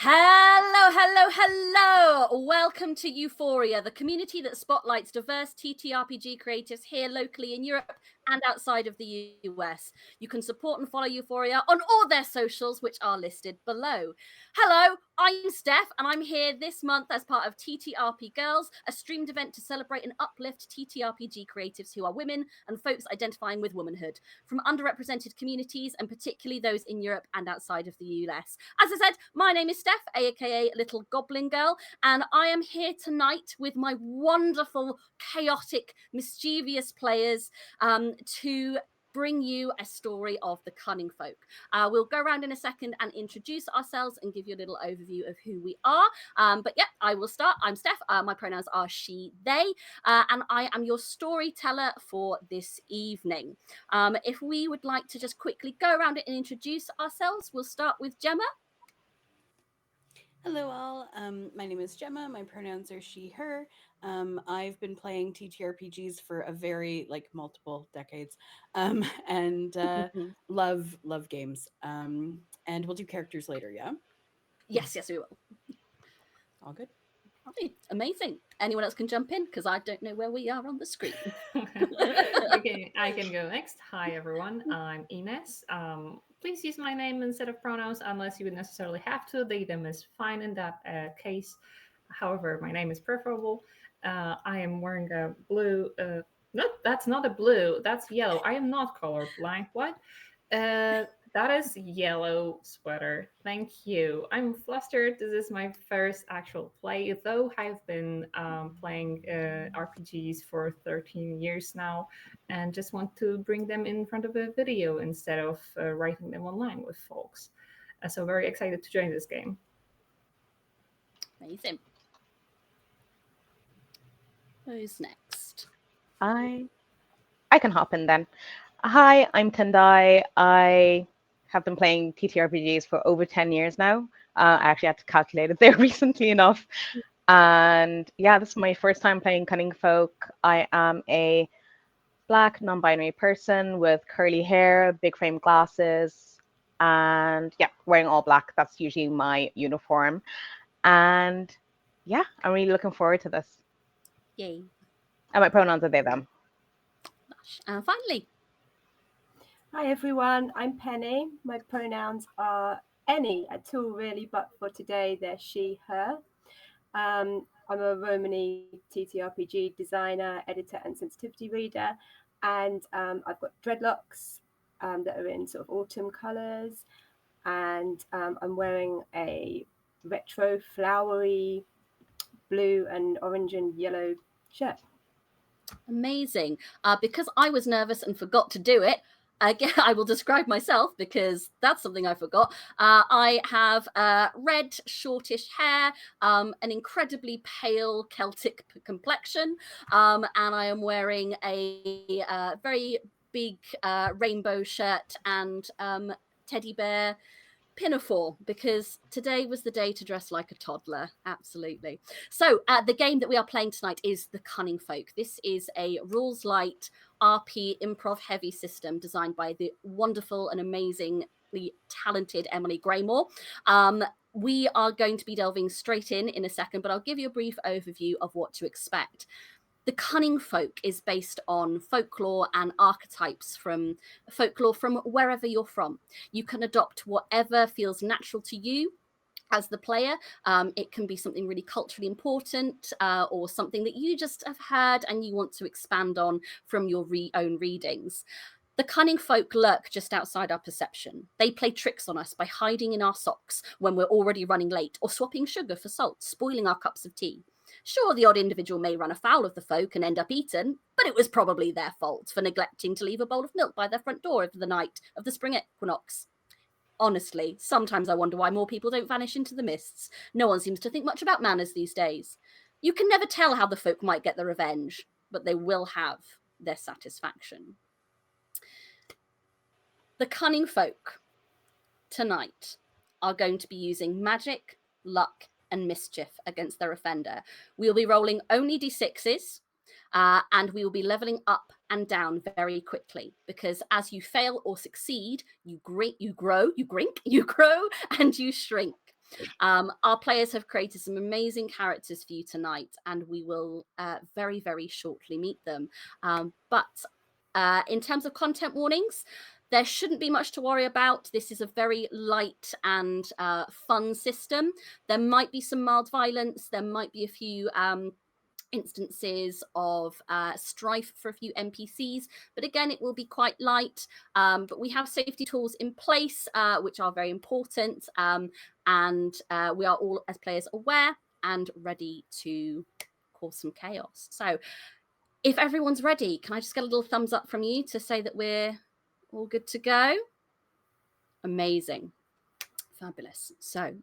Hello, hello, hello! Welcome to EUphoria, the community that spotlights diverse TTRPG creatives here locally in Europe and outside of the US. You can support and follow EUphoria on all their socials, which are listed below. Hello, I'm Steph, and I'm here this month as part of TTRPGirls, a streamed event to celebrate and uplift TTRPG creatives who are women and folks identifying with womanhood, from underrepresented communities and particularly those in Europe and outside of the US. As I said, my name is Steph, aka Little Goblin Girl, and I am here tonight with my wonderful, chaotic, mischievous players to bring you a story of the Cunning Folk. We'll go around in a second and introduce ourselves and give you a little overview of who we are. But yeah, I will start. I'm Steph. My pronouns are she, they, and I am your storyteller for this evening. If we would like to just quickly go around it and introduce ourselves, we'll start with Gemma. Hello all, my name is Gemma, my pronouns are she, her. I've been playing TTRPGs for a very, multiple decades, and love games. And we'll do characters later, yeah? Yes, we will. All good? Amazing. Anyone else can jump in because I don't know where we are on the screen. I can go next. Hi, everyone. I'm Ines. Please use my name instead of pronouns unless you would necessarily have to. They them is fine in that case. However, my name is preferable. I am wearing a blue. No, that's not a blue. That's yellow. I am not colorblind. What? That is yellow sweater. Thank you. I'm flustered. This is my first actual play, though I've been playing RPGs for 13 years now, and just want to bring them in front of a video instead of writing them online with folks. So very excited to join this game. Amazing. Who's next? I can hop in then. Hi, I'm Tendai. I have been playing TTRPGs for over 10 years now. I actually had to calculate it there recently enough. And yeah, this is my first time playing Cunning Folk. I am a Black non-binary person with curly hair, big frame glasses, and yeah, wearing all black. That's usually my uniform. And yeah, I'm really looking forward to this. Yay. And my pronouns are they, them. And finally. Hi everyone, I'm Penny. My pronouns are any at all really, but for today they're she, her. I'm a Romani TTRPG designer, editor and sensitivity reader, and I've got dreadlocks that are in sort of autumn colours, and I'm wearing a retro flowery blue and orange and yellow shirt. Amazing. Because I was nervous and forgot to do it, again, I will describe myself because that's something I forgot. I have red, shortish hair, an incredibly pale Celtic complexion, and I am wearing a very big rainbow shirt and teddy bear pinafore, because today was the day to dress like a toddler. Absolutely. So the game that we are playing tonight is the Cunning Folk. This is a rules light RP improv heavy system designed by the wonderful and amazingly talented Emily Graymore. We are going to be delving straight in a second, but I'll give you a brief overview of what to expect. The Cunning Folk is based on folklore and archetypes from folklore from wherever you're from. You can adopt whatever feels natural to you as the player. It can be something really culturally important or something that you just have heard and you want to expand on from your own readings. The Cunning Folk lurk just outside our perception. They play tricks on us by hiding in our socks when we're already running late, or swapping sugar for salt, spoiling our cups of tea. Sure, the odd individual may run afoul of the folk and end up eaten, but it was probably their fault for neglecting to leave a bowl of milk by their front door over the night of the spring equinox. Honestly, sometimes I wonder why more people don't vanish into the mists. No one seems to think much about manners these days. You can never tell how the folk might get their revenge, but they will have their satisfaction. The Cunning Folk tonight are going to be using magic, luck, and mischief against their offender. We'll be rolling only d6s, and we will be leveling up and down very quickly, because as you fail or succeed, you grow, and you shrink. Our players have created some amazing characters for you tonight, and we will very, very shortly meet them. But in terms of content warnings, there shouldn't be much to worry about. This is a very light and fun system. There might be some mild violence. There might be a few instances of strife for a few NPCs, but again, it will be quite light. But we have safety tools in place, which are very important, and we are all, as players, aware and ready to cause some chaos. So if everyone's ready, can I just get a little thumbs up from you to say that we're all good to go? Amazing. Fabulous. So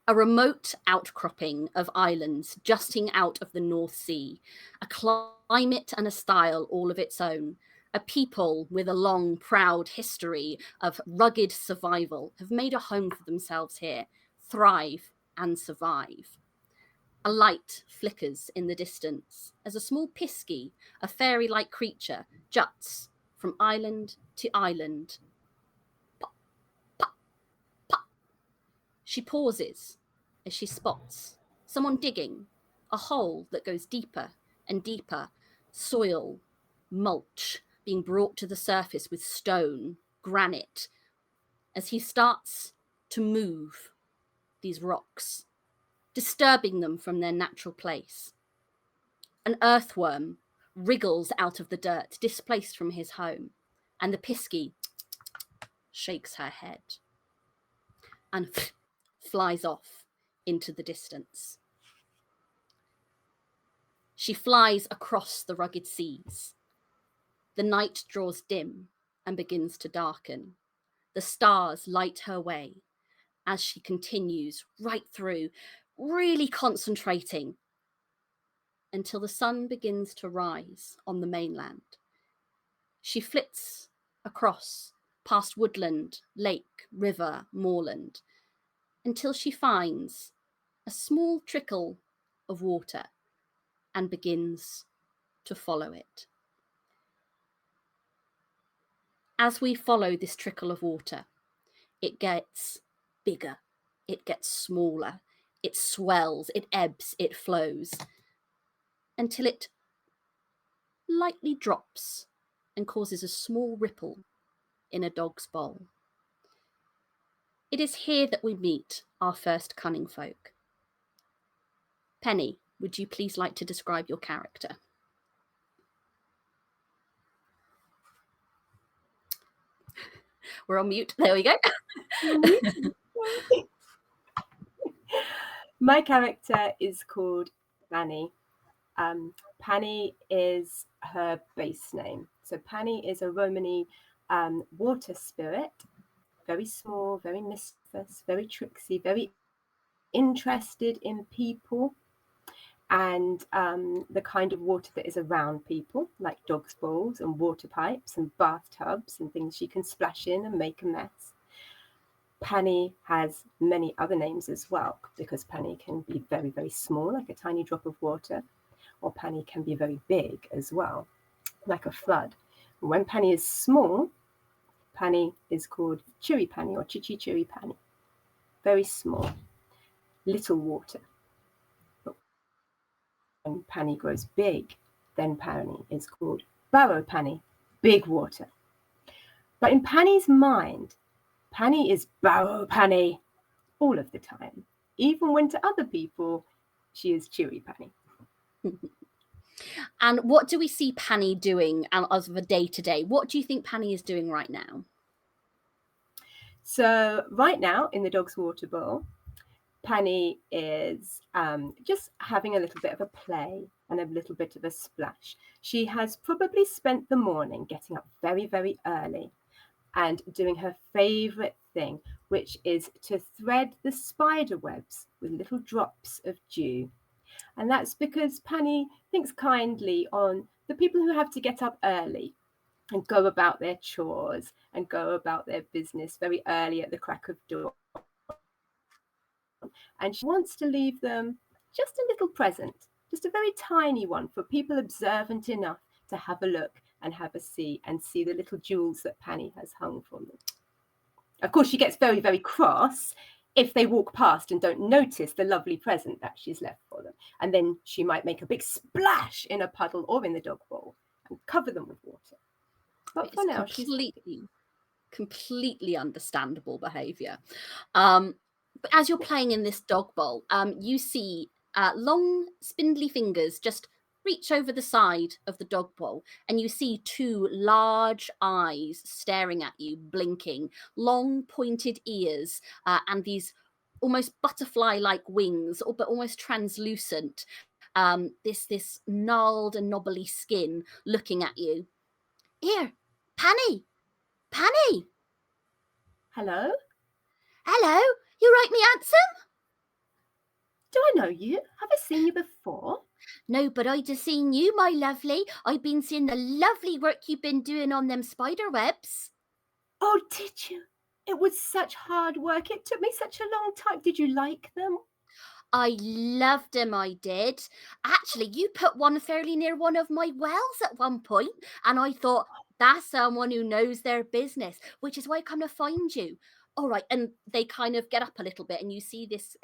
a remote outcropping of islands jutting out of the North Sea, a climate and a style all of its own, a people with a long, proud history of rugged survival have made a home for themselves here, thrive and survive. A light flickers in the distance as a small pisky, a fairy-like creature, juts from island to island. Pop, pop, pop. She pauses as she spots someone digging a hole that goes deeper and deeper, soil, mulch being brought to the surface with stone, granite, as he starts to move these rocks, disturbing them from their natural place. An earthworm wriggles out of the dirt, displaced from his home, and the pisky shakes her head and flies off into the distance. She flies across the rugged seas. The night draws dim and begins to darken. The stars light her way as she continues right through, really concentrating until the sun begins to rise on the mainland. She flits across, past woodland, lake, river, moorland, until she finds a small trickle of water and begins to follow it. As we follow this trickle of water, it gets bigger, it gets smaller, it swells, it ebbs, it flows, until it lightly drops and causes a small ripple in a dog's bowl. It is here that we meet our first Cunning Folk. Penny, would you please like to describe your character? We're on mute. There we go. My character is called Pani. Pani is her base name. So Pani is a Romany water spirit, very small, very mischievous, very tricksy, very interested in people and the kind of water that is around people, like dog's bowls and water pipes and bathtubs and things she can splash in and make a mess. Pani has many other names as well, because Pani can be very, very small, like a tiny drop of water, or Pani can be very big as well, like a flood. When Pani is small, Pani is called Chewy Pani or Chichi Chewy Pani. Very small, little water. But when Pani grows big, then Pani is called Barrow Pani, big water. But in Pani's mind, Pani is Barrow Pani all of the time. Even when to other people, she is Chewy Pani. And what do we see Pani doing as of a day-to-day? What do you think Pani is doing right now? So right now in the dog's water bowl, Pani is just having a little bit of a play and a little bit of a splash. She has probably spent the morning getting up very, very early and doing her favourite thing, which is to thread the spider webs with little drops of dew. And that's because Pani thinks kindly on the people who have to get up early and go about their chores and go about their business very early at the crack of dawn. And she wants to leave them just a little present, just a very tiny one for people observant enough to have a look and have a see and see the little jewels that Pani has hung from them. Of course, she gets very, very cross if they walk past and don't notice the lovely present that she's left for them. And then she might make a big splash in a puddle or in the dog bowl and cover them with water. But for now, she's completely understandable behavior. But as you're playing in this dog bowl, you see long spindly fingers just reach over the side of the dog bowl, and you see two large eyes staring at you, blinking, long pointed ears, and these almost butterfly-like wings, but almost translucent. This gnarled and knobbly skin looking at you. Here, Panny! Panny! Hello? Hello, you right me handsome? Do I know you? Have I seen you before? No, but I just seen you, my lovely. I've been seeing the lovely work you've been doing on them spider webs. Oh, did you? It was such hard work. It took me such a long time. Did you like them? I loved them, I did. Actually, you put one fairly near one of my wells at one point, and I thought, that's someone who knows their business, which is why I come to find you. All right, and they kind of get up a little bit, and you see this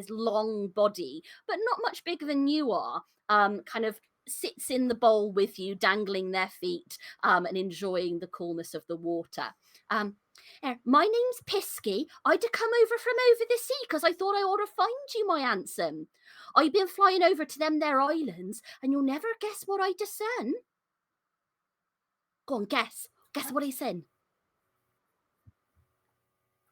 long body, but not much bigger than you are, kind of sits in the bowl with you, dangling their feet, and enjoying the coolness of the water. My name's Pisky. I'd to come over from over the sea because I thought I ought to find you, my handsome. I've been flying over to them there islands, and you'll never guess what I discern. Go on, guess. Guess what I seen.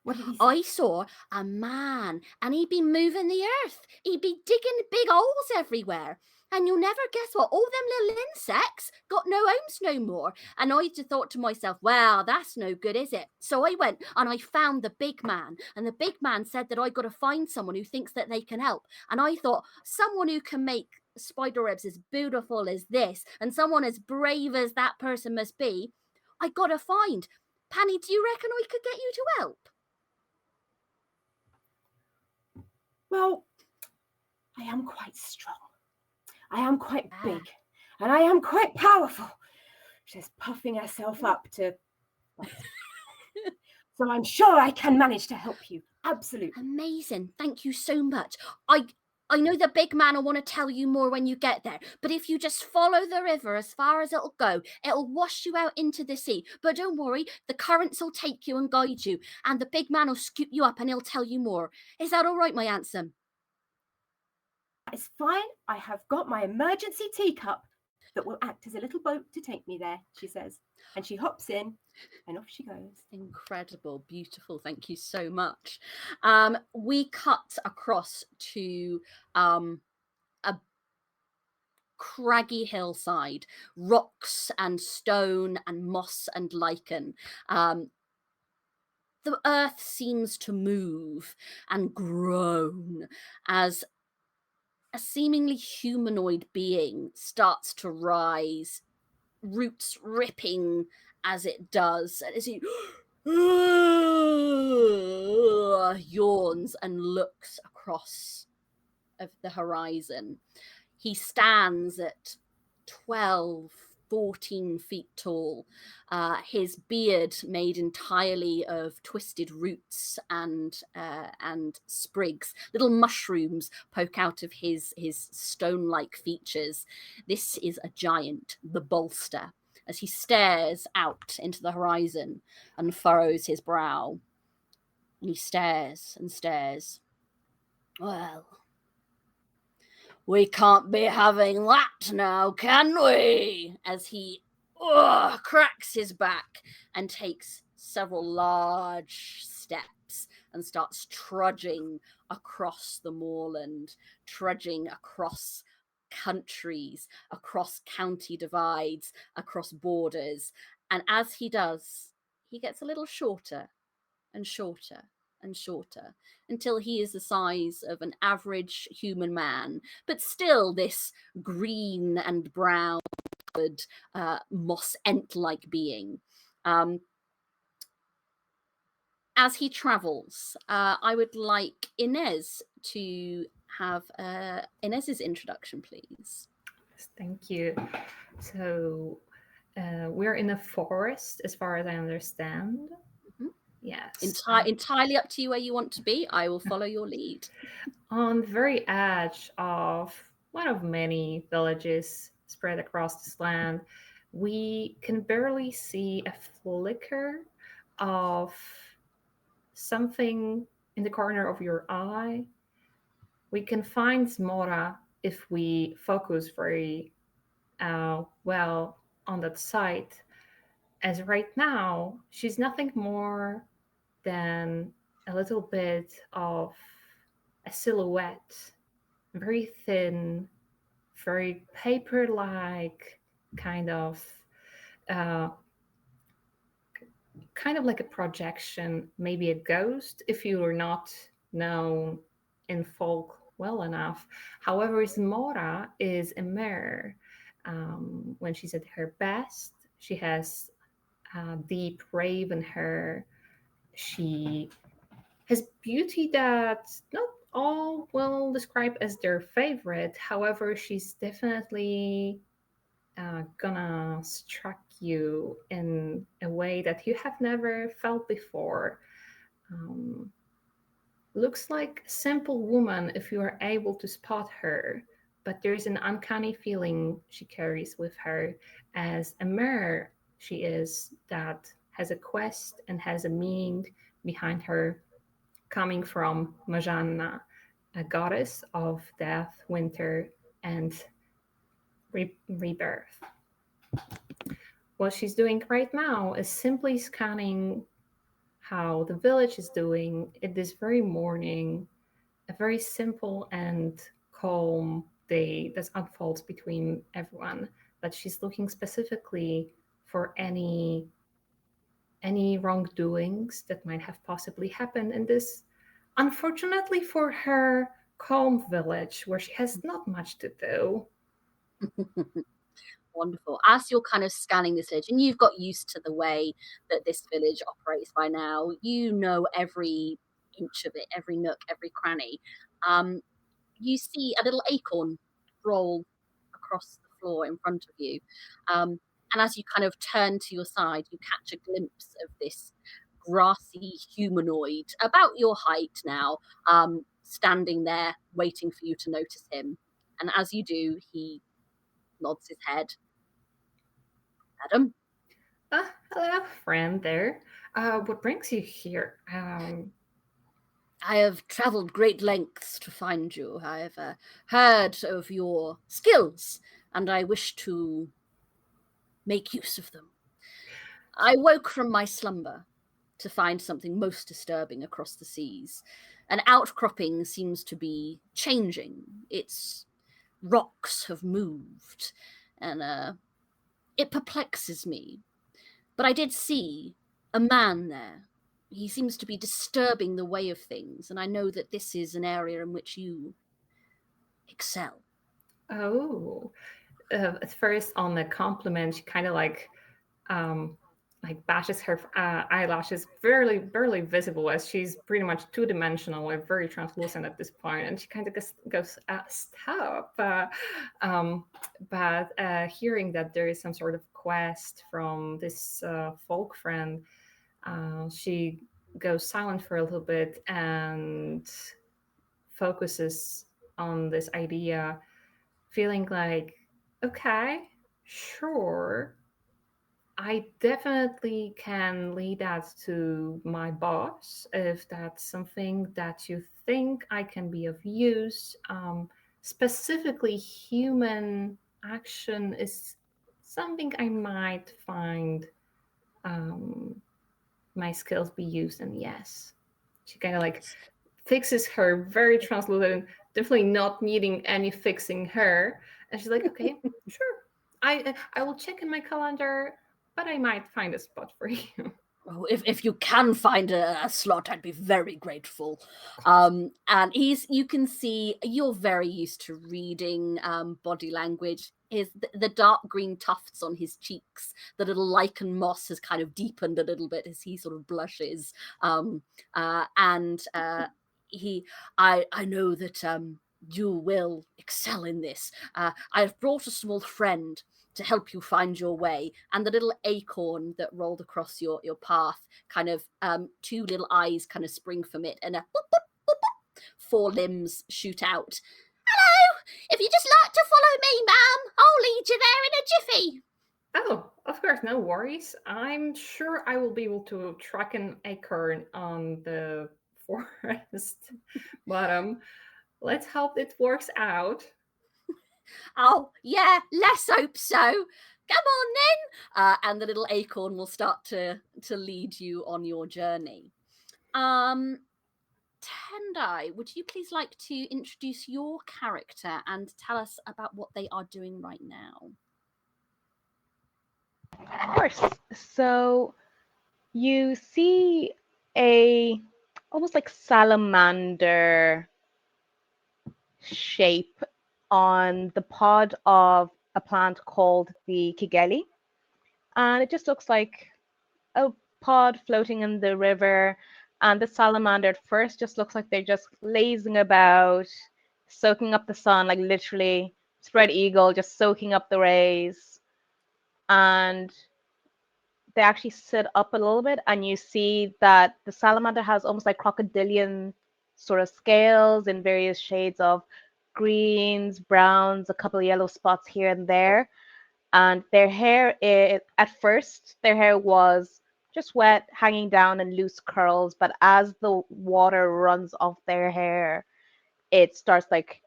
What did he say? I saw a man, and he'd be moving the earth. He'd be digging big holes everywhere. And you'll never guess what, all them little insects got no homes no more. And I just thought to myself, well, that's no good, is it? So I went and I found the big man. And the big man said that I got to find someone who thinks that they can help. And I thought, someone who can make spider webs as beautiful as this, and someone as brave as that person must be, I got to find. Panny, do you reckon I could get you to help? Well, I am quite strong. I am quite big, and I am quite powerful. She's puffing herself up to... So I'm sure I can manage to help you. Absolutely. Amazing. Thank you so much. I know the big man will want to tell you more when you get there, but if you just follow the river as far as it'll go, it'll wash you out into the sea. But don't worry, the currents will take you and guide you, and the big man will scoop you up and he'll tell you more. Is that all right, my handsome? It's fine. I have got my emergency teacup that will act as a little boat to take me there, she says. And she hops in and off she goes. Incredible, beautiful. Thank you so much. We cut across to a craggy hillside, rocks and stone and moss and lichen. The earth seems to move and groan as a seemingly humanoid being starts to rise, roots ripping as it does, and as he yawns and looks across of the horizon. He stands at 12, 14 feet tall, his beard made entirely of twisted roots and sprigs. Little mushrooms poke out of his stone-like features. This is a giant, the Bolster, as he stares out into the horizon and furrows his brow. And he stares and stares. Well, we can't be having that now, can we? As he cracks his back and takes several large steps and starts trudging across the moorland, trudging across countries, across county divides, across borders. And as he does, he gets a little shorter and shorter and shorter until he is the size of an average human man, but still this green and brown moss ent-like being. As he travels, I would like Ines to have Ines's introduction, please. Yes, thank you. So we're in a forest, as far as I understand. Mm-hmm. Yes. Entirely up to you where you want to be. I will follow your lead. On the very edge of one of many villages spread across this land, we can barely see a flicker of something in the corner of your eye. We can find Zmora if we focus very well on that site. As right now, she's nothing more than a little bit of a silhouette, very thin, very paper-like, kind of uh, like a projection, maybe a ghost if you are not known in folk well enough. However, Zmora is a mirror. When she's at her best, she has deep raven hair. She has beauty that not all will describe as their favorite. However, she's definitely gonna struck you in a way that you have never felt before. Um, Looks like a simple woman if you are able to spot her, but there's an uncanny feeling she carries with her as a mirror she is that has a quest and has a meaning behind her, coming from Majanna, a goddess of death, winter, and rebirth. What she's doing right now is simply scanning how the village is doing at this very morning, a very simple and calm day that unfolds between everyone. But she's looking specifically for any wrongdoings that might have possibly happened in this, unfortunately for her, calm village where she has not much to do. Wonderful. As you're kind of scanning this village, and you've got used to the way that this village operates by now, you know every inch of it, every nook, every cranny. You see a little acorn roll across the floor in front of you. And as you kind of turn to your side, you catch a glimpse of this grassy humanoid, about your height now, standing there waiting for you to notice him. And as you do, he nods his head. Adam? Hello, friend there. What brings you here? I have travelled great lengths to find you. I have heard of your skills, and I wish to make use of them. I woke from my slumber to find something most disturbing across the seas. An outcropping seems to be changing. Its rocks have moved, and it perplexes me. But I did see a man there. He seems to be disturbing the way of things, and I know that this is an area in which you excel. Oh, at first on the compliment, she kind of like bashes her eyelashes, barely visible as she's pretty much two-dimensional and very translucent at this point, and she kind of goes stop. But hearing that there is some sort of quest from this folk friend, she goes silent for a little bit and focuses on this idea, feeling like, okay, sure, I definitely can lead that to my boss if that's something that you think I can be of use. Specifically, human action is something I might find my skills be used in. Yes, she kind of like fixes her very translucent, definitely not needing any fixing her, and she's like, okay, sure, I will check in my calendar, but I might find a spot for you. Oh, if you can find a slot, I'd be very grateful. And you can see you're very used to reading body language. The dark green tufts on his cheeks, the little lichen moss has kind of deepened a little bit as he sort of blushes. And I know that you will excel in this. I have brought a small friend help you find your way. And the little acorn that rolled across your path, kind of 2 little eyes kind of spring from it, and a boop, boop, boop, boop, 4 limbs shoot out. Hello, if you just like to follow me, ma'am, I'll lead you there in a jiffy. Oh, of course, no worries. I'm sure I will be able to track an acorn on the forest bottom. Let's hope it works out. Oh, yeah, let's hope so. Come on then. And the little acorn will start to lead you on your journey. Tendai, would you please like to introduce your character and tell us about what they are doing right now? Of course. So you see a almost like salamander shape on the pod of a plant called the Kigeli. And it just looks like a pod floating in the river. And the salamander at first just looks like they're just lazing about, soaking up the sun, like literally spread eagle, just soaking up the rays. And they actually sit up a little bit, and you see that the salamander has almost like crocodilian sort of scales in various shades of greens, browns, a couple of yellow spots here and there. And their hair, at first, their hair was just wet, hanging down in loose curls. But as the water runs off their hair, it starts like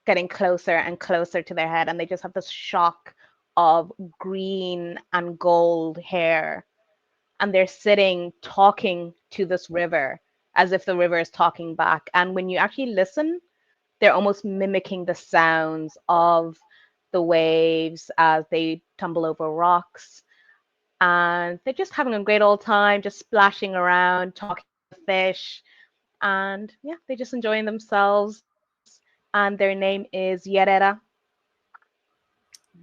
getting closer and closer to their head. And they just have this shock of green and gold hair. And they're sitting talking to this river as if the river is talking back. And when you actually listen, they're almost mimicking the sounds of the waves as they tumble over rocks. And they're just having a great old time, just splashing around, talking to fish. And yeah, they're just enjoying themselves. And their name is Yerera.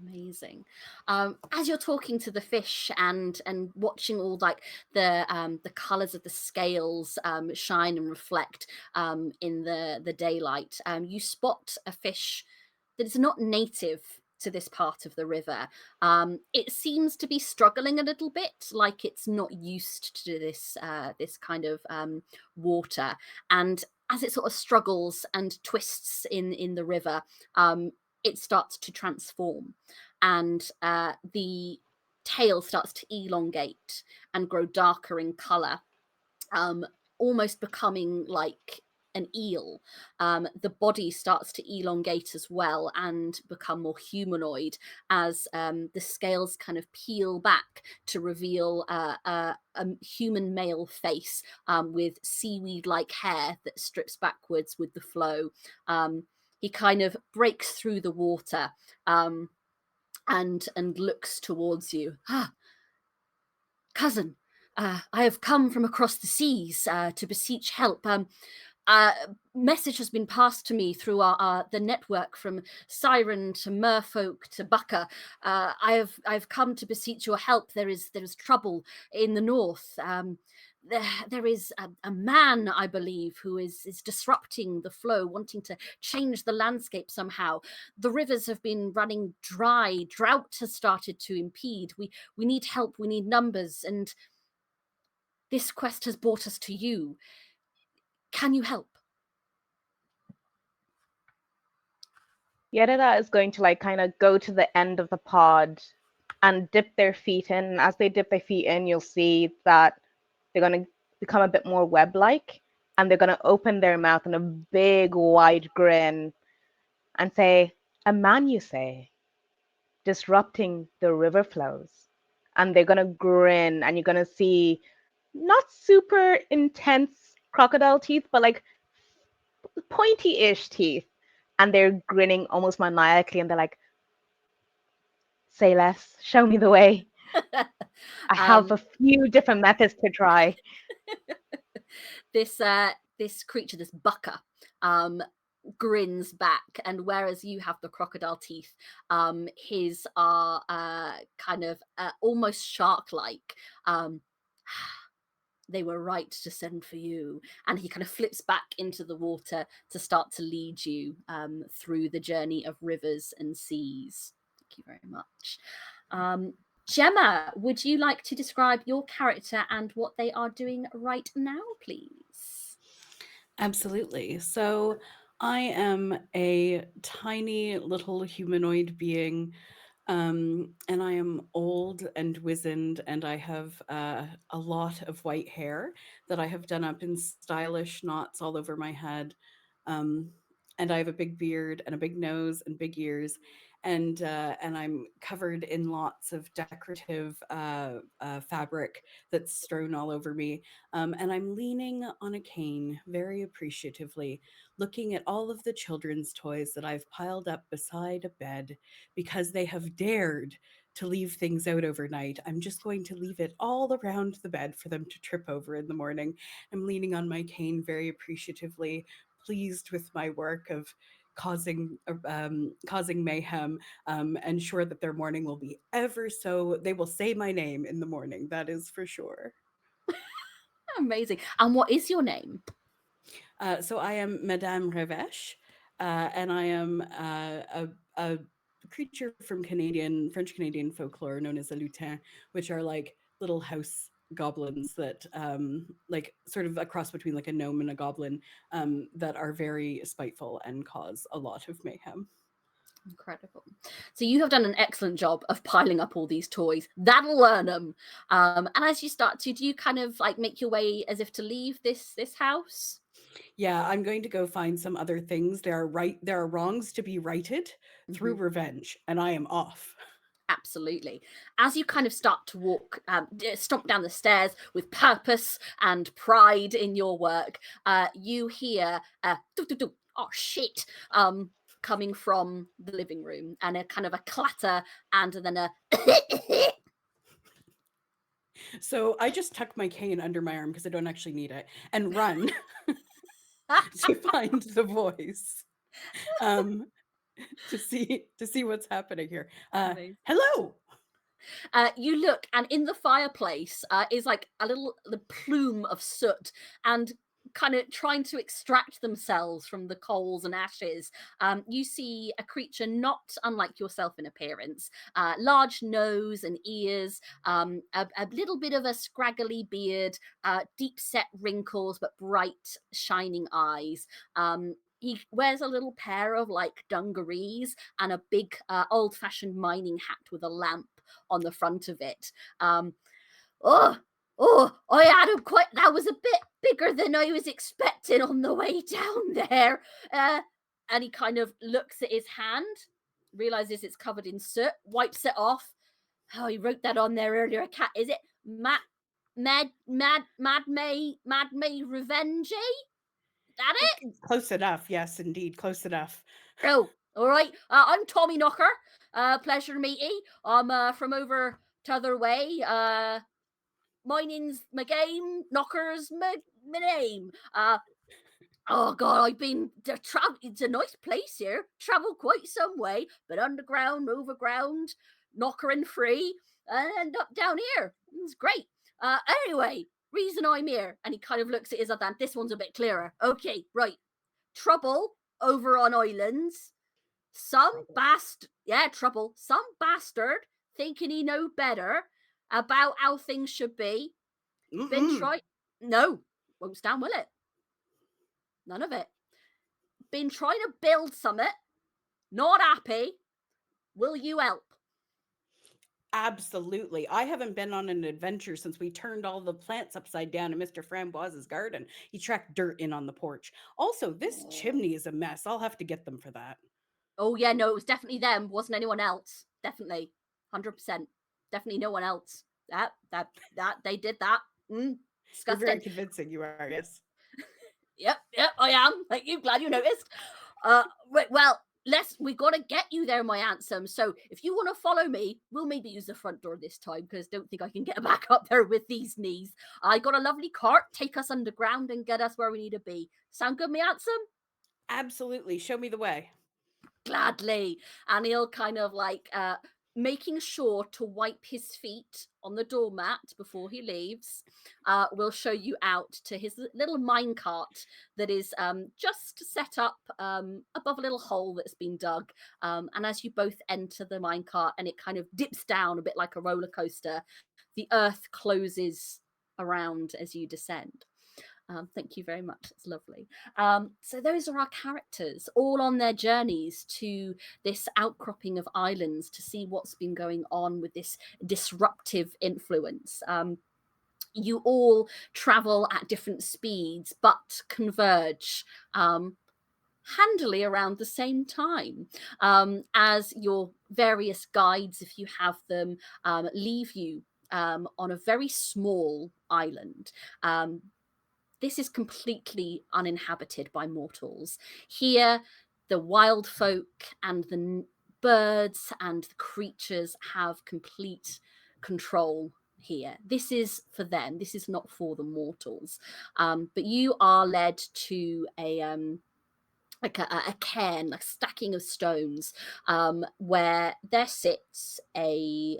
Amazing. As you're talking to the fish and watching all like the colors of the scales shine and reflect in the daylight, you spot a fish that is not native to this part of the river. It seems to be struggling a little bit, like it's not used to this kind of water. And as it sort of struggles and twists in the river, it starts to transform, and the tail starts to elongate and grow darker in color, almost becoming like an eel. The body starts to elongate as well and become more humanoid as the scales kind of peel back to reveal a human male face with seaweed-like hair that strips backwards with the flow. He kind of breaks through the water and looks towards you. Ah, cousin, I have come from across the seas to beseech help. Message has been passed to me through the network from Siren to Merfolk to Bucker. I've come to beseech your help. There is trouble in the north. There is a man, I believe, who is disrupting the flow, wanting to change the landscape somehow. The rivers have been running dry. Drought has started to impede. We need help. We need numbers. And this quest has brought us to you. Can you help? Yerera is going to like kind of go to the end of the pod and dip their feet in. And as they dip their feet in, you'll see that they're going to become a bit more web-like, and they're going to open their mouth in a big, wide grin and say, "A man, you say, disrupting the river flows." And they're going to grin, and you're going to see not super intense crocodile teeth, but like pointy-ish teeth. And they're grinning almost maniacally, and they're like, "Say less, show me the way. I have a few different methods to try." This creature, this Bucker, grins back, and whereas you have the crocodile teeth, his are kind of almost shark-like. They were right to send for you. And he kind of flips back into the water to start to lead you through the journey of rivers and seas. you very much. Gemma, would you like to describe your character and what they are doing right now, please? Absolutely. So I am a tiny little humanoid being, and I am old and wizened, and I have a lot of white hair that I have done up in stylish knots all over my head. And I have a big beard and a big nose and big ears, and I'm covered in lots of decorative fabric that's strewn all over me. And I'm leaning on a cane very appreciatively, looking at all of the children's toys that I've piled up beside a bed because they have dared to leave things out overnight. I'm just going to leave it all around the bed for them to trip over in the morning. I'm leaning on my cane very appreciatively, pleased with my work of causing mayhem, and sure that their morning will be ever so, they will say my name in the morning, that is for sure. Amazing. And what is your name? So I am Madame Reveche, and I am a creature from French Canadian folklore known as a lutin, which are like little house goblins that, like sort of a cross between like a gnome and a goblin, that are very spiteful and cause a lot of mayhem. Incredible. So you have done an excellent job of piling up all these toys. That'll learn them. And as you start to, do you kind of like make your way as if to leave this house? Yeah, I'm going to go find some other things. There are wrongs to be righted through revenge, and I am off. Absolutely. As you kind of start to walk, stomp down the stairs with purpose and pride in your work, you hear oh shit, coming from the living room, and a kind of a clatter, and then a So I just tuck my cane under my arm because I don't actually need it and run to find the voice, to see what's happening here. Hello. You look, and in the fireplace is like the plume of soot, and kind of trying to extract themselves from the coals and ashes. You see a creature not unlike yourself in appearance, large nose and ears, a little bit of a scraggly beard, deep set wrinkles, but bright shining eyes. He wears a little pair of like dungarees and a big old-fashioned mining hat with a lamp on the front of it. I had him quite. That was a bit bigger than I was expecting on the way down there. And he kind of looks at his hand, realizes it's covered in soot, wipes it off. Oh, he wrote that on there earlier. Cat, is it Mad May Revenge? That it? Close enough. Yes, indeed, close enough. Oh, all right. I'm Tommy Knocker. Pleasure to meet you. I'm from over t'other way. My name's my game. Knocker's my name. Oh God, I've been to travel. It's a nice place here. Travel quite some way, but underground, overground, knocker and free, and end up down here. It's great. Anyway, reason I'm here, and he kind of looks at his other hand. This one's a bit clearer. Okay, right. Trouble over on islands. Some trouble. Some bastard thinking he know better about how things should be. Been trying. No, won't stand, will it? None of it. Been trying to build something. Not happy. Will you help? Absolutely. I haven't been on an adventure since we turned all the plants upside down in Mr. Framboise's garden. He tracked dirt in on the porch. Also, this chimney is a mess. I'll have to get them for that. Oh yeah, no, it was definitely them. Wasn't anyone else. Definitely. 100%. Definitely no one else. That they did that. Disgusting. You're very convincing, you are, yes. Yep, I am. Thank you. Glad you noticed. Well, we got to get you there, my handsome. So if you want to follow me, we'll maybe use the front door this time because don't think I can get back up there with these knees. I got a lovely cart. Take us underground and get us where we need to be. Sound good, my handsome? Absolutely. Show me the way. Gladly. And he'll kind of like making sure to wipe his feet on the doormat before he leaves, will show you out to his little minecart that is just set up above a little hole that's been dug. And as you both enter the minecart and it kind of dips down a bit like a roller coaster, the earth closes around as you descend. Thank you very much. It's lovely. So those are our characters, all on their journeys to this outcropping of islands to see what's been going on with this disruptive influence. You all travel at different speeds, but converge handily around the same time, as your various guides, if you have them, leave you on a very small island. This is completely uninhabited by mortals. Here, the wild folk and the birds and the creatures have complete control here. This is for them. This is not for the mortals. But you are led to a cairn, a stacking of stones, where there sits a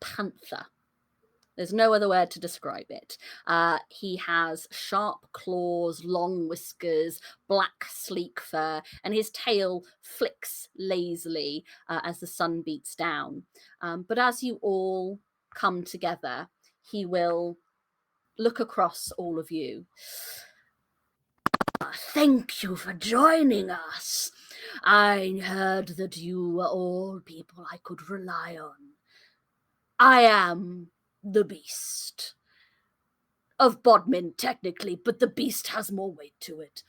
panther. There's no other word to describe it. He has sharp claws, long whiskers, black sleek fur, and his tail flicks lazily as the sun beats down. But as you all come together, he will look across all of you. Thank you for joining us. I heard that you were all people I could rely on. I am the beast. Of Bodmin, technically, but the beast has more weight to it.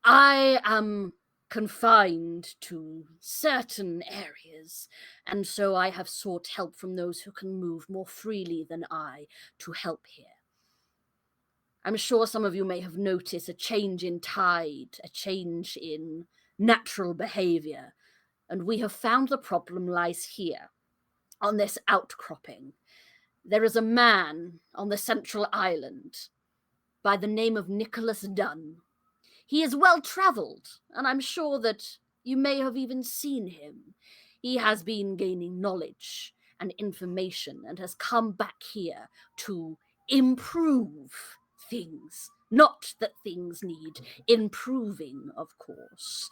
I am confined to certain areas, and so I have sought help from those who can move more freely than I to help here. I'm sure some of you may have noticed a change in tide, a change in natural behavior, and we have found the problem lies here, on this outcropping. There is a man on the central island by the name of Nicholas Dunn. He is well-travelled, and I'm sure that you may have even seen him. He has been gaining knowledge and information and has come back here to improve things. Not that things need improving, of course.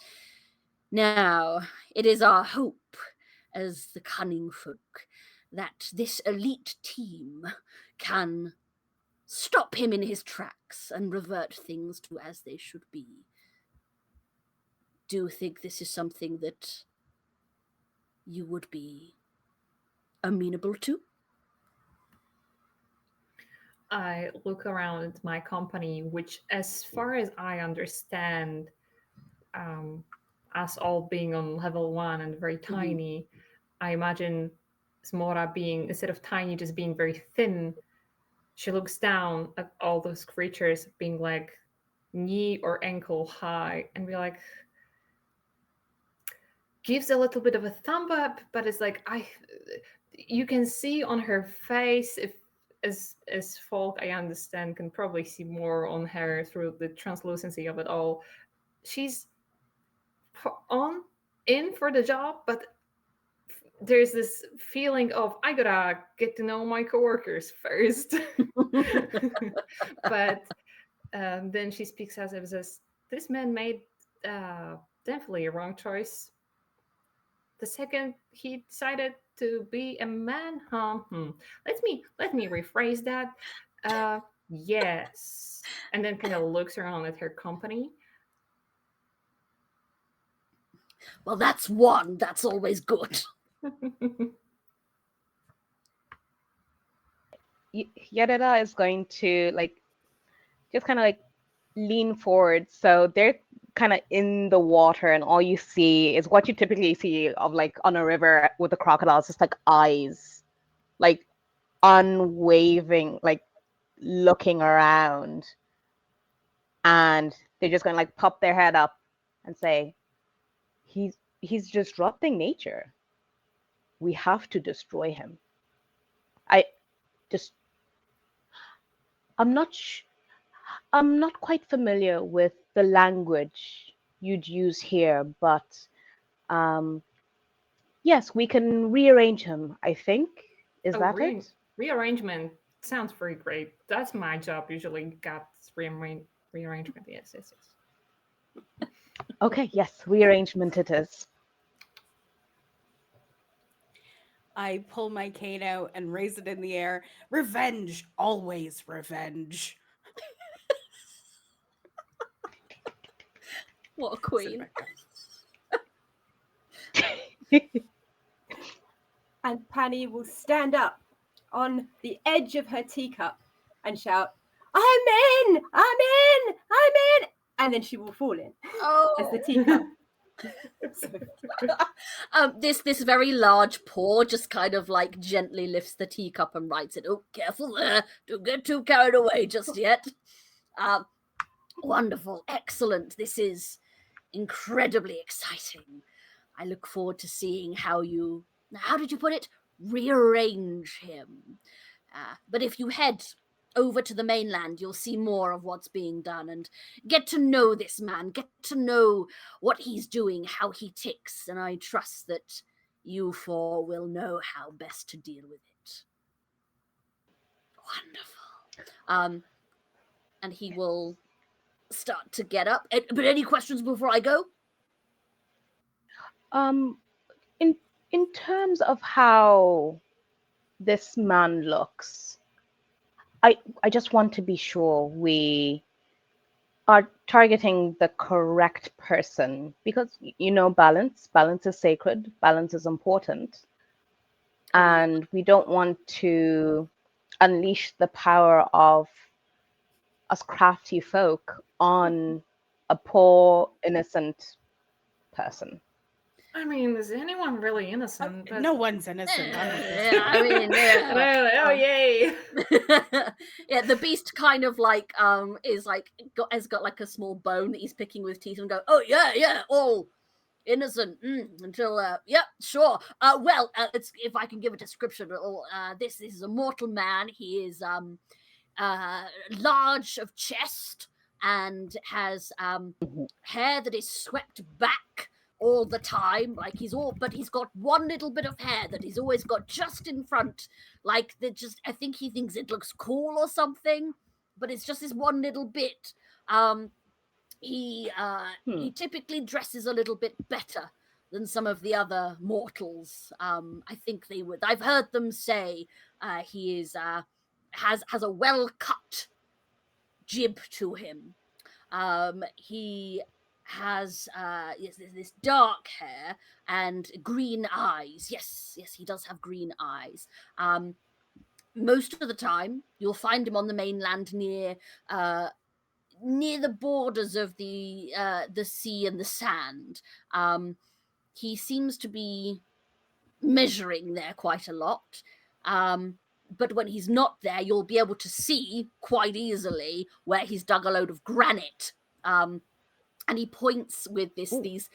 Now, it is our hope as the Cunning Folk that this elite team can stop him in his tracks and revert things to as they should be. Do you think this is something that you would be amenable to? I look around at my company, which, as far as I understand, us all being on level 1 and very tiny, I imagine Smora being, instead of tiny, just being very thin. She looks down at all those creatures being like knee or ankle high and be like, gives a little bit of a thumb up, but it's like, you can see on her face, if as folk I understand can probably see more on her through the translucency of it all. She's in for the job, but there's this feeling of, I gotta get to know my coworkers first. But then she speaks as if says, this man made definitely a wrong choice. The second he decided to be a man, let me rephrase that. Yes. And then kind of looks around at her company. Well, that's one. That's always good. Yadida is going to just kind of lean forward. So they're kind of in the water, and all you see is what you typically see of on a river with the crocodiles, just eyes, unwavering, looking around, and they're just going to pop their head up and say, he's disrupting nature. We have to destroy him. I'm not quite familiar with the language you'd use here, but yes, we can rearrange him, I think. Is Oh, that it? rearrangement sounds very great. That's my job usually. Got rearrangement. Yes, yes, yes. Okay, yes, rearrangement it is. I pull my cane out and raise it in the air. Revenge, always revenge. What a Sit queen. back down. And Penny will stand up on the edge of her teacup and shout, I'm in! I'm in! I'm in! And then she will fall in as the Oh. teacup. This very large paw just kind of like gently lifts the teacup and rights it. Oh, careful there! Don't get too carried away just yet. Wonderful, excellent. This is incredibly exciting. I look forward to seeing how did you put it? Rearrange him. But if you head over to the mainland, you'll see more of what's being done and get to know this man, get to know what he's doing, how he ticks, and I trust that you four will know how best to deal with it. Wonderful. And he will start to get up. But any questions before I go? Um, in terms of how this man looks, I just want to be sure we are targeting the correct person because balance is sacred, balance is important, and we don't want to unleash the power of us crafty folk on a poor innocent person. I mean, is anyone really innocent? No one's innocent. Yeah, I mean, Oh, yay! yeah, the beast kind of like has got like a small bone that he's picking with teeth and go, oh yeah, all innocent until yeah, sure. Well, it's if I can give a description. This is a mortal man. He is large of chest and has hair that is swept back all the time, like but he's got one little bit of hair that he's always got just in front, like I think he thinks it looks cool or something, but it's just this one little bit. He typically dresses a little bit better than some of the other mortals. I think they would. I've heard them say he is has a well cut jib to him. He has this dark hair and green eyes. Yes, he does have green eyes. Most of the time, you'll find him on the mainland near the borders of the sea and the sand. He seems to be measuring there quite a lot. But when he's not there, you'll be able to see quite easily where he's dug a load of granite. And he points with these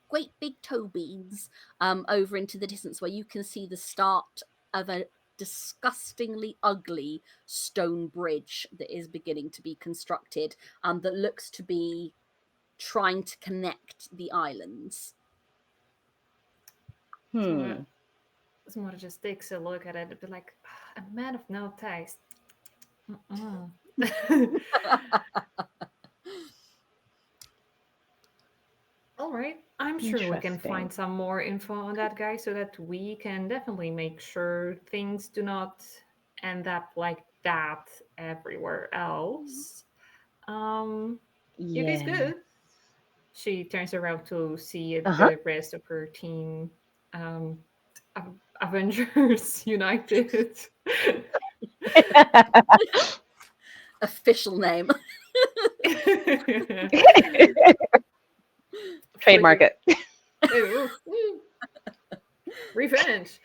great big toe beans over into the distance where you can see the start of a disgustingly ugly stone bridge that is beginning to be constructed that looks to be trying to connect the islands. Smora just takes a look at it and be like, a man of no taste. All right. I'm sure we can find some more info on that guy so that we can definitely make sure things do not end up like that everywhere else. You guys good? She turns around to see the rest of her team. Avengers United. Official name. Trademark it. Revenge.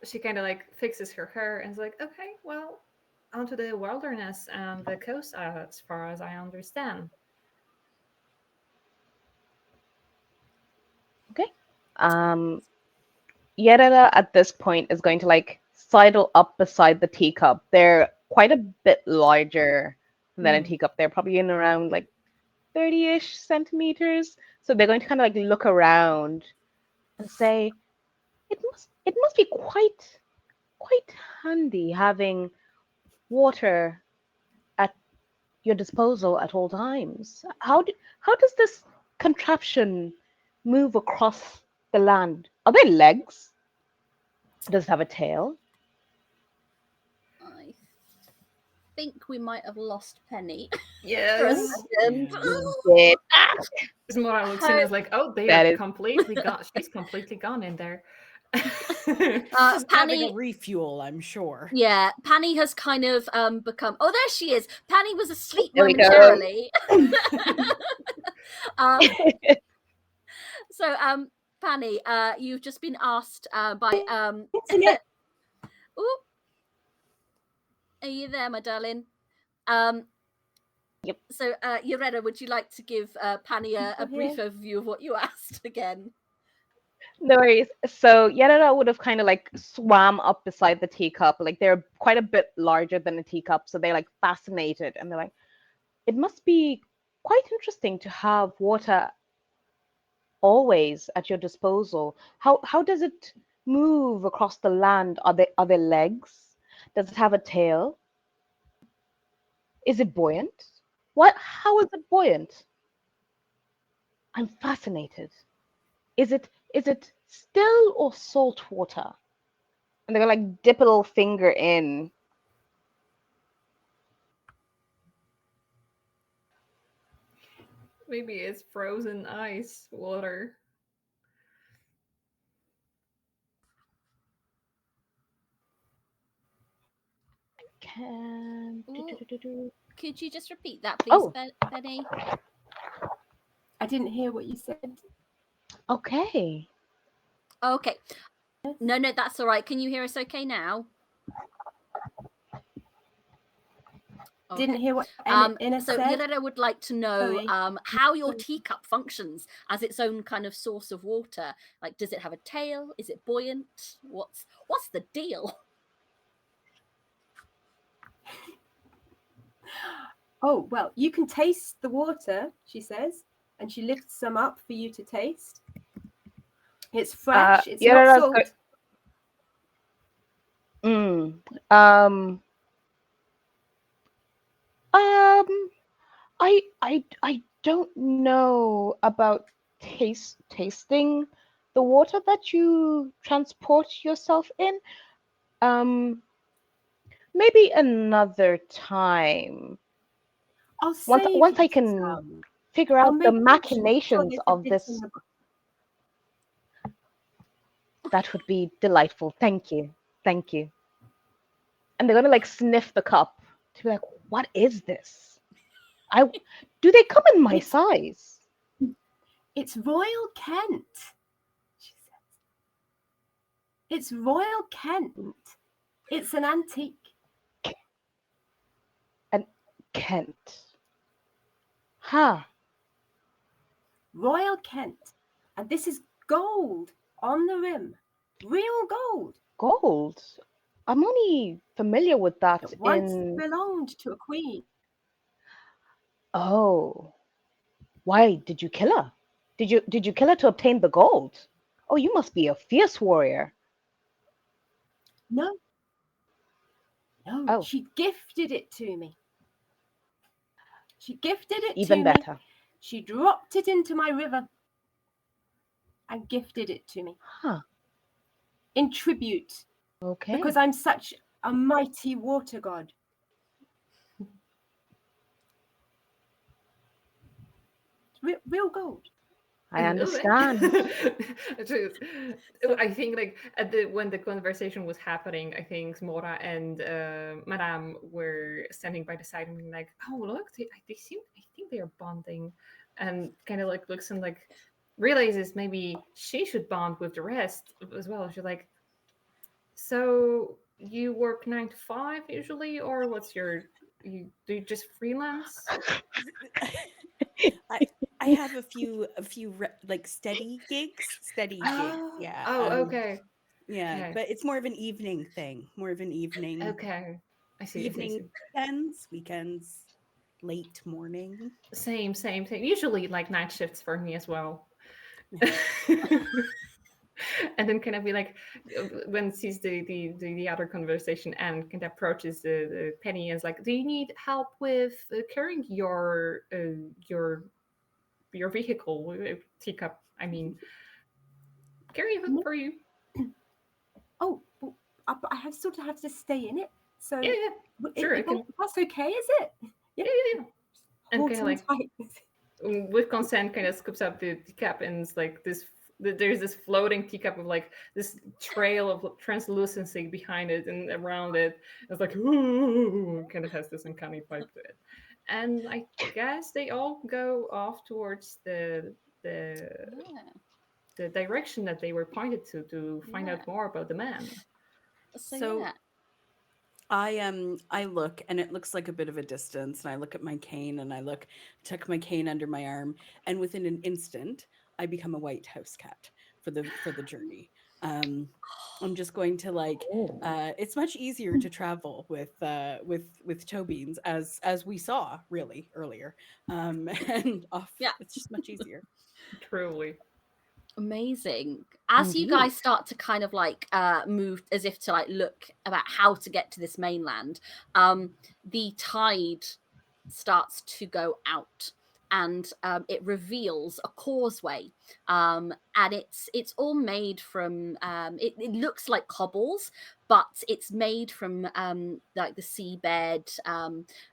She kind of like fixes her hair and is like, okay, well, onto the wilderness and the coast, as far as I understand. Okay. Yereda at this point is going to like sidle up beside the teacup. They're quite a bit larger than a teacup. They're probably in around like 30-ish centimeters. So they're going to kind of like look around and say, it must be quite handy having water at your disposal at all times. How does this contraption move across the land? Are there legs? Does it have a tail? I think we might have lost Penny for a Yes. second. Yeah. Did Mora looks in and is like, oh, they That are is- completely gone. She's completely gone in there. Just having a Penny, refuel, I'm sure. yeah, Penny has kind of become. Oh, there she is. Penny was asleep There we go. momentarily. So, Penny, you've just been asked by Internet. Ooh, are you there, my darling? Yep. So, Yoretta, would you like to give Penny a Still brief here. overview of what you asked again? No worries. So Yarara would have kind of like swam up beside the teacup. Like they're quite a bit larger than a teacup, so they're like fascinated, and they're like, it must be quite interesting to have water always at your disposal. How does it move across the land? Are there legs? Does it have a tail? Is it buoyant? How is it buoyant? I'm fascinated. Is it still or salt water? And they're gonna like dip a little finger in. Maybe it's frozen ice water. Could you just repeat that, please, Oh, Penny? I didn't hear what you said. okay. Okay. No, that's all right. Can you hear us okay now? Didn't hear what Ines so said. Yoretta would like to know Sorry. how your teacup functions as its own kind of source of water. Like, does it have a tail? Is it buoyant? What's the deal? Oh, well, you can taste the water, she says, and she lifts some up for you to taste. It's fresh. It's not Yarara's salt. I don't know about tasting the water that you transport yourself in. Maybe another time. I'll Once save once I you can some. figure I'll out the make sure machinations there's a of bit this, in the- that would be delightful. Thank you. Thank you. And they're gonna like sniff the cup to be like, what is this? Do they come in my size? It's Royal Kent, she says. It's Royal Kent. It's an antique. And Kent. Huh. Royal Kent. And this is gold on the rim. Real gold. Gold. I'm only familiar with that It once in. belonged to a queen. Oh. Why did you kill her? Did you kill her to obtain the gold? Oh, you must be a fierce warrior. No. No, Oh. she gifted it to me. She gifted it Even to better. me. She dropped it into my river and gifted it to me. Huh. In tribute. Okay. Because I'm such a mighty water god. Real gold. I understand. I think like when the conversation was happening, I think Mora and Madame were standing by the side and being like, "Oh look, they seem. I think they are bonding," and kind of like looks and like realizes maybe she should bond with the rest as well. She's like, "So you work 9 to 5 usually, or what's your? Do you just freelance?" I have a few like steady gigs. Yeah. Oh, okay. Yeah, Okay. but it's more of an evening thing. More of an evening. Okay. I see. Evening, weekends, late morning. Same. Usually like night shifts for me as well. And then kind of be like, when sees the other conversation and kind of approaches the Penny and is like, do you need help with carrying your vehicle, teacup? I mean, carry it for you. Oh, well, but I sort of have to stay in it. So Yeah, sure, that's okay, is it? Yeah. And kind of like, with consent, kind of scoops up the teacup, and it's like this. There's this floating teacup of like this trail of translucency behind it and around it. It's like, ooh, kind of has this uncanny vibe to it. And I guess they all go off towards the direction that they were pointed to find out more about the man. So yeah. I look, and it looks like a bit of a distance, and I look at my cane, and tuck my cane under my arm, and within an instant I become a white house cat for the journey. I'm just going to like it's much easier to travel with toe beans, as we saw really earlier. And off, Yeah. it's just much easier. Truly. Amazing. As you guys start to kind of like move as if to like look about how to get to this mainland, the tide starts to go out, and it reveals a causeway, and it's all made from it looks like cobbles, but it's made from like the seabed,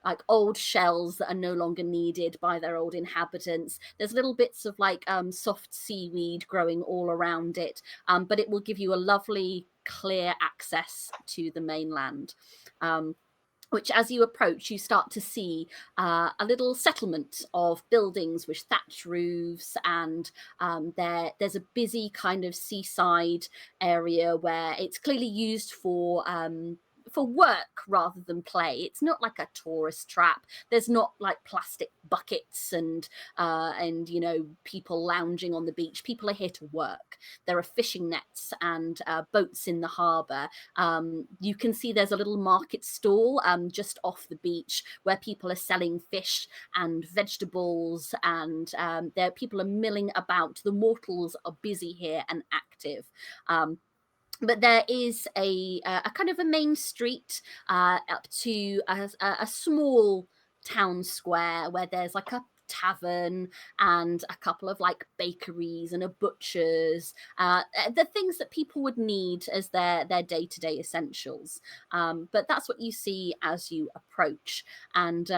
like old shells that are no longer needed by their old inhabitants. There's little bits of like soft seaweed growing all around it, but it will give you a lovely clear access to the mainland. Which, as you approach, you start to see a little settlement of buildings with thatch roofs, and there's a busy kind of seaside area where it's clearly used for work rather than play. It's not like a tourist trap. There's not like plastic buckets and you know, people lounging on the beach. People are here to work. There are fishing nets and boats in the harbour. You can see there's a little market stall just off the beach where people are selling fish and vegetables, and people are milling about. The mortals are busy here and active. But there is a kind of a main street up to a small town square where there's like a tavern and a couple of like bakeries and a butcher's, the things that people would need as their day-to-day essentials. But that's what you see as you approach. And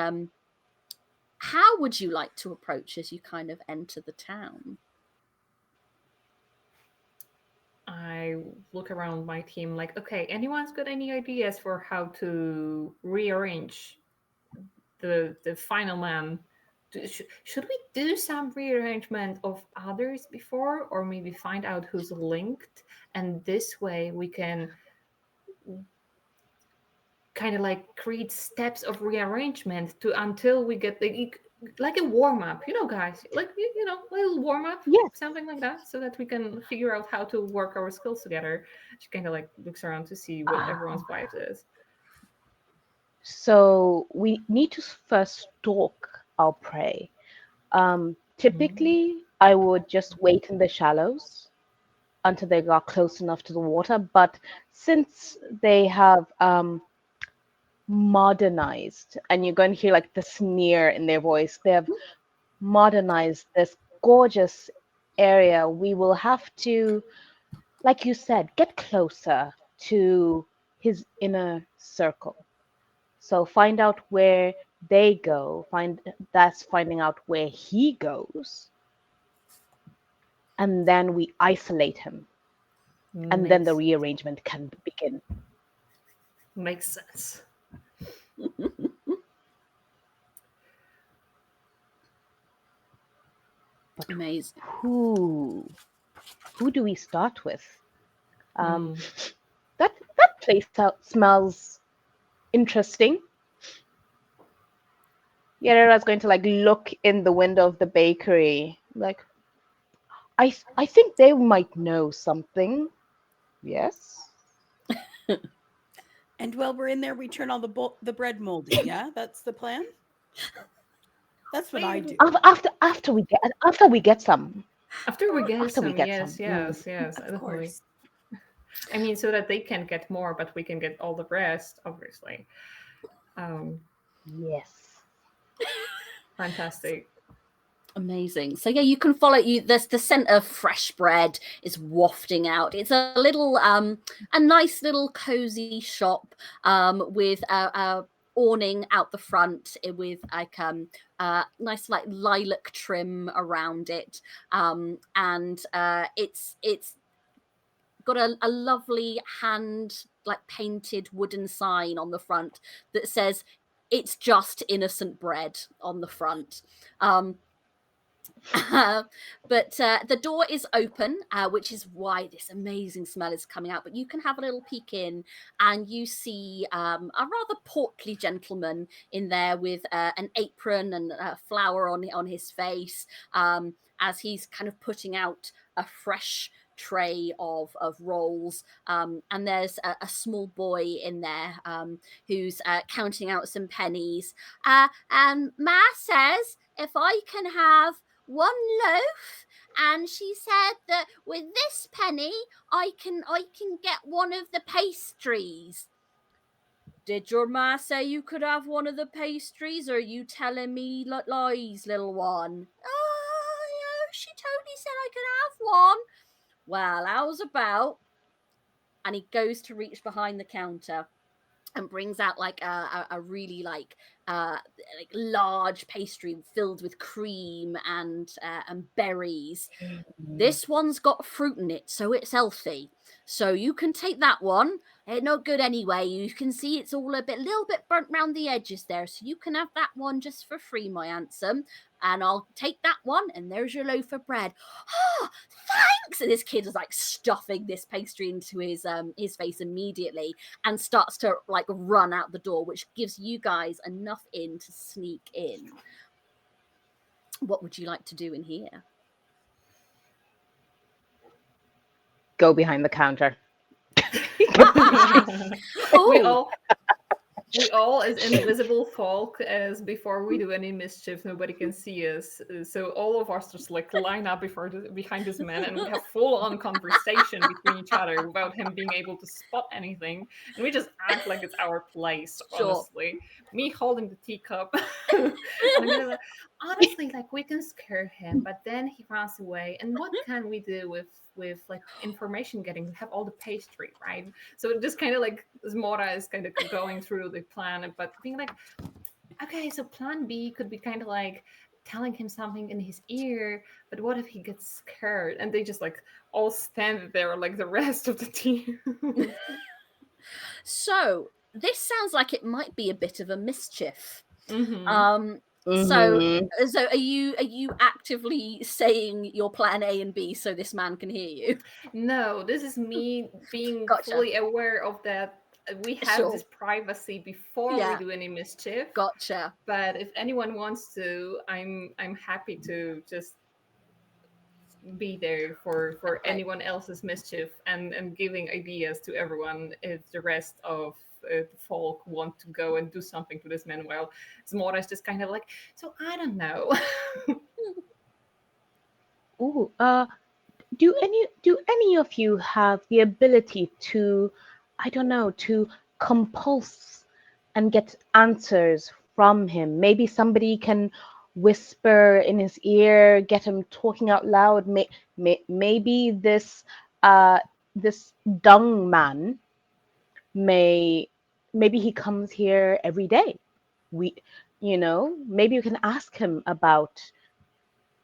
how would you like to approach as you kind of enter the town? I look around my team like, okay, anyone's got any ideas for how to rearrange the final man? Should we do some rearrangement of others before, or maybe find out who's linked, and this way we can kind of like create steps of rearrangement to until we get like a warm up, you know, guys, like, you know, a little warm up, something like that, so that we can figure out how to work our skills together. She kind of like looks around to see what everyone's vibe is. So we need to first stalk our prey. Typically, I would just wait in the shallows until they got close enough to the water. But since they have modernized, and you're going to hear like the sneer in their voice, they have modernized this gorgeous area, we will have to, like you said, get closer to his inner circle. So find out where they go, finding out where he goes, and then we isolate him, and then the rearrangement can begin. Makes sense. But Amazing. who do we start with? That place smells interesting. Yerera's going to like look in the window of the bakery, like, I think they might know something. Yes. And while we're in there, we turn all the bread moldy. Yeah, that's the plan. That's what I do. After we get some. After we get After we some, get yes, some. yes, Of definitely. course. I mean, so that they can get more, but we can get all the rest, obviously. Yes. Fantastic. Amazing. So yeah, you can follow there's the scent of fresh bread is wafting out. It's a little a nice little cozy shop with a awning out the front with like nice like lilac trim around it. And it's got a lovely hand like painted wooden sign on the front that says it's just innocent bread on the front. But the door is open, which is why this amazing smell is coming out. But you can have a little peek in, and you see a rather portly gentleman in there with an apron and flour on his face, as he's kind of putting out a fresh tray of rolls. And there's a small boy in there who's counting out some pennies. And Ma says if I can have one loaf, and she said that with this penny I can get one of the pastries. Did your ma say you could have one of the pastries, or are you telling me lies, little one? Oh, yeah, she totally said I could have one. Well, how's about? And he goes to reach behind the counter and brings out like a really like large pastry filled with cream and berries. This one's got fruit in it, so it's healthy. So you can take that one. It's not good anyway. You can see it's all little bit burnt round the edges there. So you can have that one just for free, my handsome. And I'll take that one, and there's your loaf of bread. Oh, thanks! And this kid is like stuffing this pastry into his face immediately and starts to like run out the door, which gives you guys enough in to sneak in. What would you like to do in here? Go behind the counter. We all as invisible folk, as before we do any mischief, nobody can see us. So all of us just like line up behind this man, and we have full on conversation between each other without him being able to spot anything. And we just act like it's our place, Sure. honestly. Me holding the teacup. And I'm gonna like, honestly, like we can scare him, but then he runs away. And what can we do with like information getting? We have all the pastry, right? So it just kind of like Zmora is kind of going through the plan, but being like, okay, so plan B could be kind of like telling him something in his ear, but what if he gets scared? And they just like all stand there like the rest of the team. So this sounds like it might be a bit of a mischief. Mm-hmm. So are you actively saying your plan A and B so this man can hear you? No, this is me being Gotcha. fully aware of that. We have Sure. this privacy before we do any mischief. Gotcha. But if anyone wants to, I'm happy to just be there for Okay. anyone else's mischief and giving ideas to everyone if the rest of the folk want to go and do something to this man, while Zmora is just kind of like, so I don't know. Ooh, do any of you have the ability to, I don't know, to compulse and get answers from him? Maybe somebody can whisper in his ear, get him talking out loud. Maybe this this dung man maybe he comes here every day. Maybe you can ask him about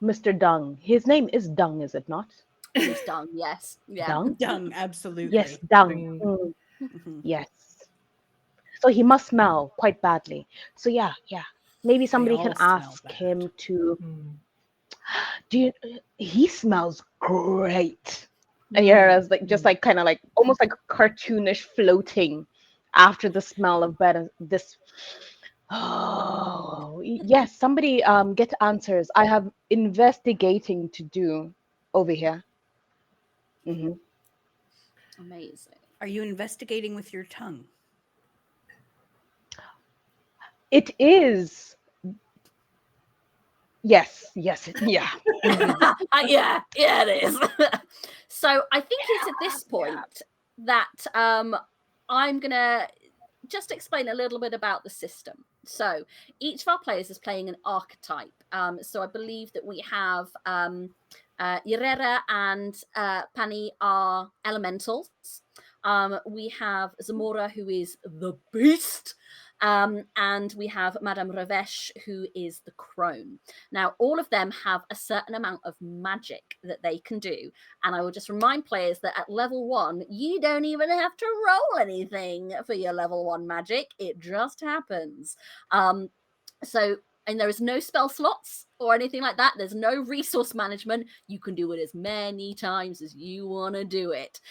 Mr. Dung. His name is Dung, is it not? He's done. Yes. Yeah. Dung? Dung, absolutely. Yes, Dung. Mm. Mhm. Yes. So he must smell quite badly. So yeah. Maybe somebody all can smell ask bad. him to. Mm. He smells great. And you hear us like just like kind of like almost like cartoonish floating after the smell of bread. This. Oh yes, somebody get answers. I have investigating to do over here. Hmm. Amazing. Are you investigating with your tongue? It is. Yes. Yes, yeah. Yeah, it is. So I think it's at this point that I'm gonna just explain a little bit about the system. So each of our players is playing an archetype. So I believe that we have Yerera and Pani are elementals. We have Zamora, who is the beast. And we have Madame Ravesh, who is the crone. Now, all of them have a certain amount of magic that they can do. And I will just remind players that at level 1, you don't even have to roll anything for your level 1 magic. It just happens. And there is no spell slots or anything like that. There's no resource management. You can do it as many times as you want to do it.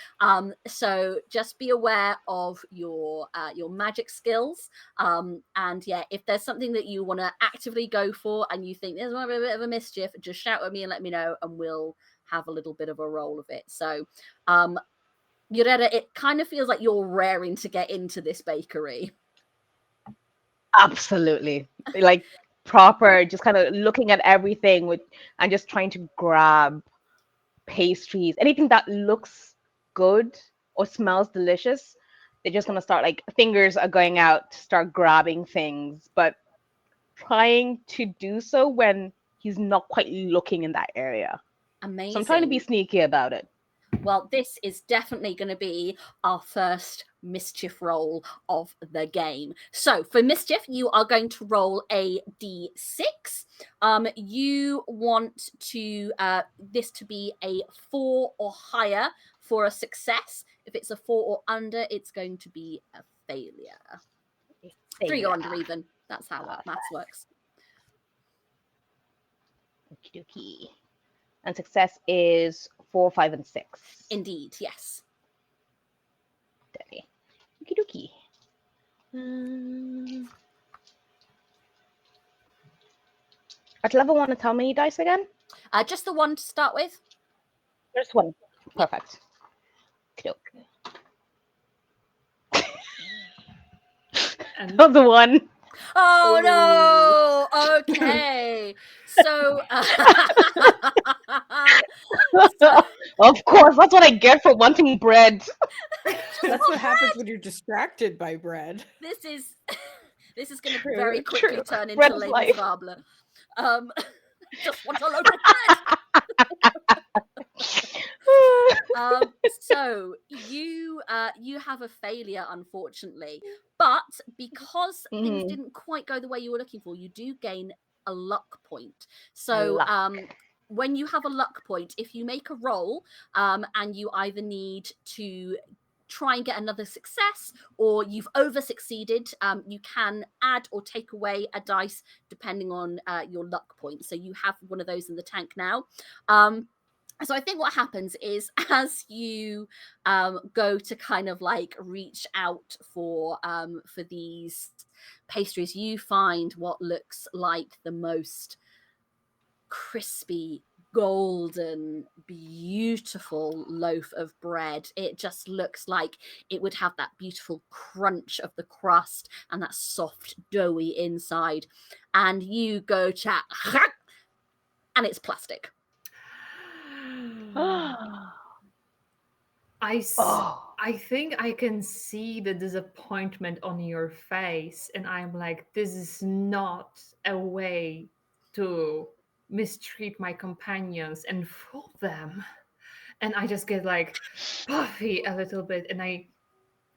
So just be aware of your magic skills. And yeah, if there's something that you want to actively go for and you think there's a bit of a mischief, just shout at me and let me know, and we'll have a little bit of a roll of it. So, Yureda, it kind of feels like you're raring to get into this bakery. Absolutely. Like proper, just kind of looking at everything with and just trying to grab pastries, anything that looks good or smells delicious. They're just gonna start, like, fingers are going out to start grabbing things, but trying to do so when he's not quite looking in that area. Amazing. So I'm trying to be sneaky about it. Well, this is definitely going to be our first mischief roll of the game. So for mischief, you are going to roll a d6. You want to this to be a 4 or higher for a success. If it's a 4 or under, it's going to be a failure. 3 or under even. That's how maths works. Okie dokie. And success is 4, 5, and 6. Indeed, yes. Deadly. Okie dokie. At level 1, tell me dice again? Just the one to start with. There's one. Perfect. Okay. Another one. Oh no! Okay. So, of course, that's what I get for wanting bread. That's what happens when you're distracted by bread. This is going to very quickly True. turn into Bread is life. Lebensfabler. Just want a load of bread. So you have a failure, unfortunately, but because things didn't quite go the way you were looking for, you do gain a luck point. So when you have a luck point, if you make a roll and you either need to try and get another success or you've over succeeded, you can add or take away a dice depending on your luck point. So you have one of those in the tank now. So I think what happens is as you go to kind of like reach out for these pastries, you find what looks like the most crispy, golden, beautiful loaf of bread. It just looks like it would have that beautiful crunch of the crust and that soft, doughy inside. And you go chat, and it's plastic. I think I can see the disappointment on your face, and I'm like, this is not a way to mistreat my companions and fool them. And I just get like puffy a little bit, and I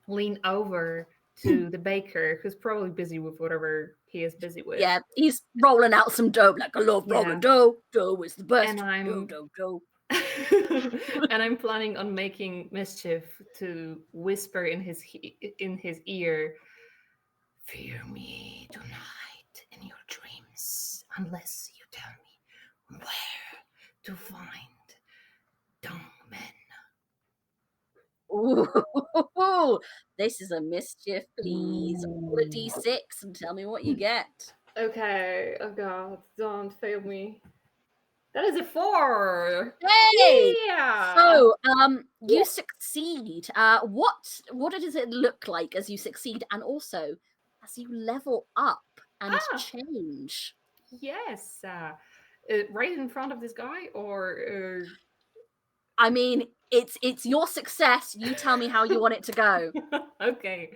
lean over to the baker, who's probably busy with whatever he is busy with. Yeah, he's rolling out some dough like I love rolling dough. Dough is the best. And I'm dough. and I'm planning on making mischief to whisper in his ear, "Fear me tonight in your dreams, unless you tell me where to find dumb men." Ooh, this is a mischief, please. Roll a d6 and tell me what you get. Okay. Oh God, don't fail me. That is a 4. Hey! Yeah. So, you succeed. What does it look like as you succeed, and also as you level up and change? Yes. right in front of this guy, or I mean, it's your success. You tell me how you want it to go. okay.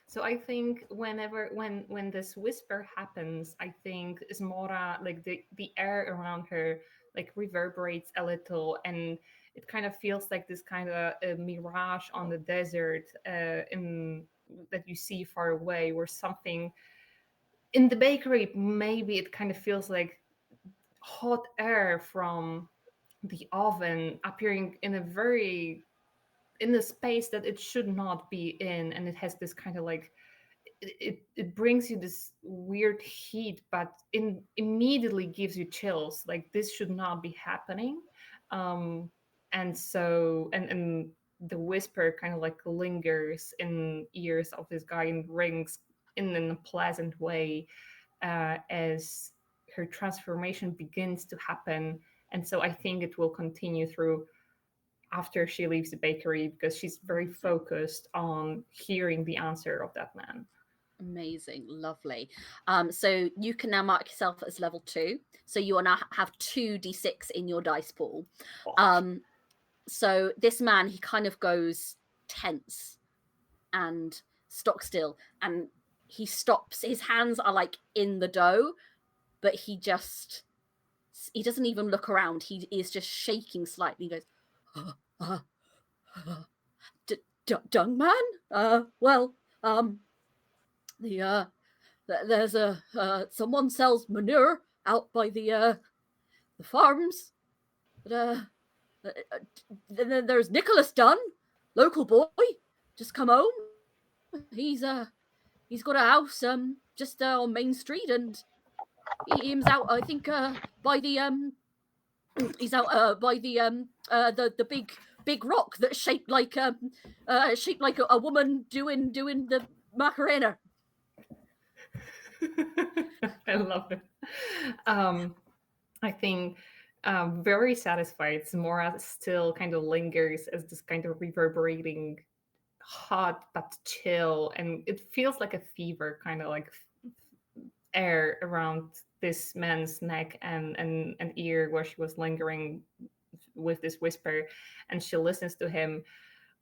So I think when this whisper happens, I think Smora, like the air around her, like reverberates a little, and it kind of feels like this kind of a mirage on the desert, in that you see far away, where something in the bakery, maybe it kind of feels like hot air from the oven appearing in a very in the space that it should not be in, and it has this kind of like it brings you this weird heat, but immediately gives you chills, like this should not be happening. And so and the whisper kind of like lingers in ears of this guy and rings in a pleasant way, as her transformation begins to happen. And so I think it will continue through after she leaves the bakery, because she's very focused on hearing the answer of that man. Amazing, lovely. So you can now mark yourself as level 2. So you will now have 2d6 in your dice pool. So this man, he kind of goes tense and stock still, and he stops. His hands are like in the dough, but he doesn't even look around. He is just shaking slightly. He goes, dung man? Well, there's someone sells manure out by the farms. But then there's Nicholas Dunn, local boy, just come home. He's got a house just on Main Street, and he's out. I think by the he's out by the big rock that's shaped like a woman doing the Macarena. I love it. I think very satisfied. Zamora still kind of lingers as this kind of reverberating, hot but chill, and it feels like a fever, kind of like air around this man's neck and ear where she was lingering with this whisper, and she listens to him.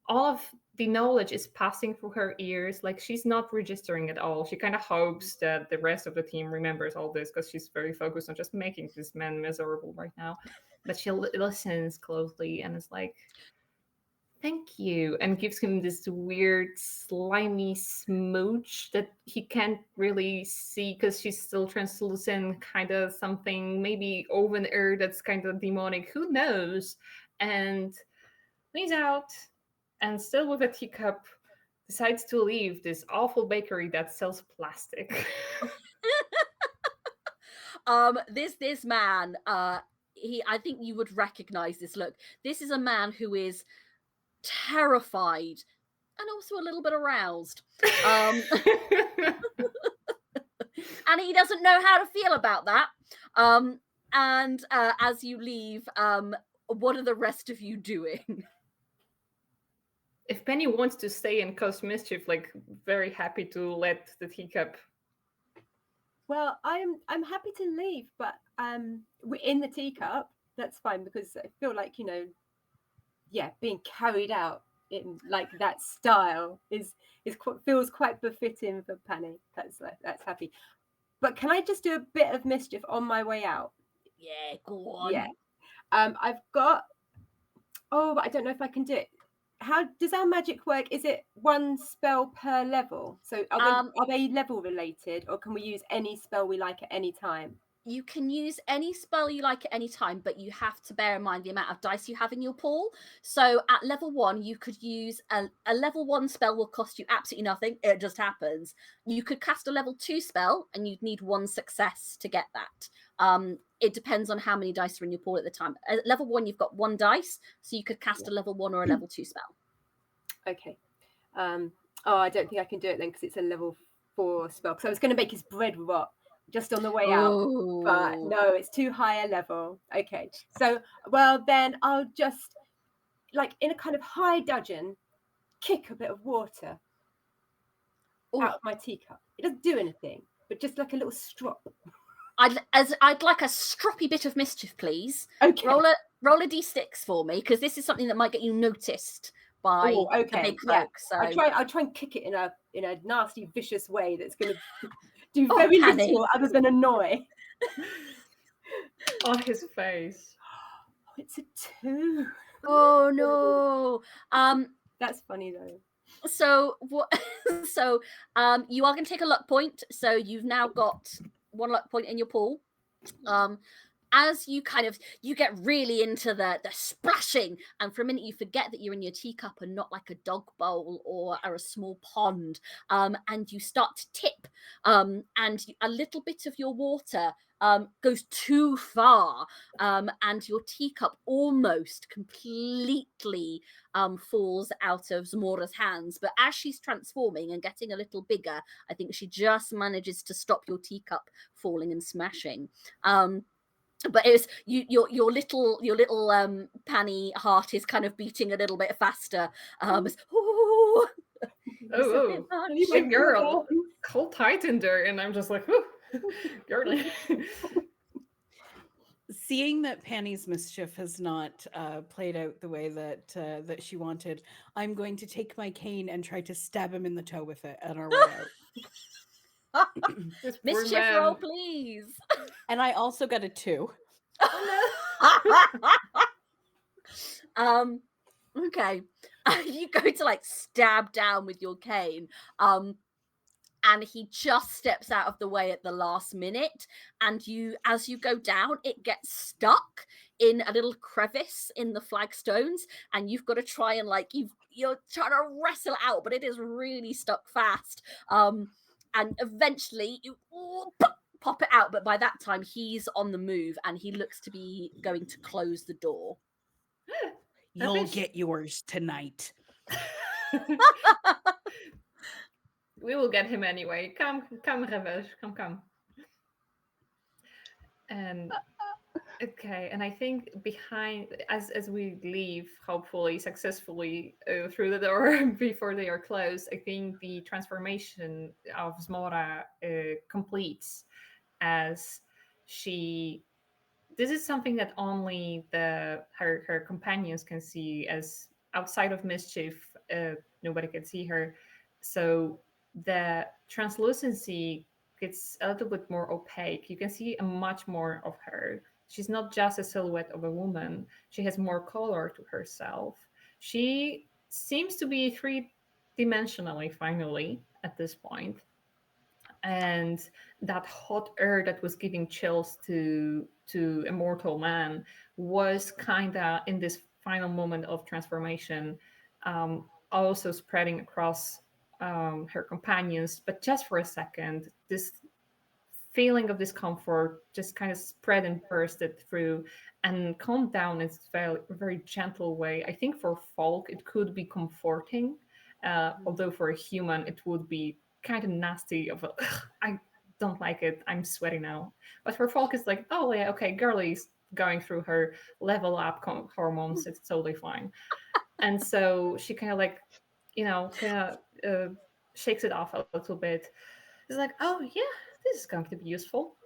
All of the knowledge is passing through her ears, like she's not registering at all. She kind of hopes that the rest of the team remembers all this, because she's very focused on just making this man miserable right now. But she listens closely and is like, thank you, and gives him this weird slimy smooch that he can't really see because she's still translucent, kind of something, maybe oven air that's kind of demonic, who knows. And he's out, and still with a teacup, decides to leave this awful bakery that sells plastic. This man, I think you would recognize this look. This is a man who is terrified and also a little bit aroused. And he doesn't know how to feel about that. And as you leave, what are the rest of you doing? If Penny wants to stay and cause mischief, like very happy to let the teacup. Well, I'm happy to leave, but in the teacup, that's fine, because I feel like, being carried out in like that style feels quite befitting for Penny. That's happy. But can I just do a bit of mischief on my way out? Yeah, go on. Yeah. I've got. Oh, but I don't know if I can do it. How does our magic work? Is it one spell per level? So are they level related, or can we use any spell we like at any time? You can use any spell you like at any time, but you have to bear in mind the amount of dice you have in your pool. So at level 1, you could use a level 1 spell will cost you absolutely nothing. It just happens. You could cast a level 2 spell, and you'd need 1 success to get that. It depends on how many dice are in your pool at the time. At level 1, you've got 1 dice, so you could cast a level 1 or a level 2 spell. Okay. I don't think I can do it then, because it's a level 4 spell. Because I was going to make his bread rot just on the way out, but no, it's too high a level. Okay, so well then I'll just, like in a kind of high dudgeon, kick a bit of water out of my teacup. It doesn't do anything, but just like a little strop. I'd like a stroppy bit of mischief, please. Okay. Roll a d6 for me, because this is something that might get you noticed by the big folk. So I'll try and kick it in a nasty, vicious way that's going to do Oh, very Penny. little other than annoy. On his face. Oh, it's a 2. Oh no. That's funny though. So what? So you are going to take a luck point. So you've now got 1 luck point in your pool. As you get really into the splashing, and for a minute you forget that you're in your teacup and not like a dog bowl or a small pond, and you start to tip, and a little bit of your water goes too far, and your teacup almost completely falls out of Zamora's hands. But as she's transforming and getting a little bigger, I think she just manages to stop your teacup falling and smashing. But it was your little Panny heart is kind of beating a little bit faster. Oh, shit, girl, hold tight in there, and I'm just like, whoo, girly. Seeing that Panny's mischief has not played out the way that she wanted, I'm going to take my cane and try to stab him in the toe with it on our way out. Mischief roll, please. And I also got a 2. Okay. You go to like stab down with your cane, and he just steps out of the way at the last minute, and as you go down, it gets stuck in a little crevice in the flagstones, and you've got to try and you're trying to wrestle out, but it is really stuck fast. And eventually you pop it out, but by that time he's on the move and he looks to be going to close the door. You'll get yours tonight. We will get him anyway. Come, Revesh. Come. And okay, and I think behind, as we leave, hopefully successfully through the door before they are closed, I think the transformation of Zmora completes as she. This is something that only her companions can see, as outside of mischief, nobody can see her. So the translucency gets a little bit more opaque. You can see a much more of her. She's not just a silhouette of a woman. She has more color to herself. She seems to be three-dimensionally finally at this point. And that hot air that was giving chills to immortal man was kind of in this final moment of transformation, also spreading across her companions, but just for a second. This feeling of discomfort just kind of spread and bursted through and calmed down in a very, very gentle way. I think for folk it could be comforting, although for a human it would be kind of nasty I don't like it, I'm sweaty now. But for folk it's like, oh yeah, okay, girly's going through her level up hormones, it's totally fine. And so she kind of shakes it off a little bit. It's like, oh yeah, this is going to be useful.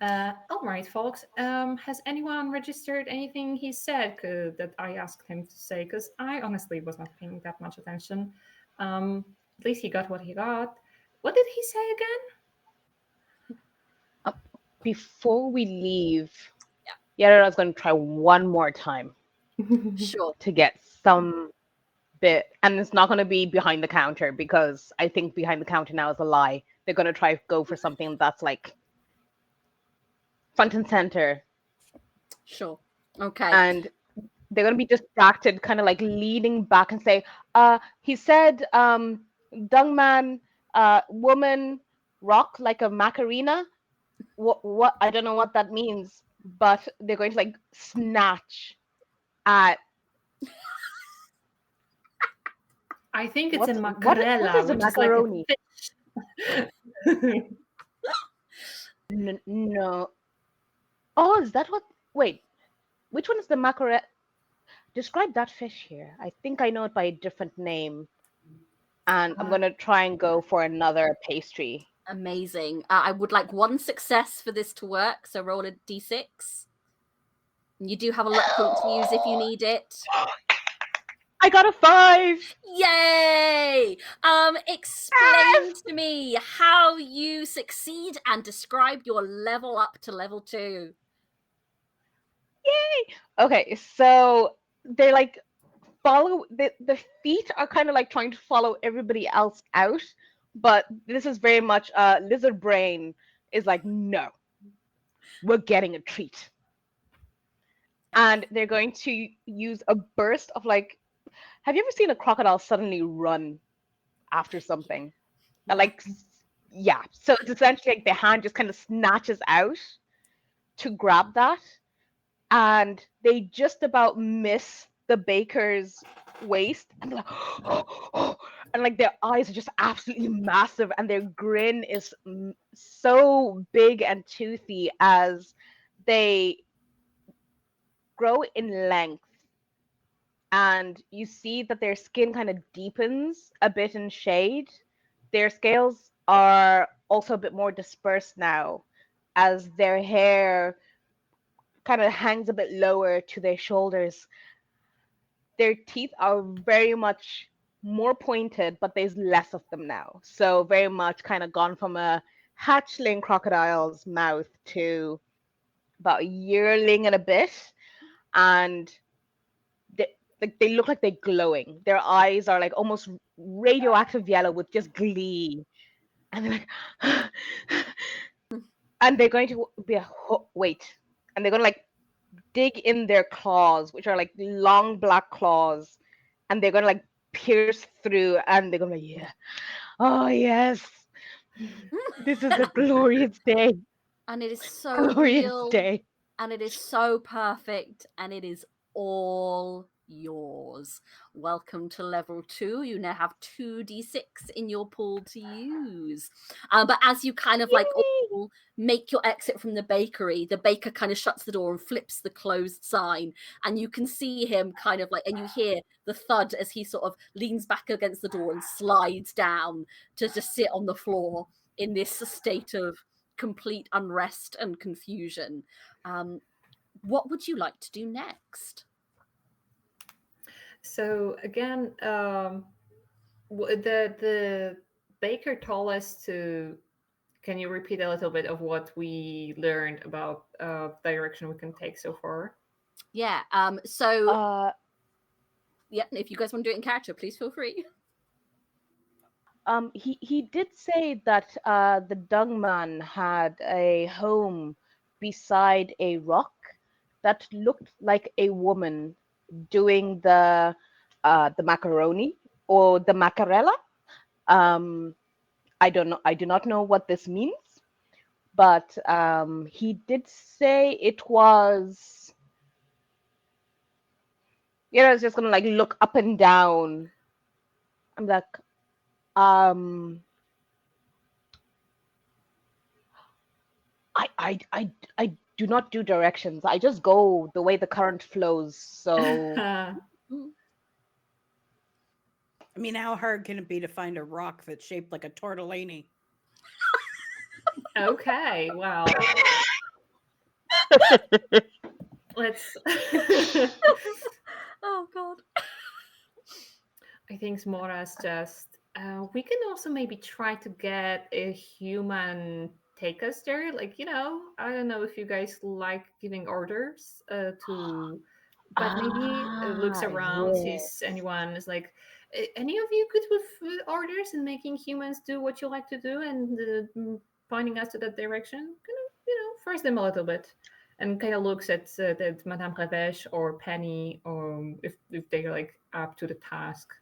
All right, folks. Has anyone registered anything he said that I asked him to say? Because I honestly was not paying that much attention. At least he got what he got. What did he say again? Before we leave, Yara's going to try one more time. Sure. To get some bit, and it's not going to be behind the counter, because I think behind the counter now is a lie. They're going to try to go for something that's like front and center. Sure. Okay. And they're going to be distracted, kind of like leaning back and say, he said, dung man, woman, rock like a Macarena. What? I don't know what that means, but they're going to like snatch at. I think it's a macarella. What is a macaroni? No. Oh, is that what? Wait, which one is the macarella? Describe that fish here. I think I know it by a different name. And I'm going to try and go for another pastry. Amazing. I would like one success for this to work, so roll a d6. You do have a luck point to use if you need it. I got a 5. Yay! Explain to me how you succeed and describe your level up to level 2. Yay! Okay, so they're like the feet are kind of like trying to follow everybody else out, but this is very much lizard brain is like, no, we're getting a treat. And they're going to use a burst of like, have you ever seen a crocodile suddenly run after something? Like, yeah. So it's essentially like the hand just kind of snatches out to grab that, and they just about miss the baker's waist, and they're like, and like their eyes are just absolutely massive, and their grin is so big and toothy as they grow in length, and you see that their skin kind of deepens a bit in shade. Their scales are also a bit more dispersed now, as their hair kind of hangs a bit lower to their shoulders. Their teeth are very much more pointed, but there's less of them now. So very much kind of gone from a hatchling crocodile's mouth to about a yearling and a bit. And they look like they're glowing. Their eyes are like almost radioactive yellow with just glee. And they're like, and they're going to be wait. And they're going to like dig in their claws, which are like long black claws, and they're going to like pierce through, and they're going to be, yeah. Oh, yes. This is a glorious day. And it is so Glorious real. day. And it is so perfect, and it is all yours. Welcome to level 2. You now have 2d6 in your pool to use. But as you kind of like all make your exit from the bakery, the baker kind of shuts the door and flips the closed sign, and you can see him kind of like, and you hear the thud as he sort of leans back against the door and slides down to just sit on the floor in this state of complete unrest and confusion. What would you like to do next? So again, the baker told us to. Can you repeat a little bit of what we learned about direction we can take so far? Yeah. Yeah. If you guys want to do it in character, please feel free. He did say that the dung man had a home beside a rock that looked like a woman doing the macaroni or the macarella. I don't know. I do not know what this means, but he did say it was. It's just gonna like look up and down. I'm like, I do not do directions. I just go the way the current flows. So I mean, how hard can it be to find a rock that's shaped like a tortellini? Okay, well, let's. Oh God. I think Smora's just. We can also maybe try to get a human take us there. Like, I don't know if you guys like giving orders to. But maybe looks around, sees anyone, is like, any of you good with orders and making humans do what you like to do and pointing us to that direction? Kind of, force them a little bit. And kind of looks at Madame Revesh or Penny, if they're like up to the task.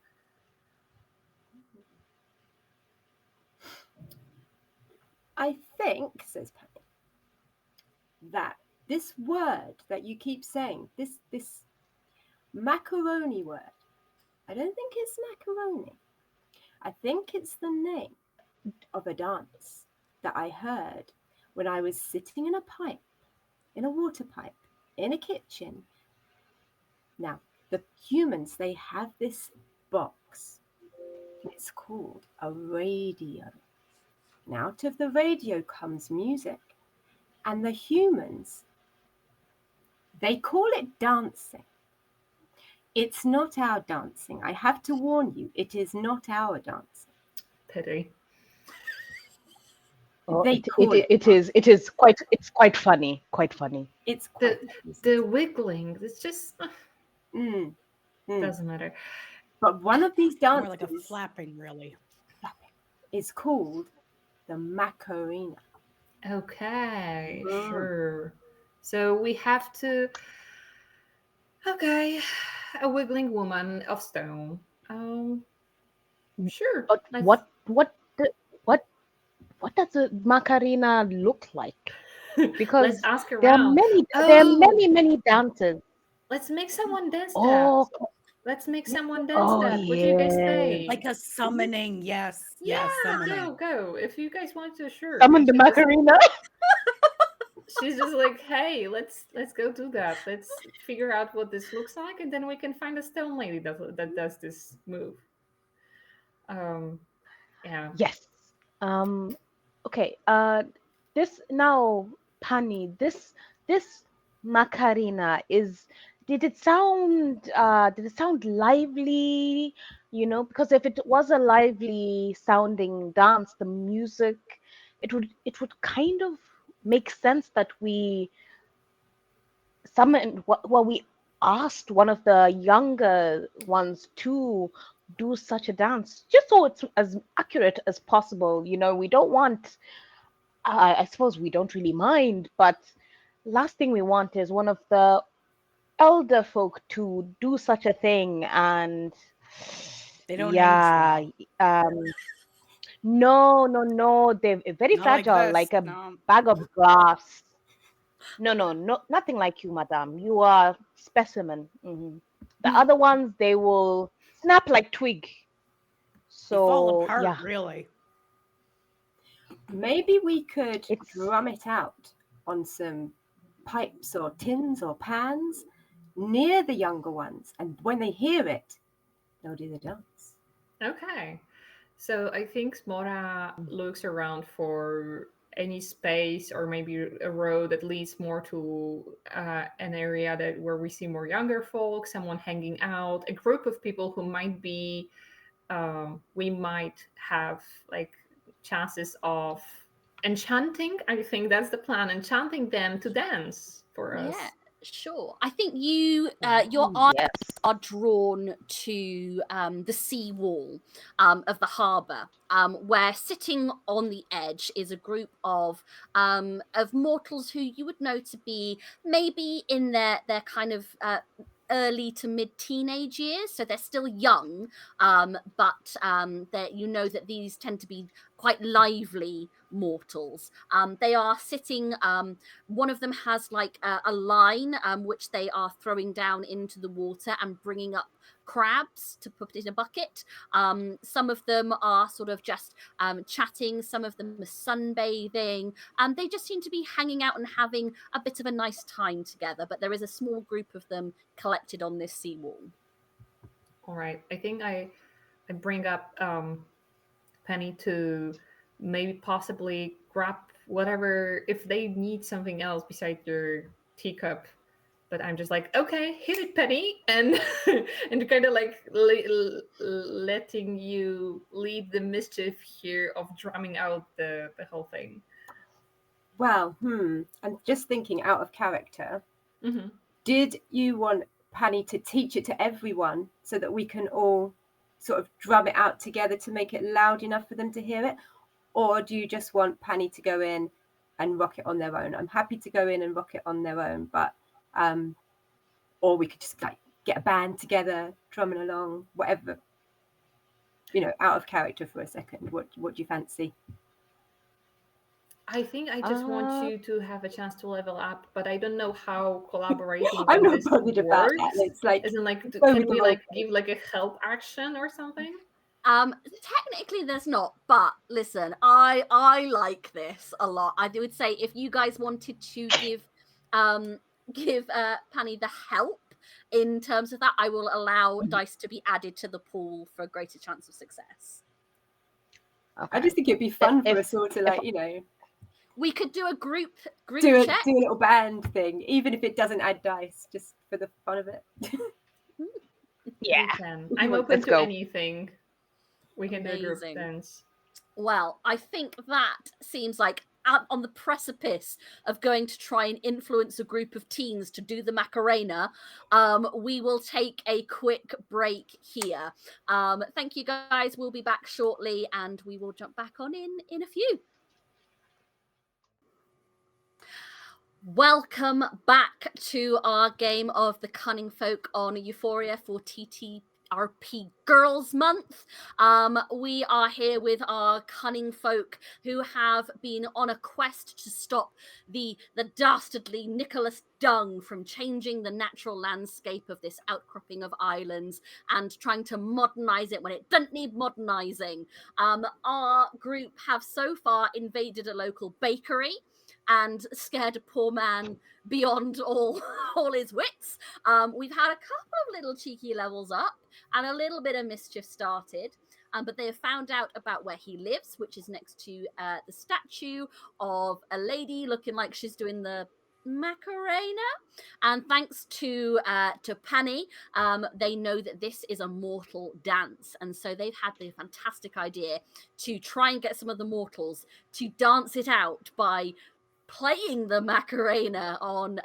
I think, says Penny, that this word that you keep saying, this macaroni word, I don't think it's macaroni. I think it's the name of a dance that I heard when I was sitting in a pipe, in a water pipe, in a kitchen. Now, the humans, they have this box. It's called a radio. and out of the radio comes music, and the humans, they call it dancing. It's not our dancing. I have to warn you, it is not our dancing. Pity. Oh, They call it. it is quite funny, quite funny. It's quite. The wiggling, it's just Mm. doesn't matter. But one of these dances, More like a flapping, really. is called the Macarena. Okay, sure. So we have to. Okay, a wiggling woman of stone. Sure. But let's- what does a Macarena look like? Because let's ask there are around. many dances. Let's make someone dance that. Oh, Let's make someone dance oh that. What do you guys yeah. say? Like a summoning, yes. Yeah, Yes, summoning. go. If you guys want to, sure. Summon the She's just- Macarena. She's just like, hey, let's go do that. Let's figure out what this looks like, and then we can find a stone lady that does this move. Yeah. Yes. Okay. This now, Pani. This Macarena is. Did it sound? Did it sound lively? You know, because if it was a lively sounding dance, the music, it would kind of make sense that we summoned. Well, we asked one of the younger ones to do such a dance, just so it's as accurate as possible. You know, we don't want. I suppose we don't really mind, but last thing we want is one of the elder folk to do such a thing, and They don't yeah, age well. no, they're very Not like fragile, this. like a No. bag of glass. No, nothing like you, madam. You are specimen. The other ones, they will snap like twig. They fall So apart, yeah, really. Maybe we could It's- drum it out on some pipes or tins or pans near the younger ones, and when they hear it, they'll do the dance. Okay. So I think Smora looks around for any space or maybe a road that leads more to an area where we see more younger folk, someone hanging out, a group of people who might be, we might have like chances of enchanting. I think that's the plan, enchanting them to dance for us. Yeah, sure. I think your eyes yes. are drawn to the sea wall of the harbour, where sitting on the edge is a group of mortals who you would know to be maybe in their kind of early to mid teenage years, so they're still young, but you know that these tend to be quite lively mortals. They are sitting. One of them has like a line which they are throwing down into the water and bringing up crabs to put in a bucket. Some of them are sort of just chatting. Some of them are sunbathing. They just seem to be hanging out and having a bit of a nice time together. But there is a small group of them collected on this seawall. All right. I think I bring up Penny to maybe possibly grab whatever if they need something else besides their teacup. But I'm just like, okay, hit it, Penny, and and kind of like letting you lead the mischief here of drumming out the whole thing. Well, I'm just thinking out of character. Mm-hmm. Did you want Panny to teach it to everyone so that we can all sort of drum it out together to make it loud enough for them to hear it? Or do you just want Panny to go in and rock it on their own? I'm happy to go in and rock it on their own, but or we could just like get a band together, drumming along, whatever. You know, out of character for a second. What do you fancy? I think I just want you to have a chance to level up, but I don't know how collaborating I'm on not this bothered about works. that. It's like, Isn't like go can with we the like role. give like a help action or something? Technically there's not, but listen, I like this a lot. I would say if you guys wanted to give Panny the help in terms of that, I will allow dice to be added to the pool for a greater chance of success. I just think it'd be fun for us all to, like, we could do a group do check. a little band thing, even if it doesn't add dice, just for the fun of it. Yeah. I'm open Let's to go. anything. We can do a group Amazing. dance. Well, I think that seems like on the precipice of going to try and influence a group of teens to do the Macarena. We will take a quick break here. Thank you guys. We'll be back shortly and we will jump back on in a few. Welcome back to our game of the Cunning Folk on EUphoria for TTRPGirls month. We are here with our Cunning Folk who have been on a quest to stop the dastardly Nicholas Dung from changing the natural landscape of this outcropping of islands and trying to modernize it when it doesn't need modernizing. Our group have so far invaded a local bakery and scared a poor man beyond all his wits. We've had a couple of little cheeky levels up and a little bit of mischief started. But they have found out about where he lives, which is next to the statue of a lady looking like she's doing the Macarena. And thanks to Pani, they know that this is a mortal dance. And so they've had the fantastic idea to try and get some of the mortals to dance it out by playing the Macarena on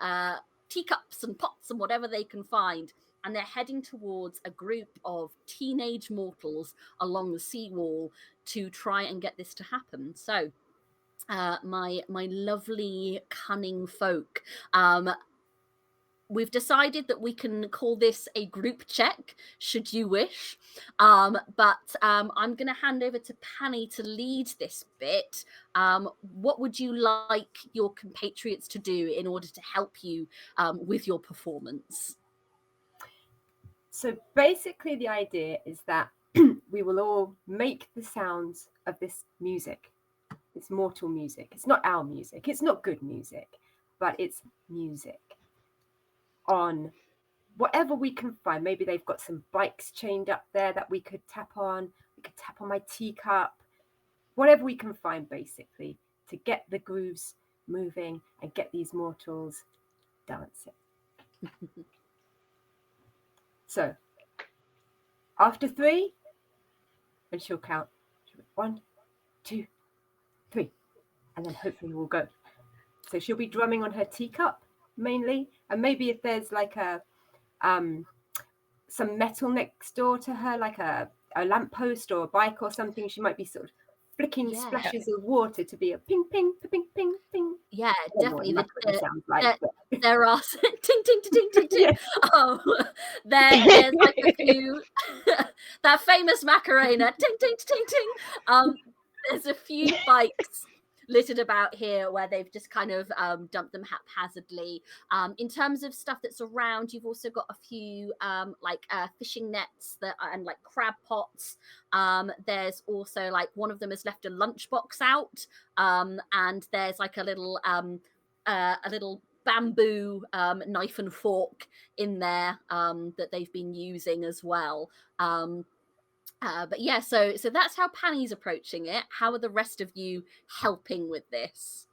teacups and pots and whatever they can find. And they're heading towards a group of teenage mortals along the seawall to try and get this to happen. So my lovely Cunning Folk, we've decided that we can call this a group check, should you wish. But I'm going to hand over to Pani to lead this bit. What would you like your compatriots to do in order to help you with your performance? So basically the idea is that we will all make the sounds of this music, this mortal music. It's not our music. It's not good music, but it's music on whatever we can find. Maybe they've got some bikes chained up there that we could tap on. We could tap on my teacup. Whatever we can find, basically, to get the grooves moving and get these mortals dancing. So, after 3, and she'll count. 1, 2, 3, and then hopefully we'll go. So she'll be drumming on her teacup mainly, and maybe if there's like a some metal next door to her, like a lamppost or a bike or something, she might be sort of flicking splashes of water to be a ping, ping, ping, ping, ping. Yeah, definitely. Sounds like, there are ting, ting, ting, ting, ting, ting. Yeah. There's like a few that famous Macarena, ting, ting, ting, ting. There's a few bikes littered about here where they've just kind of dumped them haphazardly. In terms of stuff that's around, you've also got a few fishing nets and like crab pots. There's also like one of them has left a lunchbox out, and there's like a little bamboo knife and fork in there that they've been using as well. But yeah, so that's how Panny's approaching it. How are the rest of you helping with this?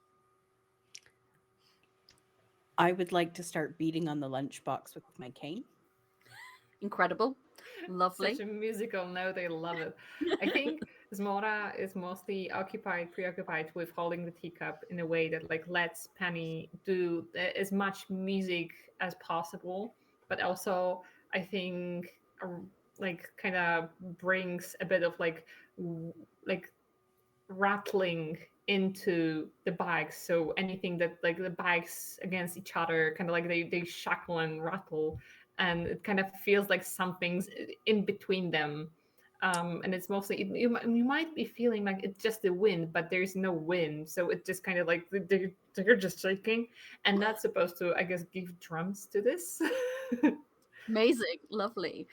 I would like to start beating on the lunchbox with my cane. Incredible. Lovely. Such a musical note. I love it. I think Zmora is mostly preoccupied with holding the teacup in a way that like lets Penny do as much music as possible, but also I think like kind of brings a bit of like rattling into the bikes. So anything that like the bikes against each other, kind of like they shackle and rattle. And it kind of feels like something's in between them. And it's mostly, you might be feeling like it's just the wind, but there's no wind. So it's just kind of like they're just shaking. And that's supposed to, I guess, give drums to this. Amazing. Lovely.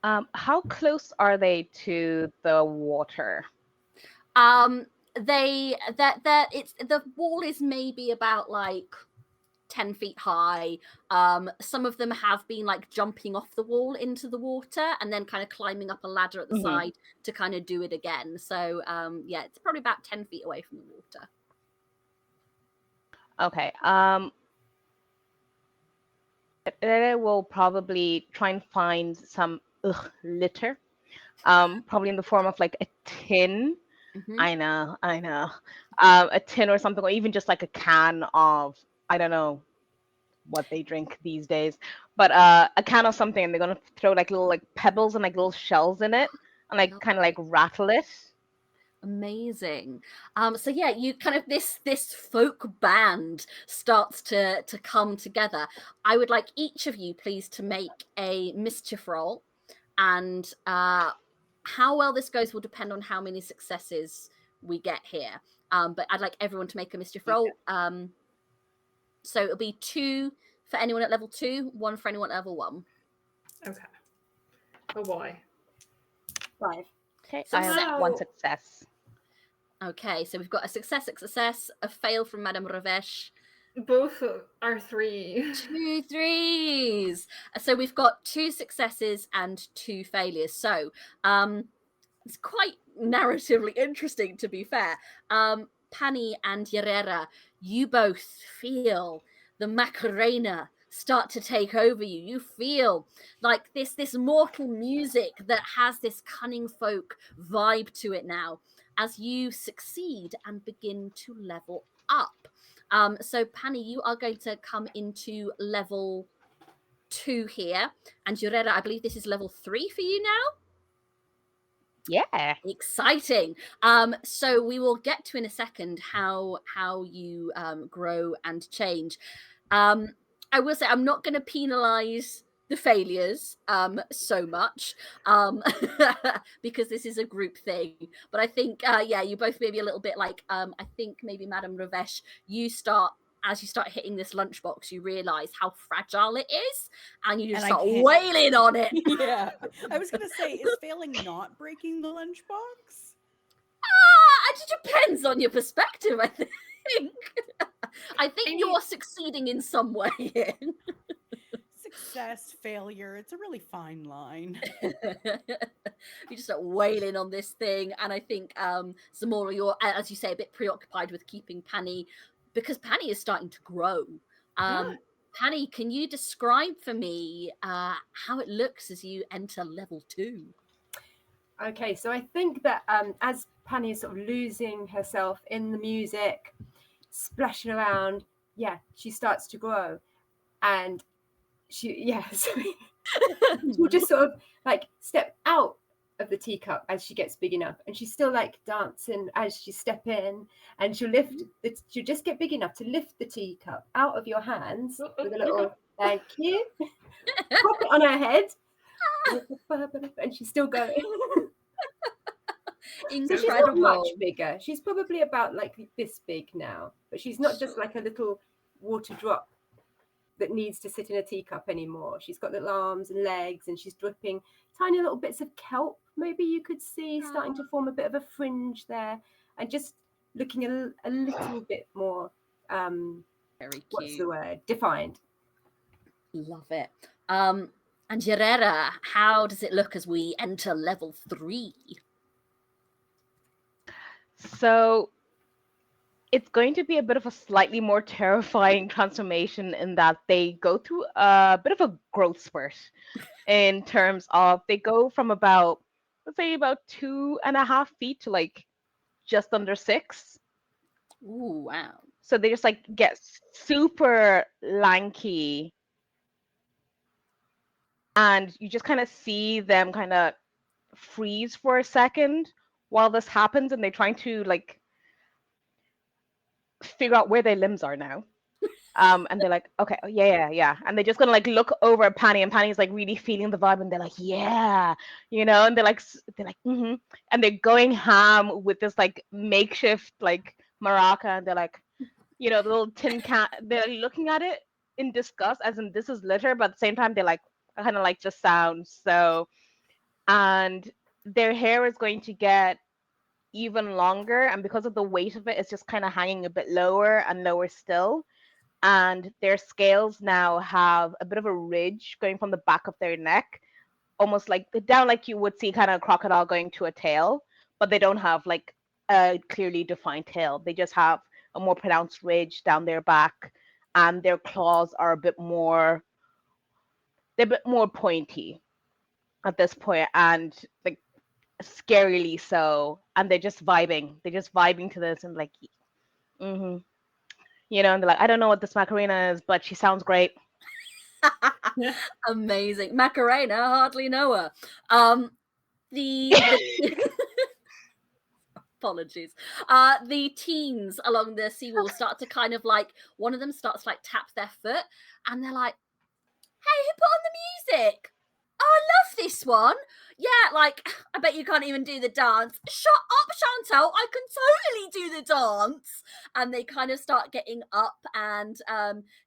How close are they to the water? The wall is maybe about like 10 feet high. Some of them have been like jumping off the wall into the water and then kind of climbing up a ladder at the side to kind of do it again. So yeah, it's probably about 10 feet away from the water. Okay. I will probably try and find some litter. Probably in the form of like a tin. I know. A tin or something, or even just like a can of, I don't know what they drink these days, but a can of something, and they're gonna throw like little like pebbles and like little shells in it, and like kind of like rattle it. Amazing. So yeah, you kind of this folk band starts to come together. I would like each of you please to make a mischief roll, and how well this goes will depend on how many successes we get here. But I'd like everyone to make a mischief roll. So it'll be 2 for anyone at level 2, 1 for anyone at level 1. Okay. Oh boy. 5. Okay, So I have 1 success. Okay, so we've got a success, a fail from Madame Ravesh. Both are 3. 2 3s. So we've got 2 successes and 2 failures. So it's quite narratively interesting, to be fair. Pani and Yerera, you both feel the Macarena start to take over you. You feel like this mortal music that has this Cunning Folk vibe to it now as you succeed and begin to level up. So Pani, you are going to come into level 2 here, and Yerera, I believe this is level 3 for you now. Yeah. Exciting. So we will get to in a second how you grow and change. I will say I'm not going to penalize the failures so much because this is a group thing. But I think yeah, you both maybe a little bit like I think maybe Madame Ravesh, as you start hitting this lunchbox, you realize how fragile it is, and you just start wailing on it. Yeah, I was gonna say, is failing not breaking the lunchbox? It depends on your perspective, I think. I think you're succeeding in some way. Success, failure, it's a really fine line. You just start wailing on this thing, and I think Zamora, you're, as you say, a bit preoccupied with keeping Pani, because Pani is starting to grow. Pani, can you describe for me how it looks as you enter level 2? Okay, so I think that as Pani is sort of losing herself in the music, splashing around, yeah, she starts to grow, and she'll just sort of like step out of the teacup as she gets big enough, and she's still like dancing as she step in, and she'll just get big enough to lift the teacup out of your hands with a little thank you, pop it on her head, and she's still going. So she's not much bigger. She's probably about like this big now, but she's not just like a little water drop that needs to sit in a teacup anymore. She's got little arms and legs, and she's dripping tiny little bits of kelp. Maybe you could see starting to form a bit of a fringe there, and just looking a little bit more very cute. What's the word? Defined. Love it. And Yerera, how does it look as we enter level 3? So it's going to be a bit of a slightly more terrifying transformation in that they go through a bit of a growth spurt in terms of they go from about, let's say, about 2.5 feet to like just under 6. Ooh, wow. So they just like get super lanky, and you just kind of see them kind of freeze for a second while this happens, and they're trying to like figure out where their limbs are now. And they're like, okay, yeah. And they're just gonna like look over at Pani, and Panny's like really feeling the vibe, and they're like, yeah, and they're like, mm-hmm. And they're going ham with this like makeshift like maraca, and they're like, the little tin can. They're looking at it in disgust, as in this is litter, but at the same time they're like, I kind of like the sound. So, and their hair is going to get even longer, and because of the weight of it, it's just kind of hanging a bit lower and lower still. and their scales now have a bit of a ridge going from the back of their neck, almost like down, like you would see kind of a crocodile going to a tail, but they don't have like a clearly defined tail. They just have a more pronounced ridge down their back, and their claws are they're a bit more pointy at this point, and like scarily so. And they're just vibing. They're just vibing to this and like, mm-hmm. And they're like, I don't know what this Macarena is, but she sounds great. Amazing. Macarena, hardly know her. The apologies. The teens along the seawall start to kind of like, one of them starts to like tap their foot, and they're like, hey, who put on the music? Oh, I love this one. Yeah, like, I bet you can't even do the dance. Shut up, Chantal. I can totally do the dance. And they kind of start getting up and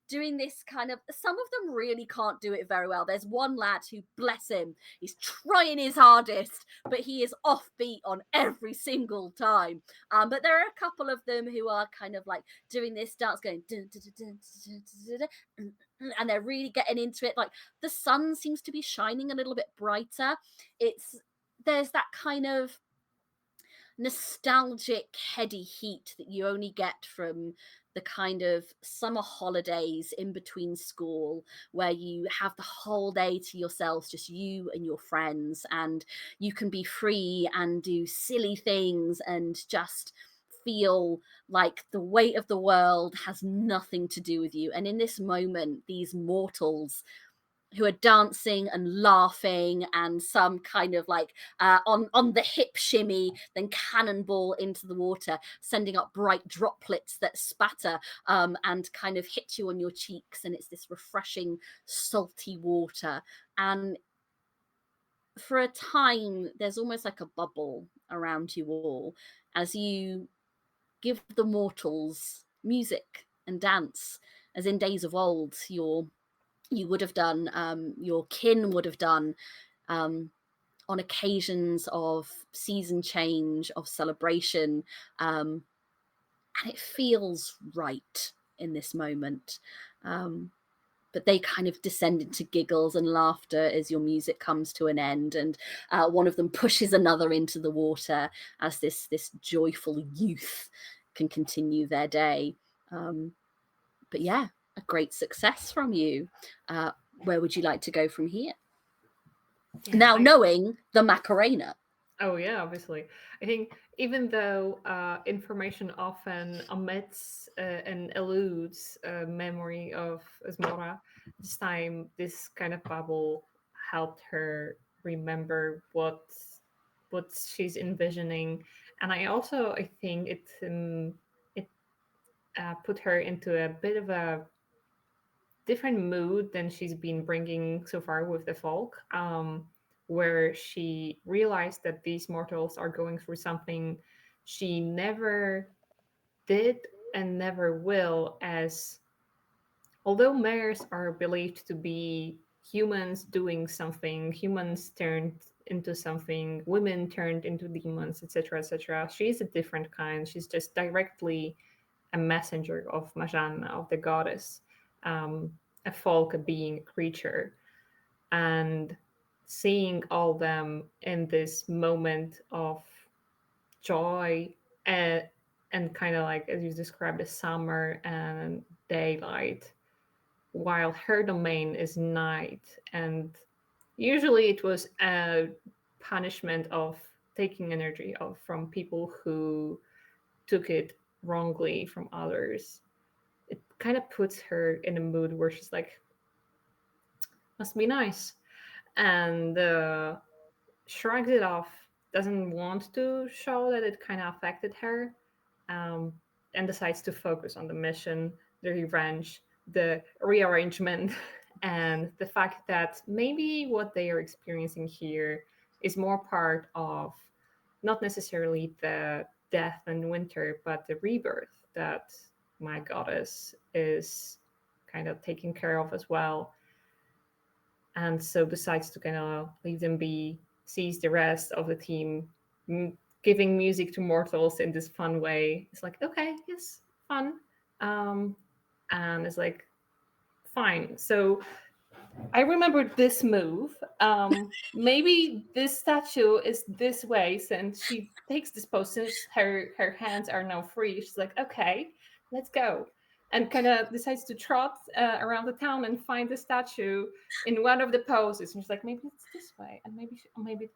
doing this kind of, some of them really can't do it very well. There's one lad who, bless him, he's trying his hardest, but he is offbeat on every single time. But there are a couple of them who are kind of like doing this dance going, dun, dun, dun, dun, dun, dun, dun, and they're really getting into it. Like the sun seems to be shining a little bit brighter. There's that kind of nostalgic heady heat that you only get from the kind of summer holidays in between school, where you have the whole day to yourselves, just you and your friends, and you can be free and do silly things and just feel like the weight of the world has nothing to do with you. And in this moment, these mortals who are dancing and laughing and some kind of like on the hip shimmy, then cannonball into the water, sending up bright droplets that spatter and kind of hit you on your cheeks. And it's this refreshing, salty water. And for a time, there's almost like a bubble around you all as you give the mortals music and dance, as in days of old you would have done, your kin would have done on occasions of season change, of celebration. And it feels right in this moment. But they kind of descend into giggles and laughter as your music comes to an end, and one of them pushes another into the water as this joyful youth can continue their day. But yeah, a great success from you. Where would you like to go from here? Yeah, now, knowing the Macarena. Oh yeah, obviously. I think even though information often omits and eludes memory of Esmora, this time this kind of bubble helped her remember what she's envisioning, and I think it put her into a bit of a different mood than she's been bringing so far with the folk. Where she realized that these mortals are going through something she never did and never will, as although mares are believed to be humans doing something, humans turned into something, women turned into demons, etc., etc. She's a different kind. She's just directly a messenger of Majan, of the goddess, a folk, a being, a creature. And seeing all them in this moment of joy and kind of like, as you described, the summer and daylight, while her domain is night. And usually it was a punishment of taking energy from people who took it wrongly from others. It kind of puts her in a mood where she's like, must be nice, and shrugs it off, doesn't want to show that it kind of affected her, and decides to focus on the mission, the revenge, the rearrangement, and the fact that maybe what they are experiencing here is more part of not necessarily the death and winter, but the rebirth that my goddess is kind of taking care of as well. And so decides to kind of leave them be, sees the rest of the team giving music to mortals in this fun way. It's like, okay, yes, fun. and is like, fine. So I remember this move. Maybe this statue is this way, since she takes this pose, since her hands are now free. She's like, okay, let's go. And kind of decides to trot around the town and find the statue in one of the poses. And she's like, maybe it's this way, and maybe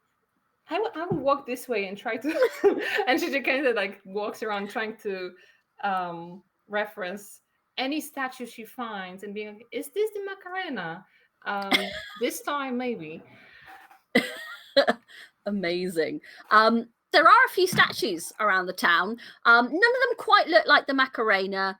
I will walk this way and try to. And she just kind of like walks around trying to reference any statue she finds and being like, is this the Macarena? This time maybe. Amazing. There are a few statues around the town. None of them quite look like the Macarena.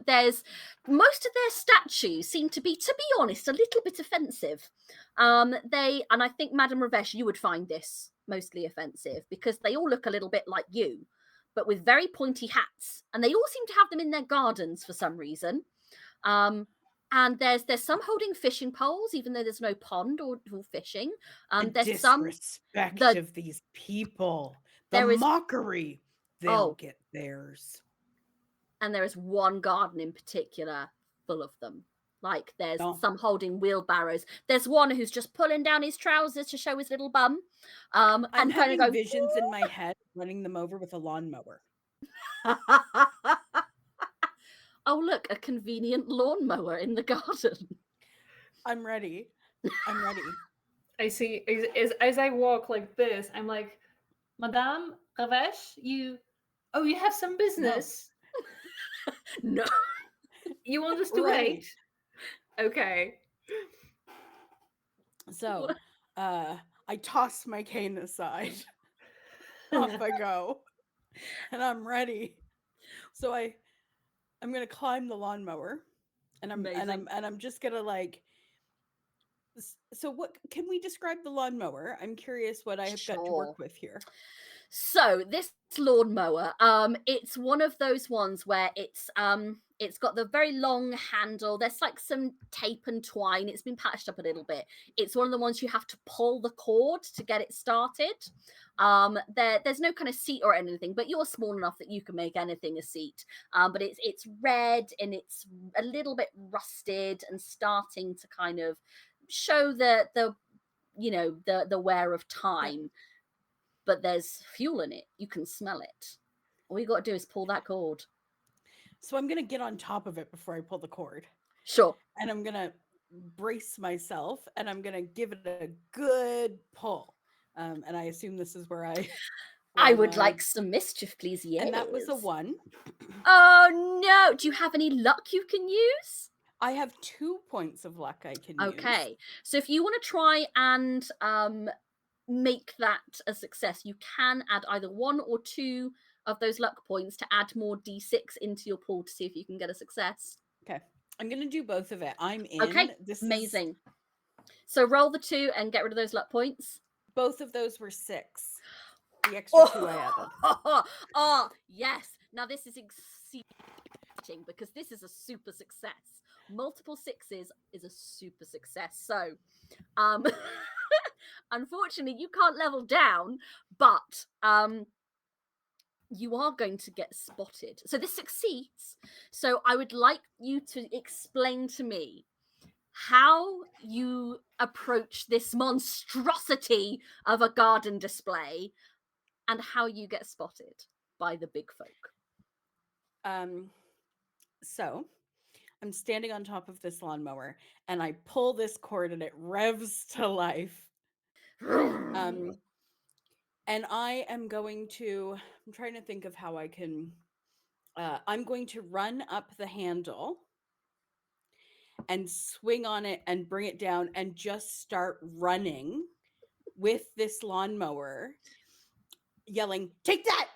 There's most of their statues seem to be honest, a little bit offensive. And I think Madame Ravesh, you would find this mostly offensive because they all look a little bit like you, but with very pointy hats, and they all seem to have them in their gardens for some reason. And there's some holding fishing poles, even though there's no pond or fishing. There's some disrespect of these people. The mockery. They'll get theirs. And there is one garden in particular full of them. Like there's some holding wheelbarrows. There's one who's just pulling down his trousers to show his little bum. I'm having visions in my head, running them over with a lawnmower. Oh, look, a convenient lawnmower in the garden. I'm ready. I see. As I walk like this, I'm like, Madame Ravesh, you have some business. No. You want us to wait? Okay. So, I toss my cane aside. Off I go. And I'm ready. So I'm gonna climb the lawnmower, and I'm just gonna like. So what can we describe the lawnmower? I'm curious what I have got to work with here. So this lawnmower, it's one of those ones where it's got the very long handle. There's like some tape and twine. It's been patched up a little bit. It's one of the ones you have to pull the cord to get it started. There's no kind of seat or anything, but you're small enough that you can make anything a seat. But it's red and it's a little bit rusted and starting to kind of show the wear of time. Yep. But there's fuel in it. You can smell it. All you got to do is pull that cord. So I'm going to get on top of it before I pull the cord. Sure. And I'm going to brace myself, and I'm going to give it a good pull. And I assume this is where I would like some mischief, please. Yes. And that was a 1. Oh, no. Do you have any luck you can use? I have 2 points of luck I can use. Okay. So if you want to try and make that a success, you can add either 1 or 2 of those luck points to add more d6 into your pool to see if you can get a success. Okay. I'm going to do both of it. I'm in. Okay. Amazing. So roll the 2 and get rid of those luck points. Both of those were 6. The extra 2 I added. Oh, yes. Now this is exciting because this is a super success. Multiple 6s is a super success. So, unfortunately, you can't level down, but you are going to get spotted. So this succeeds. So I would like you to explain to me how you approach this monstrosity of a garden display and how you get spotted by the big folk. So I'm standing on top of this lawnmower and I pull this cord and it revs to life. And I am going to, I'm trying to think of how I can, I'm going to run up the handle and swing on it and bring it down and just start running with this lawnmower, yelling, take that,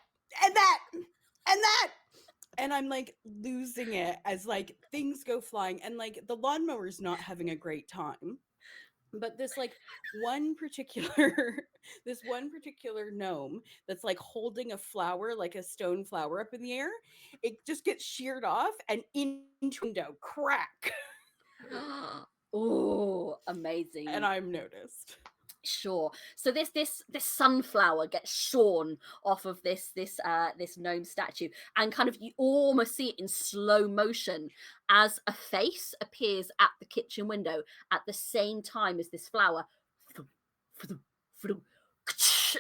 and that, and that. And I'm like losing it as like things go flying, and like the lawnmower's not having a great time. But this like one particular gnome that's like holding a flower, like a stone flower up in the air, it just gets sheared off and into window crack. Oh, amazing. And I'm noticed. Sure. So this sunflower gets shorn off of this gnome statue, and kind of you almost see it in slow motion as a face appears at the kitchen window at the same time as this flower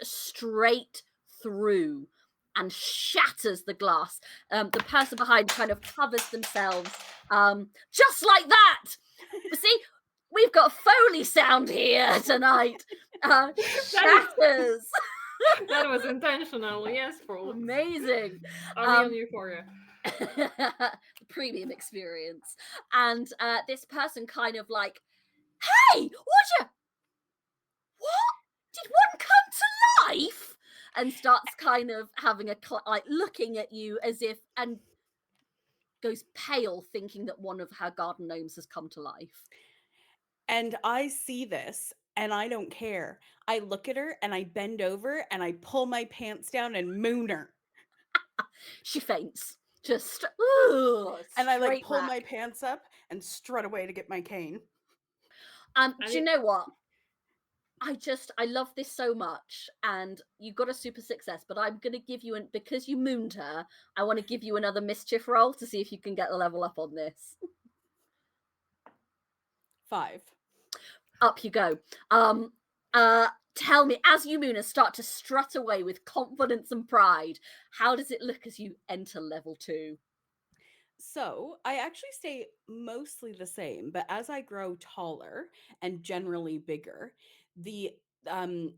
straight through and shatters the glass. The person behind kind of covers themselves, just like that. See, we've got Foley sound here tonight. Shatters. That was intentional, yes, folks. Amazing. Only on Euphoria. The premium experience. And this person kind of like, hey, what? Did one come to life? And starts kind of having like looking at you as if, and goes pale, thinking that one of her garden gnomes has come to life. And I see this and I don't care. I look at her and I bend over and I pull my pants down and moon her. She faints. Just and I like pull back. my pants up and strut away to get my cane. Do you know what? I love this so much, and you got a super success, but I'm going to give you, because you mooned her, I want to give you another mischief roll to see if you can get the level up on this. 5. Up you go. Tell me, as you, Moona, start to strut away with confidence and pride, how does it look as you enter level 2? So I actually stay mostly the same, but as I grow taller and generally bigger, the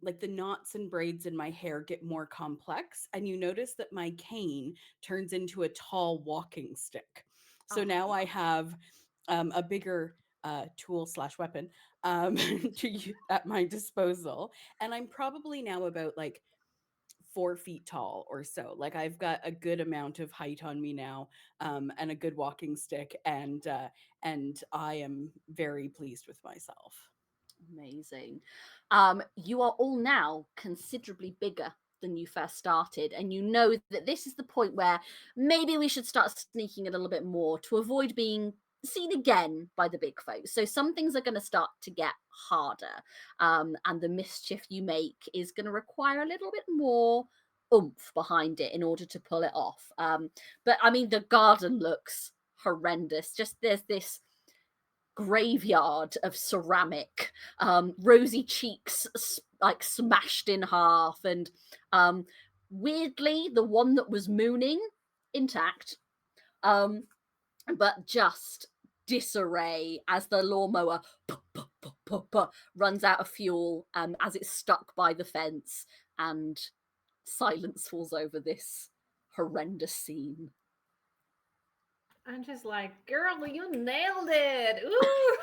like the knots and braids in my hair get more complex, and you notice that my cane turns into a tall walking stick. So now I have a bigger tool / weapon at my disposal, and I'm probably now about like 4 feet tall or so. Like I've got a good amount of height on me now, and a good walking stick, and I am very pleased with myself. Amazing. You are all now considerably bigger than you first started, and you know that this is the point where maybe we should start sneaking a little bit more to avoid being seen again by the big folks. So some things are going to start to get harder, and the mischief you make is going to require a little bit more oomph behind it in order to pull it off. But I mean, the garden looks horrendous. Just there's this graveyard of ceramic, rosy cheeks like smashed in half, and weirdly the one that was mooning intact, but just disarray as the lawnmower runs out of fuel, as it's stuck by the fence, and silence falls over this horrendous scene. I'm just like, girl, you nailed it. Ooh.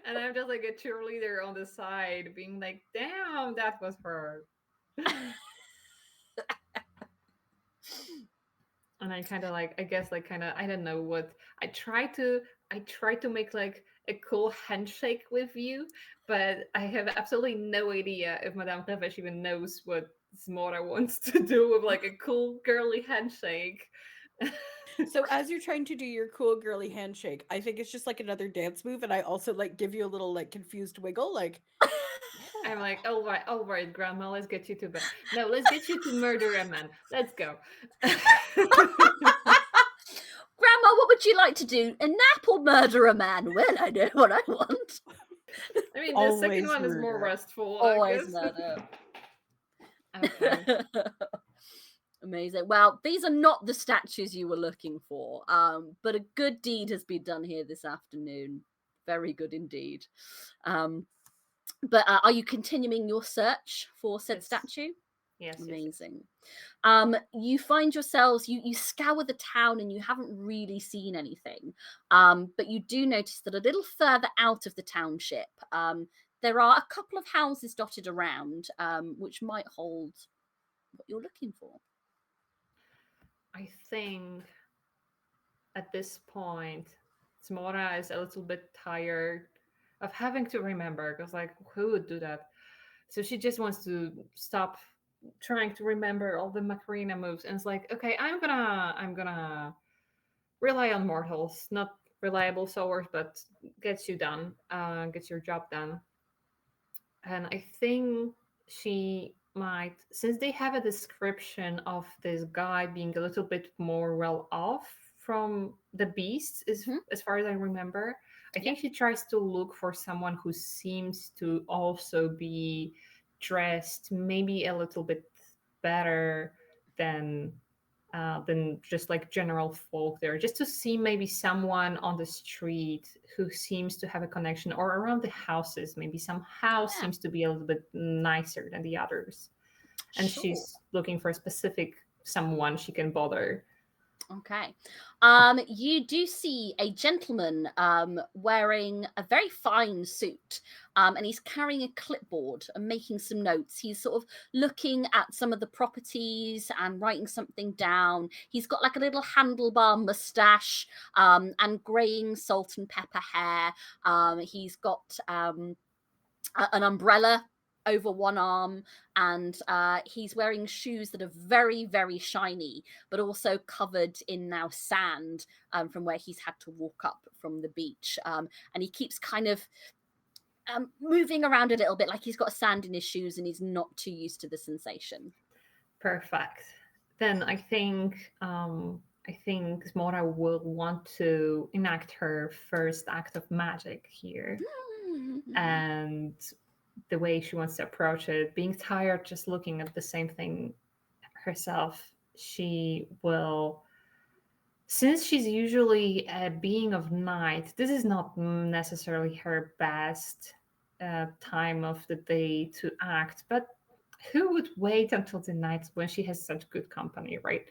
And I'm just like a cheerleader on the side being like, damn, that was her. And I kind of like, I guess like kind of, I don't know what, I try to make like a cool handshake with you, but I have absolutely no idea if Madame Clevesh even knows what Zmora wants to do with like a cool girly handshake. So as you're trying to do your cool girly handshake, I think it's just like another dance move, and I also like give you a little like confused wiggle, like yeah. I'm like, all right, Grandma, let's get you to bed. No, let's get you to murder a man. Let's go. Grandma, what would you like to do? A nap or murder a man? Well, I know what I want. I mean, the second one is more restful. Always I guess. murder. Okay. Amazing. Well, these are not the statues you were looking for, but a good deed has been done here this afternoon. Very good indeed. But are you continuing your search for said statue? Yes. Amazing. You find yourselves, you scour the town and you haven't really seen anything. But you do notice that a little further out of the township, there are a couple of houses dotted around, which might hold what you're looking for. I think at this point, Zmora is a little bit tired of having to remember, because like, who would do that? So she just wants to stop trying to remember all the Macarena moves, and it's like, okay, I'm gonna rely on mortals, not reliable sowers, but gets you done, gets your job done. And I think she might, since they have a description of this guy being a little bit more well off from the beasts, as far as I remember, I think she tries to look for someone who seems to also be dressed maybe a little bit better than just like general folk there, just to see maybe someone on the street who seems to have a connection, or around the houses, maybe some house seems to be a little bit nicer than the others. And she's looking for a specific someone she can bother. Okay. You do see a gentleman wearing a very fine suit, and he's carrying a clipboard and making some notes. He's sort of looking at some of the properties and writing something down. He's got like a little handlebar mustache and greying salt and pepper hair. He's got an umbrella over one arm, and he's wearing shoes that are very, very shiny, but also covered in now sand from where he's had to walk up from the beach. And he keeps kind of moving around a little bit, like he's got sand in his shoes and he's not too used to the sensation. Perfect. Then I think Smora will want to enact her first act of magic here. And the way she wants to approach it, being tired just looking at the same thing herself, she will, since she's usually a being of night, this is not necessarily her best time of the day to act, but who would wait until the night when she has such good company, right?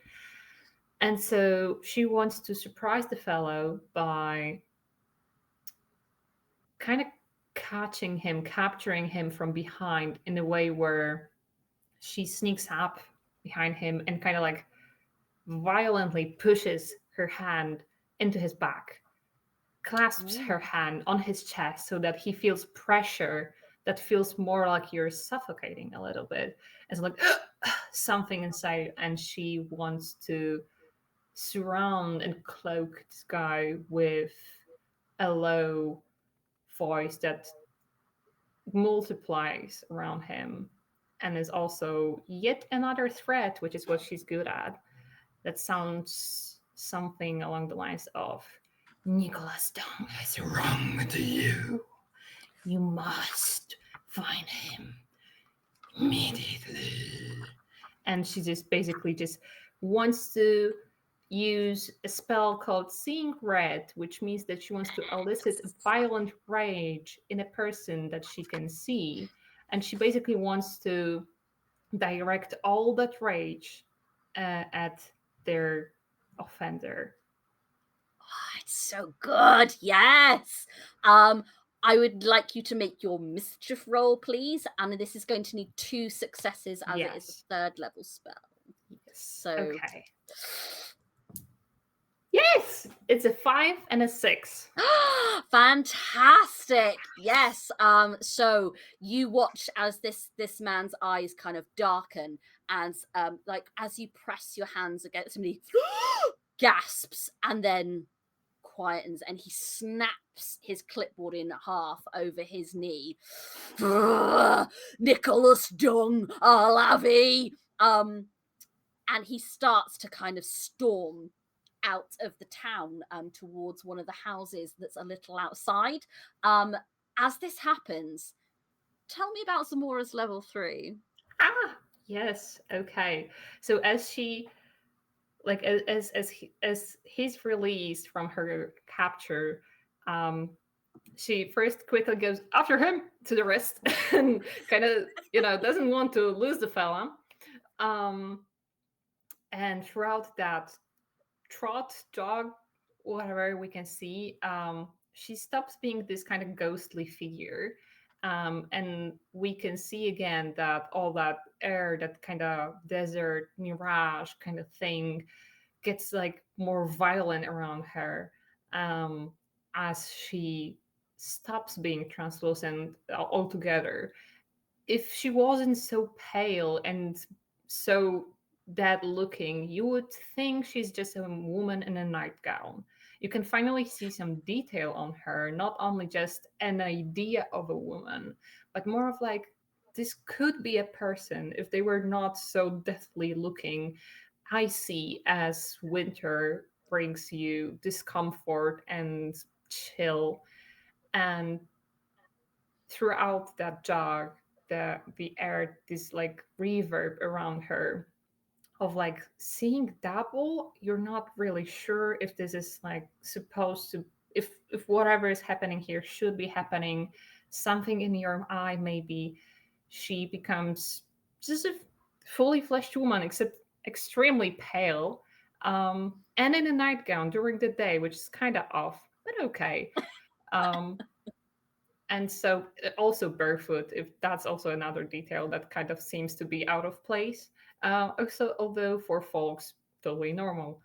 And so she wants to surprise the fellow by kind of capturing him from behind in a way where she sneaks up behind him and kind of like violently pushes her hand into his back, clasps her hand on his chest so that he feels pressure that feels more like you're suffocating a little bit. It's like something inside, and she wants to surround and cloak this guy with a low voice that multiplies around him and is also yet another threat, which is what she's good at. That sounds something along the lines of, Nicholas Dung has wronged you. You must find him immediately. And she just basically just wants to use a spell called Seeing Red, which means that she wants to elicit a violent rage in a person that she can see. And she basically wants to direct all that rage at their offender. Oh, it's so good. Yes. I would like you to make your mischief roll, please. And this is going to need 2 successes as it is a 3rd level spell. Yes. So okay. Yes, it's a 5 and a 6. Fantastic. Yes. So you watch as this man's eyes kind of darken, and like as you press your hands against him, he gasps and then quietens, and he snaps his clipboard in half over his knee. Nicholas Dung, Alavi. And he starts to kind of storm out of the town towards one of the houses that's a little outside. As this happens, tell me about Zamora's level 3. Yes. Okay. So as she, like, as he's released from her capture, she first quickly goes after him to the wrist and kind of, doesn't want to lose the fella. And throughout that trot, jog, whatever we can see, she stops being this kind of ghostly figure. And we can see again that all that air, that kind of desert mirage kind of thing, gets like more violent around her as she stops being translucent altogether. If she wasn't so pale and so dead looking, you would think she's just a woman in a nightgown. you can finally see some detail on her, not only just an idea of a woman, but more of like, this could be a person if they were not so deathly looking. I see as winter brings you discomfort and chill, and throughout that jog, the air, this like reverb around her of like seeing double. You're not really sure if this is like supposed to, if whatever is happening here should be happening. Something in your eye, maybe she becomes just a fully fleshed woman, except extremely pale, and in a nightgown during the day, which is kind of off, but okay. um and so also barefoot, if that's also another detail that kind of seems to be out of place. Also, although for folks totally normal,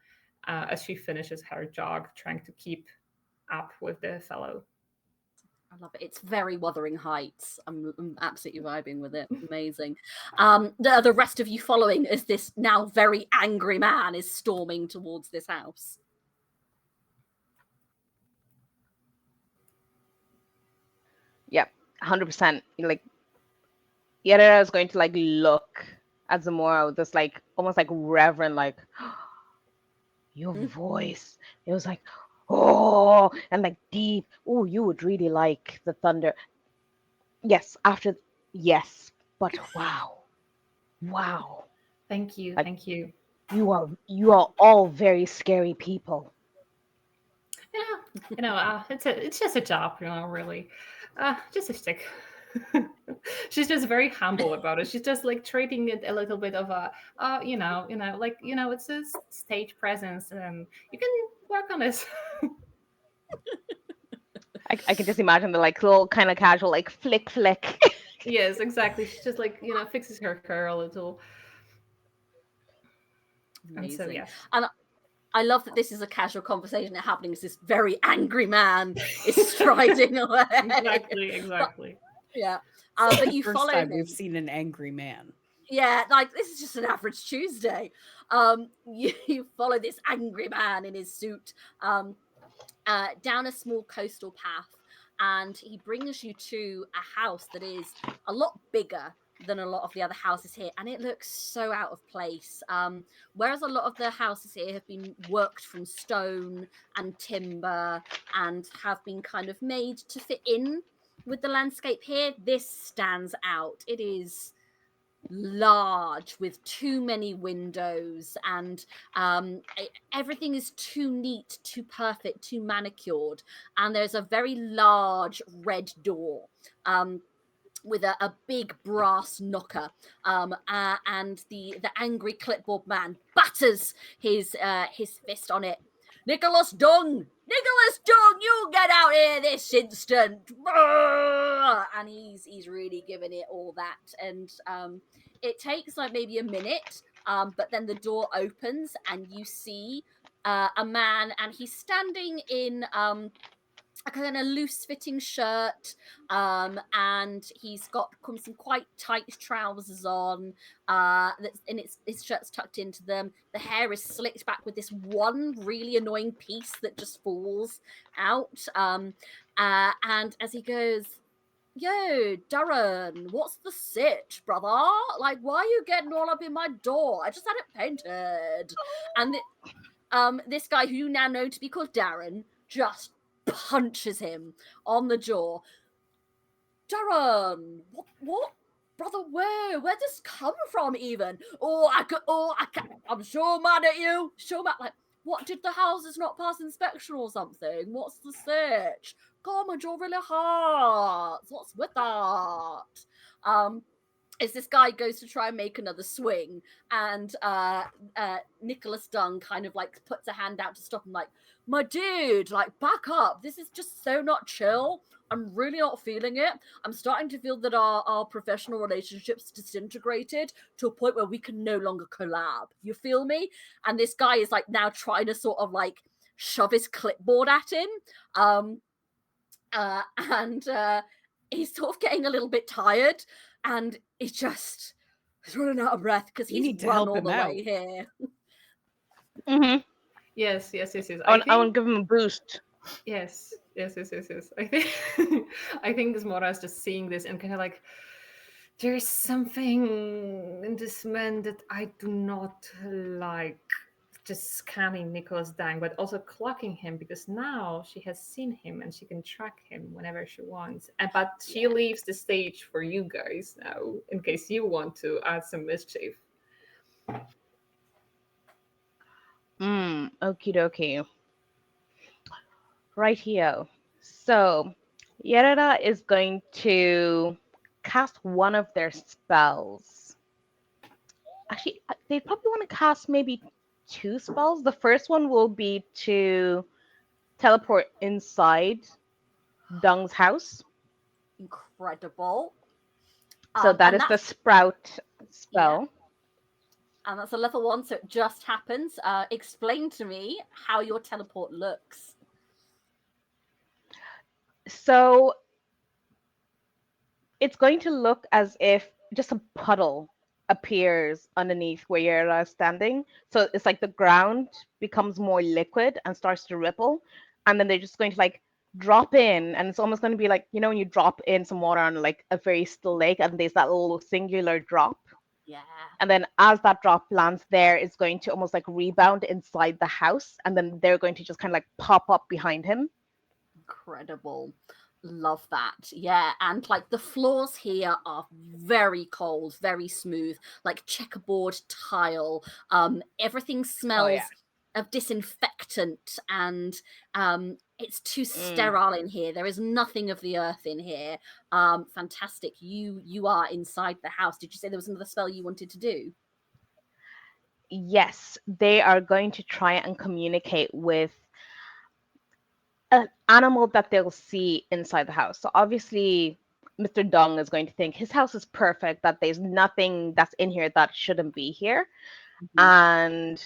as she finishes her jog, trying to keep up with the fellow. I love it. It's very Wuthering Heights. I'm absolutely vibing with it. Amazing. The rest of you following as this now very angry man is storming towards this house. Yep, 100%. Like, Yadira is going to like look at Zamora with this like almost like reverent, like, your voice. It was like, oh, and like deep. Oh, you would really like the thunder. Yes, yes, but wow. Thank you, Like, thank you. you are all very scary people. Yeah, it's just a job, really. Just a stick. She's just very humble about it. She's just like treating it a little bit of a, like, it's a stage presence, and you can work on this. I can just imagine the like little kind of casual like flick. Yes, exactly. She just like fixes her hair a little. Amazing. And so yes. And I love that this is a casual conversation happening as this very angry man is striding away. Exactly. Yeah. But you First follow time him. we've seen an angry man. Yeah, like this is just an average Tuesday. You follow this angry man in his suit down a small coastal path, and he brings you to a house that is a lot bigger than a lot of the other houses here, and it looks so out of place. Whereas a lot of the houses here have been worked from stone and timber and have been kind of made to fit in with the landscape here, this stands out. It is large with too many windows, and everything is too neat, too perfect, too manicured, and there's a very large red door with a big brass knocker, and the angry clipboard man batters his fist on it. Nicholas Dung, you get out here this instant! And he's really giving it all that, and it takes like maybe a minute, but then the door opens and you see a man, and he's standing in a kind of loose-fitting shirt, and he's got some quite tight trousers on, and his shirt's tucked into them. The hair is slicked back with this one really annoying piece that just falls out. And as he goes, "Yo, Darren, what's the sitch, brother? Like, why are you getting all up in my door? I just had it painted." And this guy, who you now know to be called Darren, just punches him on the jaw. "Darren, what, brother? Where this come from? Even? I'm so mad at you. So mad. Like, what, did the houses not pass inspection or something? What's the sitch? God, my jaw really hurts. What's with that?" As this guy goes to try and make another swing, and Nicholas Dung kind of like puts a hand out to stop him, like, "My dude, like, back up. This is just so not chill. I'm really not feeling it. I'm starting to feel that our professional relationships disintegrated to a point where we can no longer collab. You feel me?" And this guy is like now trying to sort of like shove his clipboard at him. And he's sort of getting a little bit tired, and he's running out of breath because he's run all the way here. Mm-hmm. Yes, yes, yes, yes. I want to give him a boost. Yes, yes, yes, yes, yes. I think I think Smora is just seeing this and kind of like, there's something in this man that I do not like. Just scanning Nicholas Dang, but also clocking him because now she has seen him and she can track him whenever she wants. And but she leaves the stage for you guys now in case you want to add some mischief. Okie dokie. Right here. So, Yerada is going to cast one of their spells. Actually, they probably want to cast maybe two spells. The first one will be to teleport inside Dung's house. Incredible. So that And is the that's sprout yeah, spell. and that's a level 1, so it just happens. Explain to me how your teleport looks. So it's going to look as if just a puddle appears underneath where you're standing. So it's like the ground becomes more liquid and starts to ripple. And then they're just going to like drop in. And it's almost going to be like, when you drop in some water on like a very still lake and there's that little singular drop. Yeah. And then as that drop lands there, it's going to almost like rebound inside the house. And then they're going to just kind of like pop up behind him. Incredible. Love that. Yeah, and like the floors here are very cold, very smooth, like checkerboard tile. Everything smells of disinfectant, and it's too sterile in here. There is nothing of the earth in here. Fantastic. You are inside the house. Did you say there was another spell you wanted to do? Yes, they are going to try and communicate with an animal that they'll see inside the house. So obviously, Mr. Dong is going to think his house is perfect, that there's nothing that's in here that shouldn't be here. And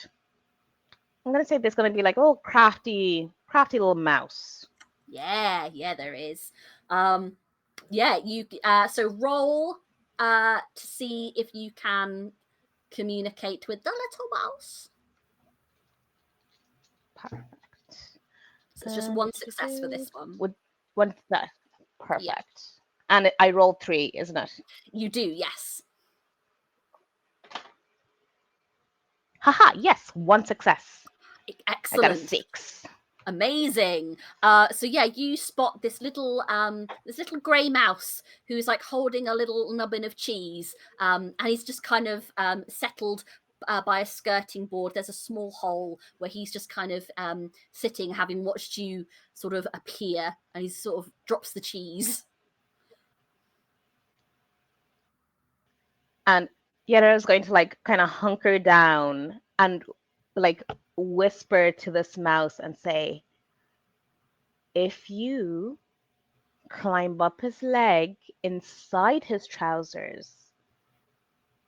I'm going to say there's going to be like a little crafty little mouse. Yeah, there is. Yeah, you so roll to see if you can communicate with the little mouse. Perfect. So it's just one success for this one. Would one that perfect. Yeah. And I rolled 3, isn't it? You do, yes. Haha, yes, one success. Excellent. I got a 6. Amazing. So yeah, you spot this little grey mouse who's like holding a little nubbin of cheese, and he's just kind of settled by a skirting board. There's a small hole where he's just kind of sitting, having watched you sort of appear, and he sort of drops the cheese. And Yera is going to like kind of hunker down and like whisper to this mouse and say, if you climb up his leg inside his trousers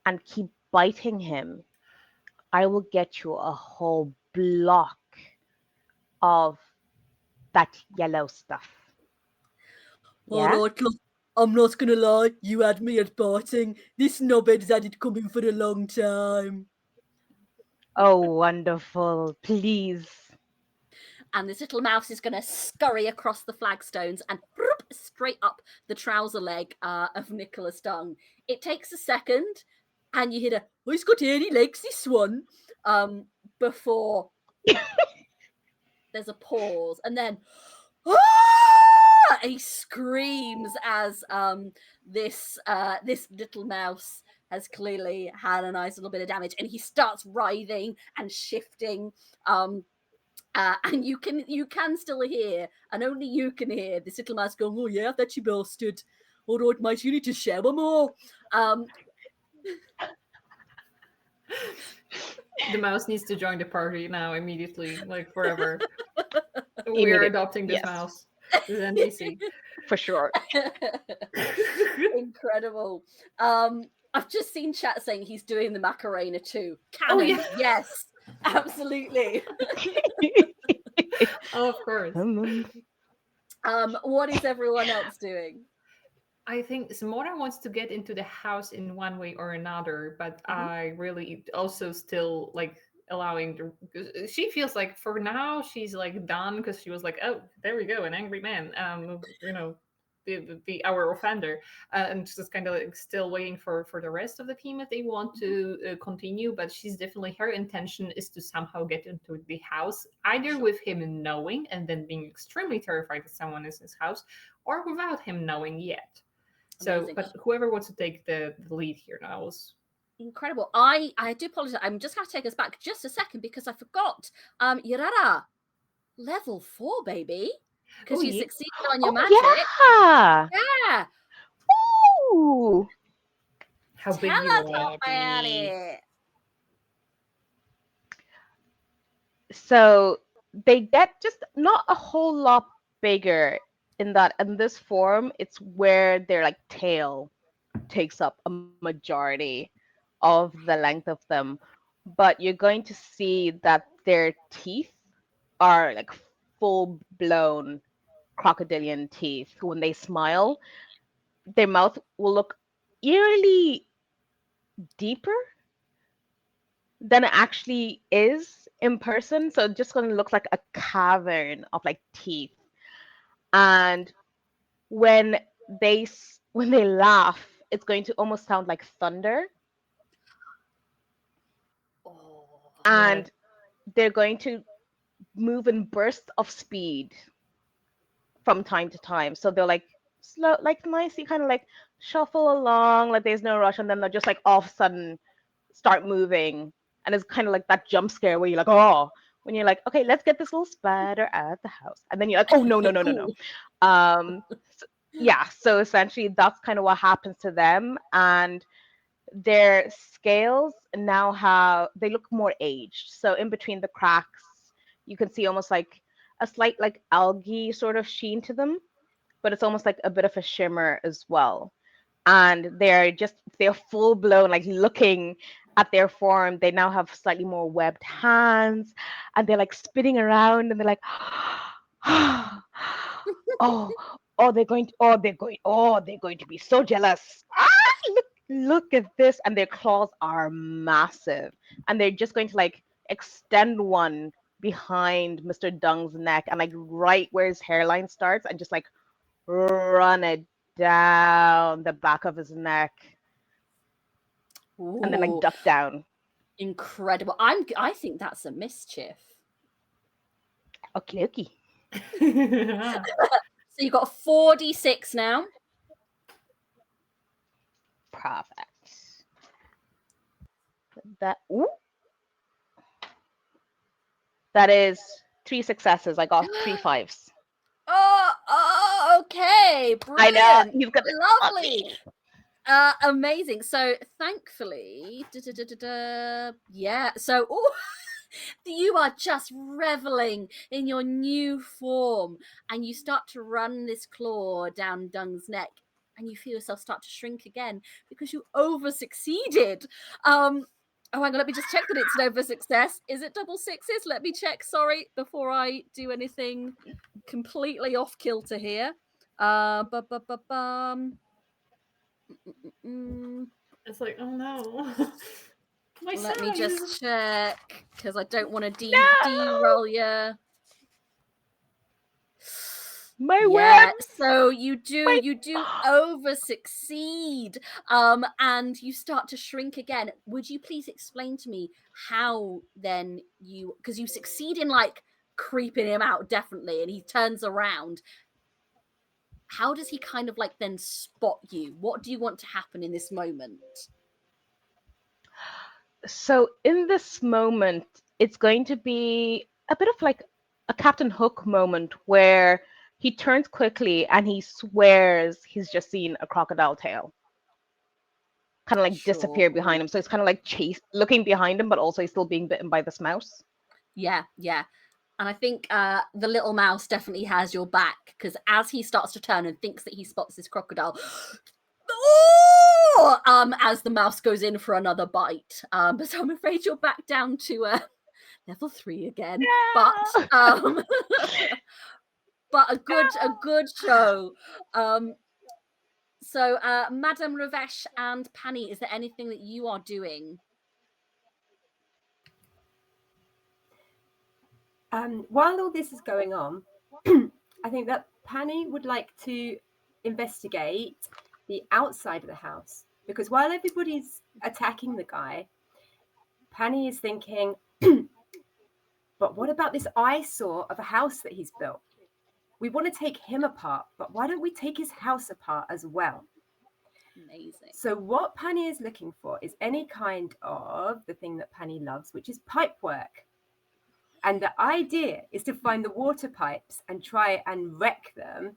and keep biting him, I will get you a whole block of that yellow stuff. All Yeah? right, look, I'm not gonna lie, you had me at biting. This knobhead's had it coming for a long time. Oh, wonderful. Please. And this little mouse is going to scurry across the flagstones and straight up the trouser leg of Nicholas Dung. It takes a second, and you hear a, oh, he's got hairy legs, this one, before there's a pause, and then, ah! And he screams as this little mouse has clearly had a nice little bit of damage, and he starts writhing and shifting. And you can still hear, and only you can hear this little mouse going, oh yeah, that you bastard. All right, mate, you need to shower more. The mouse needs to join the party now immediately, like forever. We are adopting this mouse. This is NPC. For sure. Incredible. I've just seen chat saying he's doing the Macarena too. Canon, yes, absolutely. Of course. What is everyone else doing? I think Zamora wants to get into the house in one way or another, but I really also still like allowing she feels like for now she's like done, because she was like, oh, there we go, an angry man, our offender, and just kind of like still waiting for the rest of the team if they want to continue. But she's definitely, her intention is to somehow get into the house, either with him knowing and then being extremely terrified that someone is in his house, or without him knowing yet. So, but whoever wants to take the lead here now is incredible. I do apologize. I'm just going to take us back just a second because I forgot. Yarara, level 4, baby, because you succeeded on your magic. Yeah. Ooh. How big Tell you us are. about it. So they get just not a whole lot bigger in that in this form, it's where their like tail takes up a majority of the length of them. But you're going to see that their teeth are like full blown crocodilian teeth. When they smile, their mouth will look eerily deeper than it actually is in person. So it's just going to look like a cavern of like teeth. And when they laugh, it's going to almost sound like thunder. And they're going to move in bursts of speed from time to time. So they'll like slow, like nicely kind of like shuffle along, like there's no rush, and then they'll just like all of a sudden start moving. And it's kind of like that jump scare where you're like, oh, when you're like, okay, let's get this little spider out of the house. And then you're like, oh, no. Yeah, so essentially that's kind of what happens to them. And their scales now they look more aged. So in between the cracks, you can see almost like a slight like algae sort of sheen to them, but it's almost like a bit of a shimmer as well. And they're full blown, like looking at their form. They now have slightly more webbed hands, and they're like spinning around, and they're like, they're going to be so jealous. Look at this. And their claws are massive, and they're just going to like extend one behind Mr. Dung's neck and like right where his hairline starts, and just like run it down the back of his neck. Ooh, and then like duck down. Incredible. I think that's a mischief. Okay. So you got 4d6 now. Perfect. That is 3 successes. I got 3 5s. Oh, okay. Brilliant. I know. He's gonna lovely. Amazing. So thankfully, yeah. So you are just reveling in your new form, and you start to run this claw down Dung's neck, and you feel yourself start to shrink again because you over succeeded. Oh, hang on, let me just check that it's an over success. Is it double sixes? Let me check, sorry, before I do anything completely off kilter here. It's like, oh no. Let me just check, because I don't want to derail you. Web. So you do over succeed, and you start to shrink again. Would you please explain to me how then because you succeed in like creeping him out definitely, and he turns around. How does he kind of like then spot you? What do you want to happen in this moment? So in this moment, it's going to be a bit of like a Captain Hook moment where he turns quickly and he swears he's just seen a crocodile tail kind of like disappear behind him. So it's kind of like looking behind him, but also he's still being bitten by this mouse. Yeah. And I think the little mouse definitely has your back, because as he starts to turn and thinks that he spots this crocodile, as the mouse goes in for another bite. But I'm afraid you're back down to level 3 again. No! But a good show. So Madame Ravesh and Pani, is there anything that you are doing? While all this is going on, I think that Penny would like to investigate the outside of the house, because while everybody's attacking the guy, Penny is thinking, but what about this eyesore of a house that he's built? We want to take him apart, but why don't we take his house apart as well? Amazing. So what Penny is looking for is any kind of the thing that Penny loves, which is pipe work. And the idea is to find the water pipes and try and wreck them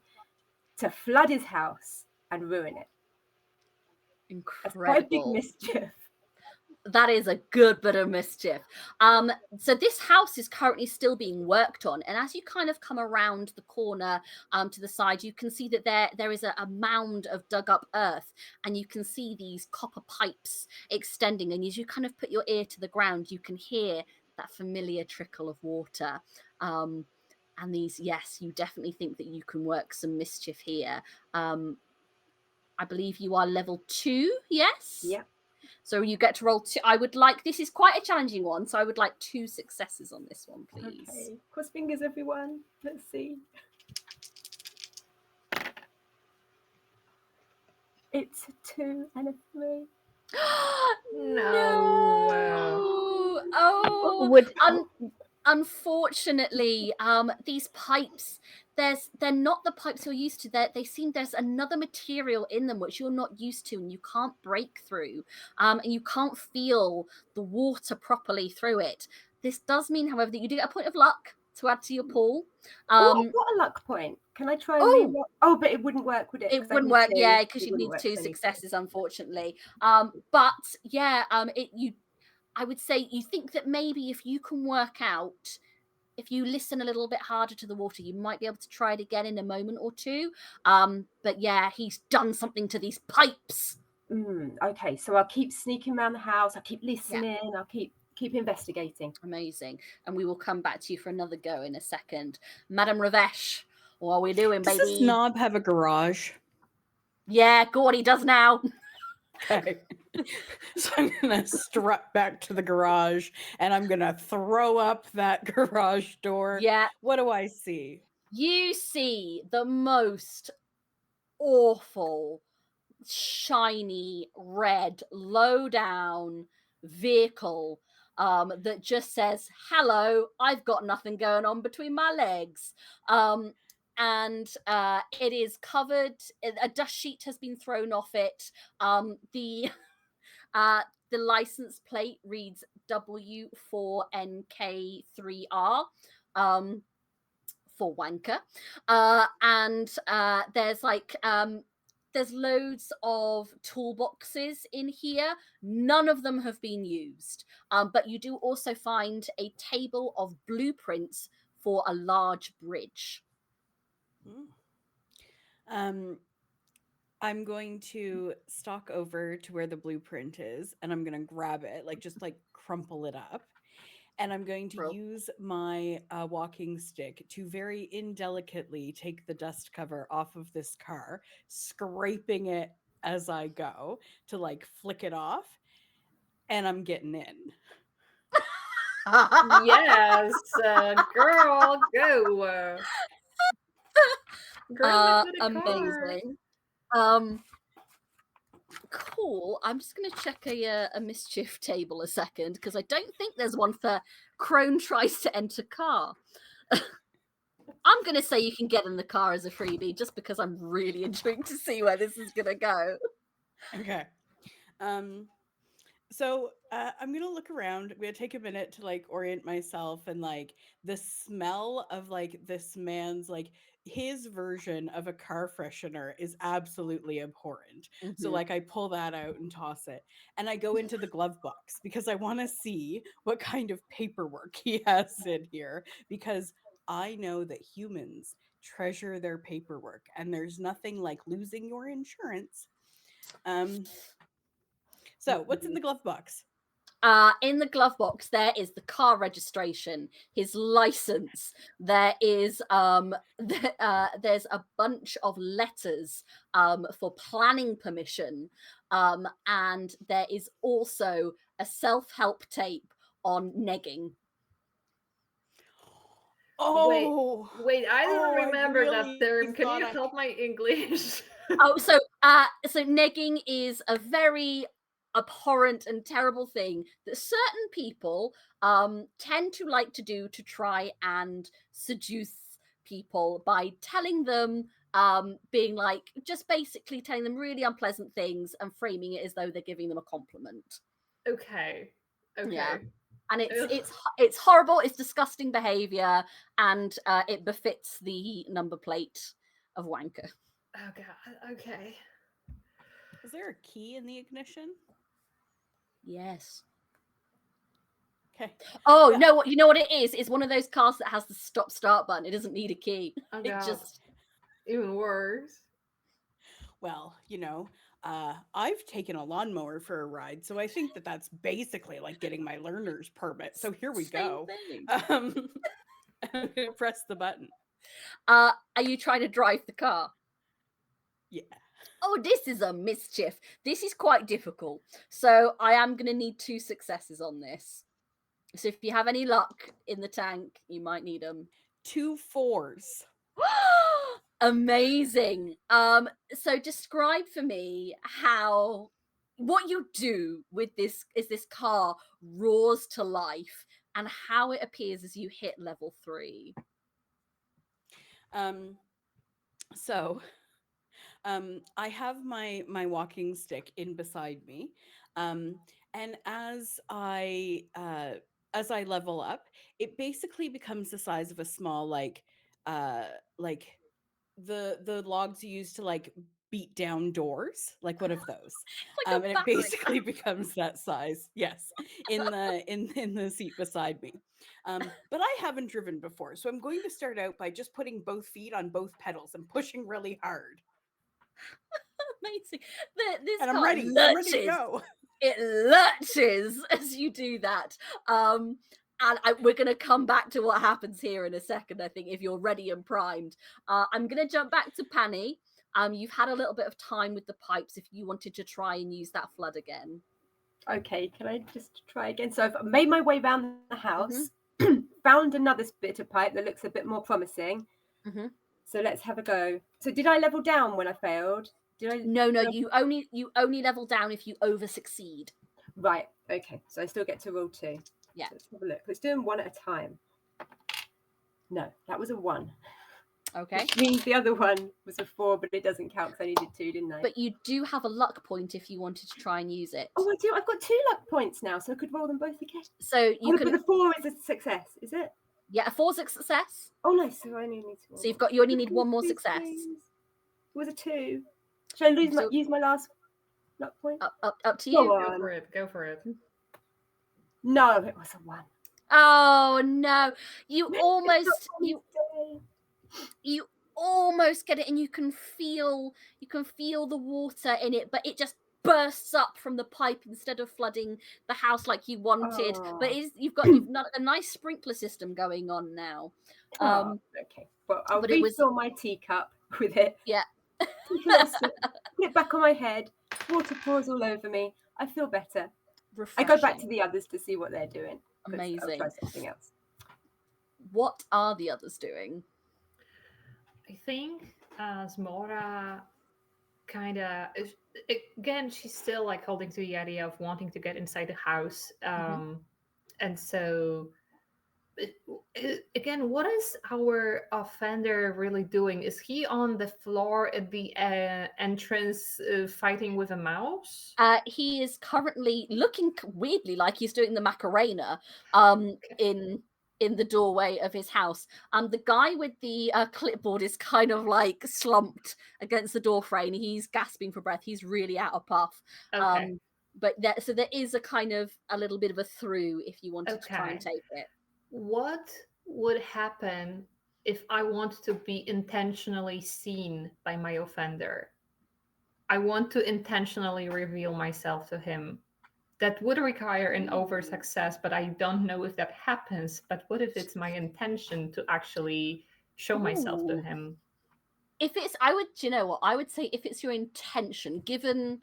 to flood his house and ruin it. That's quite a big Incredible. mischief. That is a good bit of mischief. So this house is currently still being worked on, and as you kind of come around the corner to the side, you can see that there is a mound of dug up earth, and you can see these copper pipes extending, and as you kind of put your ear to the ground, you can hear that familiar trickle of water. And these, yes, you definitely think that you can work some mischief here. I believe you are level 2, yes? Yeah. So you get to roll 2. I would like, this is quite a challenging one, so I would like 2 successes on this one, please. Okay. Cross fingers, everyone. Let's see. It's a 2 and a 3. No. Oh, unfortunately, these pipes, they're not the pipes you're used to. They seem there's another material in them which you're not used to, and you can't break through. And you can't feel the water properly through it. This does mean, however, that you do get a point of luck to add to your pool. I've got a luck point. Can I try and re-roll? Oh, but it wouldn't work, would it? It wouldn't work, yeah, because you need 2 successes, unfortunately. But yeah, I would say you think that maybe if you can work out, if you listen a little bit harder to the water, you might be able to try it again in a moment or two. But yeah, he's done something to these pipes. Okay, so I'll keep sneaking around the house. I'll keep listening. Yeah. I'll keep investigating. Amazing. And we will come back to you for another go in a second. Madam Ravesh, what are we doing, baby? Does this knob have a garage? Yeah, Gordy does now. Okay. So I'm going to strut back to the garage and I'm going to throw up that garage door. Yeah. What do I see? You see the most awful, shiny, red, low down vehicle that just says, "Hello, I've got nothing going on between my legs." And it is covered, a dust sheet has been thrown off it. The license plate reads W4NK3R for wanker. And there's like there's loads of toolboxes in here. None of them have been used, but you do also find a table of blueprints for a large bridge. I'm going to stalk over to where the blueprint is, and I'm going to grab it, just crumple it up. And I'm going to use my walking stick to very indelicately take the dust cover off of this car, scraping it as I go to flick it off. And I'm getting in. Yes, girl, go. Girl, amazing. Cool. I'm just going to check a mischief table a second, because I don't think there's one for Crone tries to enter car. I'm going to say you can get in the car as a freebie, just because I'm really intrigued to see where this is going to go. Okay. So I'm going to look around. I'm going to take a minute to orient myself, and the smell of this man's his version of a car freshener is absolutely abhorrent. Mm-hmm. So I pull that out and toss it, and I go into the glove box because I want to see what kind of paperwork he has in here, because I know that humans treasure their paperwork, and there's nothing like losing your insurance. So what's in the glove box? In the glove box, there is the car registration, his license. There is there's a bunch of letters for planning permission, and there is also a self-help tape on negging. Oh, Wait, I don't oh, I remember that really term. Can thought you I- help my English? Oh, so negging is a very abhorrent and terrible thing that certain people tend to like to do to try and seduce people by telling them being like, just basically telling them really unpleasant things and framing it as though they're giving them a compliment. Okay. Yeah. Okay. And Ugh. it's horrible, it's disgusting behavior, and it befits the number plate of wanker. Oh god. Okay. Is there a key in the ignition? Yes. Okay. Oh Well- no! You know what it is? It's one of those cars that has the stop-start button. It doesn't need a key. Oh It god. just Even worse. Well, I've taken a lawnmower for a ride, so I think that that's basically like getting my learner's permit. So here we same go. thing. I'm gonna press the button. Are you trying to drive the car? Yeah. Oh, this is a mischief. This is quite difficult. So I am going to need 2 successes on this. So if you have any luck in the tank, you might need them. 2 4s. Amazing. So describe for me what you do with this car roars to life and how it appears as you hit level 3. So I have my walking stick in beside me, and as I level up, it basically becomes the size of a small like the logs you use to like beat down doors, like one of those. Like And it basically becomes that size. Yes, in the seat beside me. But I haven't driven before, so I'm going to start out by just putting both feet on both pedals and pushing really hard. Amazing. This And I'm car ready. lurches. I'm ready to go. It lurches as you do that. And we're going to come back to what happens here in a second, I think, if you're ready and primed. I'm going to jump back to Penny. You've had a little bit of time with the pipes if you wanted to try and use that flood again. Okay, can I just try again? So I've made my way around the house, found another bit of pipe that looks a bit more promising. So let's have a go. So did I level down when I failed? No, you only level down if you over succeed. Right, okay. So I still get to roll 2. Yeah. So let's have a look. Let's do them one at a time. No, that was a 1. Okay. Which means the other one was a 4, but it doesn't count because I only did 2, didn't I? But you do have a luck point if you wanted to try and use it. Oh, I do. I've got 2 luck points now, so I could roll them both again. So you But the 4 is a success, is it? Yeah, a 4's a success. Oh, nice. So I only need to roll. So you only need 1 more success. It was a 2. Should I use my last luck point? Up to you. Go for it. No, it was a 1. Oh no! You almost get it, and you can feel the water in it, but it just bursts up from the pipe instead of flooding the house like you wanted. But you've got a nice sprinkler system going on now. Okay, well I'll refill my teacup with it. Yeah. Put it back on my head. Water pours all over me. I feel better. Refreshing. I go back to the others to see what they're doing. Amazing. I'll try something else. What are the others doing? I think Zmora kind of, again, she's still like holding to the idea of wanting to get inside the house. And so, again, what is our offender really doing? Is he on the floor at the entrance fighting with a mouse? He is currently looking weirdly like he's doing the Macarena in the doorway of his house. The guy with the clipboard is kind of like slumped against the door frame. He's gasping for breath. He's really out of puff. Okay. But so there is a little bit of a through if you wanted to try and take it. What would happen if I want to be intentionally seen by my offender? I want to intentionally reveal myself to him. That would require an over success, but I don't know if that happens. But what if it's my intention to actually show myself to him? I would say if it's your intention, given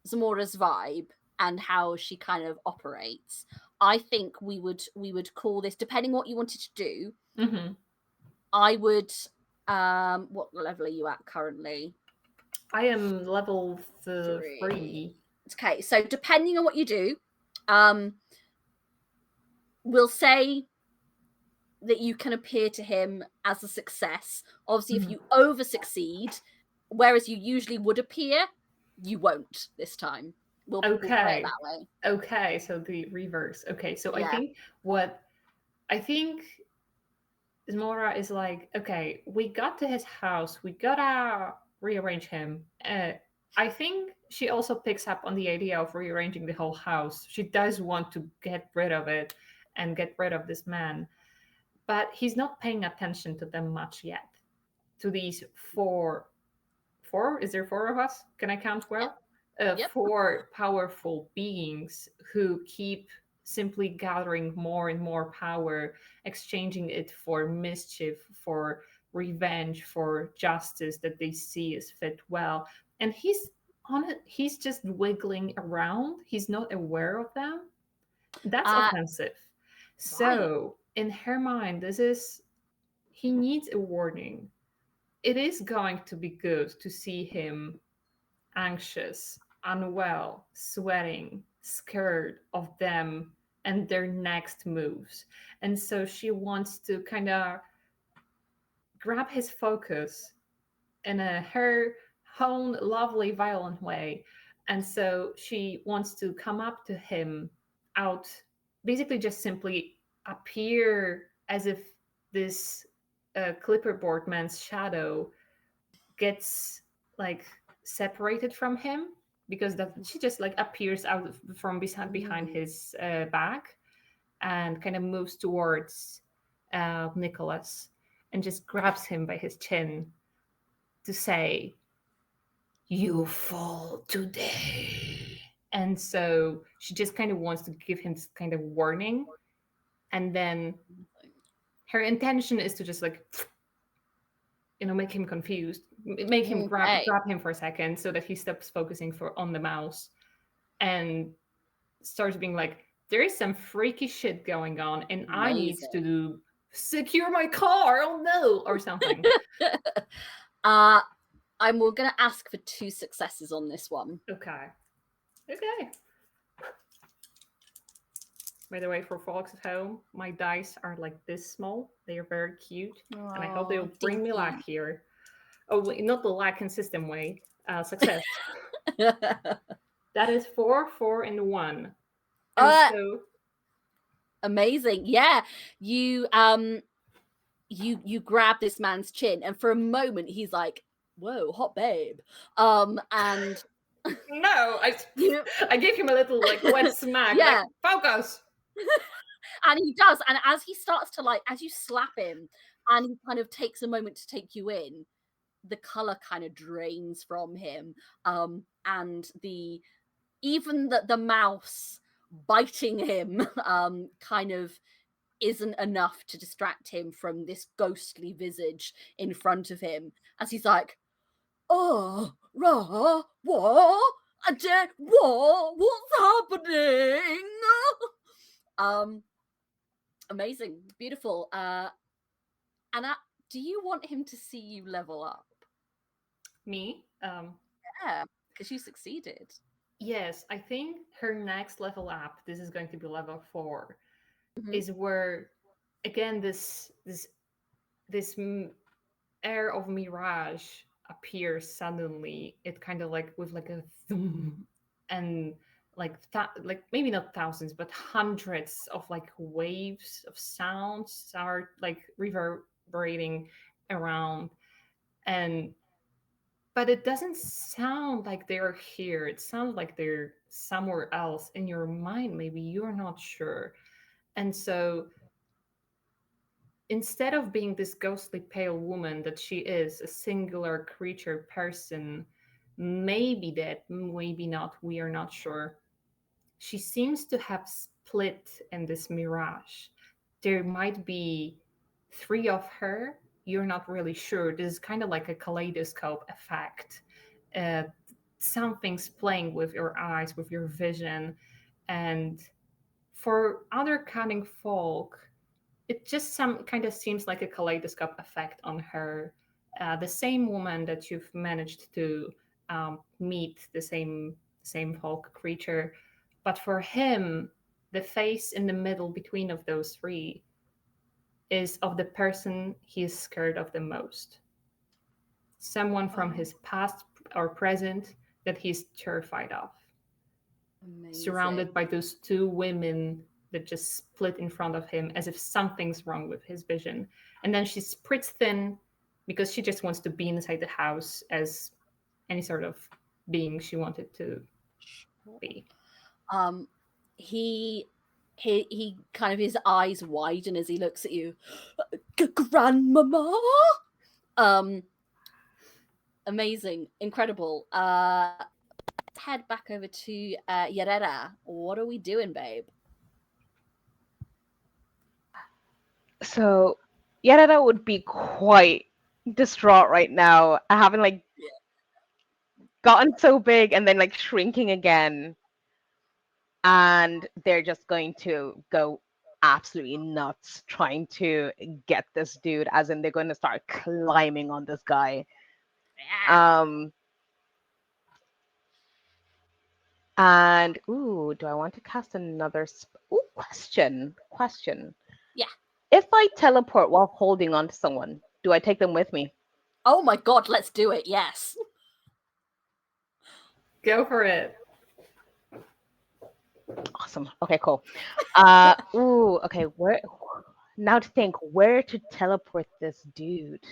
Zamora's vibe and how she kind of operates, I think we would call this, depending what you wanted to do, I would. What level are you at currently? I am level 3. 3. Okay, so depending on what you do, we'll say that you can appear to him as a success. Obviously, if you over succeed, whereas you usually would appear, you won't this time. We'll play it Okay. that way. Okay, so the reverse. Okay, so Yeah. I think Zmora is like, okay, we got to his house, we gotta rearrange him. I think she also picks up on the idea of rearranging the whole house. She does want to get rid of it and get rid of this man, but he's not paying attention to them much yet. To these four, is there 4 of us? Can I count well? Yep. 4 powerful beings who keep simply gathering more and more power, exchanging it for mischief, for revenge, for justice that they see as fit well. And he's on it, he's just wiggling around. He's not aware of them. That's offensive. So in her mind, he needs a warning. It is going to be good to see him anxious, unwell, sweating, scared of them and their next moves. And so she wants to kind of grab his focus in her own lovely, violent way. And so she wants to come up to him out, basically just simply appear as if this clipperboard man's shadow gets like separated from him, because that she just like appears out from behind his back and kind of moves towards Nicholas and just grabs him by his chin to say, "You fall today." And so she just kind of wants to give him this kind of warning, and then her intention is to just like, make him confused, make him grab him for a second so that he stops focusing on the mouse and starts being like, there is some freaky shit going on and I need to secure my car, oh no, or something. I'm going to ask for 2 successes on this one. Okay. By the way, for folks at home, my dice are like this small. They are very cute. And I hope they'll bring me luck here. Oh, wait, not the lack in system way. Success. That is 4, 4, and 1. And so amazing. Yeah. You grab this man's chin, and for a moment he's like, whoa, hot babe. And no, I gave him a little like wet smack. Yeah. Like, focus. And he does. And as he starts to as you slap him and he kind of takes a moment to take you in, the color kind of drains from him. And even the mouse biting him kind of isn't enough to distract him from this ghostly visage in front of him, as he's like, oh, what? What's happening? Amazing, beautiful. Anna, do you want him to see you level up? Me? Yeah, because you succeeded. Yes, I think her next level up, this is going to be level 4, is where, again, this air of mirage appears suddenly. It kind of like with like a thum, and like maybe not thousands but hundreds of like waves of sounds are like reverberating around, but it doesn't sound like they're here. It sounds like they're somewhere else in your mind. Maybe you're not sure. And so instead of being this ghostly pale woman that she is, a singular creature person, maybe that, maybe not, we are not sure. She seems to have split in this mirage. There might be 3 of her. You're not really sure. This is kind of like a kaleidoscope effect. Something's playing with your eyes, with your vision. And for other Cunning Folk, it just some kind of seems like a kaleidoscope effect on her. The same woman that you've managed to meet, the same Hulk creature, but for him, the face in the middle between of those three is of the person he is scared of the most. Someone from his past or present that he's terrified of. Amazing. Surrounded by those two women that just split in front of him as if something's wrong with his vision. And then she spreads thin because she just wants to be inside the house as any sort of being she wanted to be. He kind of, his eyes widen as he looks at you. Grandmama. Amazing, incredible. Let's head back over to Yarera. What are we doing, babe? So Yarada would be quite distraught right now, having like gotten so big and then like shrinking again. And they're just going to go absolutely nuts trying to get this dude, as in they're going to start climbing on this guy. And do I want to cast another question? Yeah. If I teleport while holding on to someone, do I take them with me? Oh my god, let's do it. Yes. Go for it. Awesome. Okay, cool. Okay, where now to think where to teleport this dude?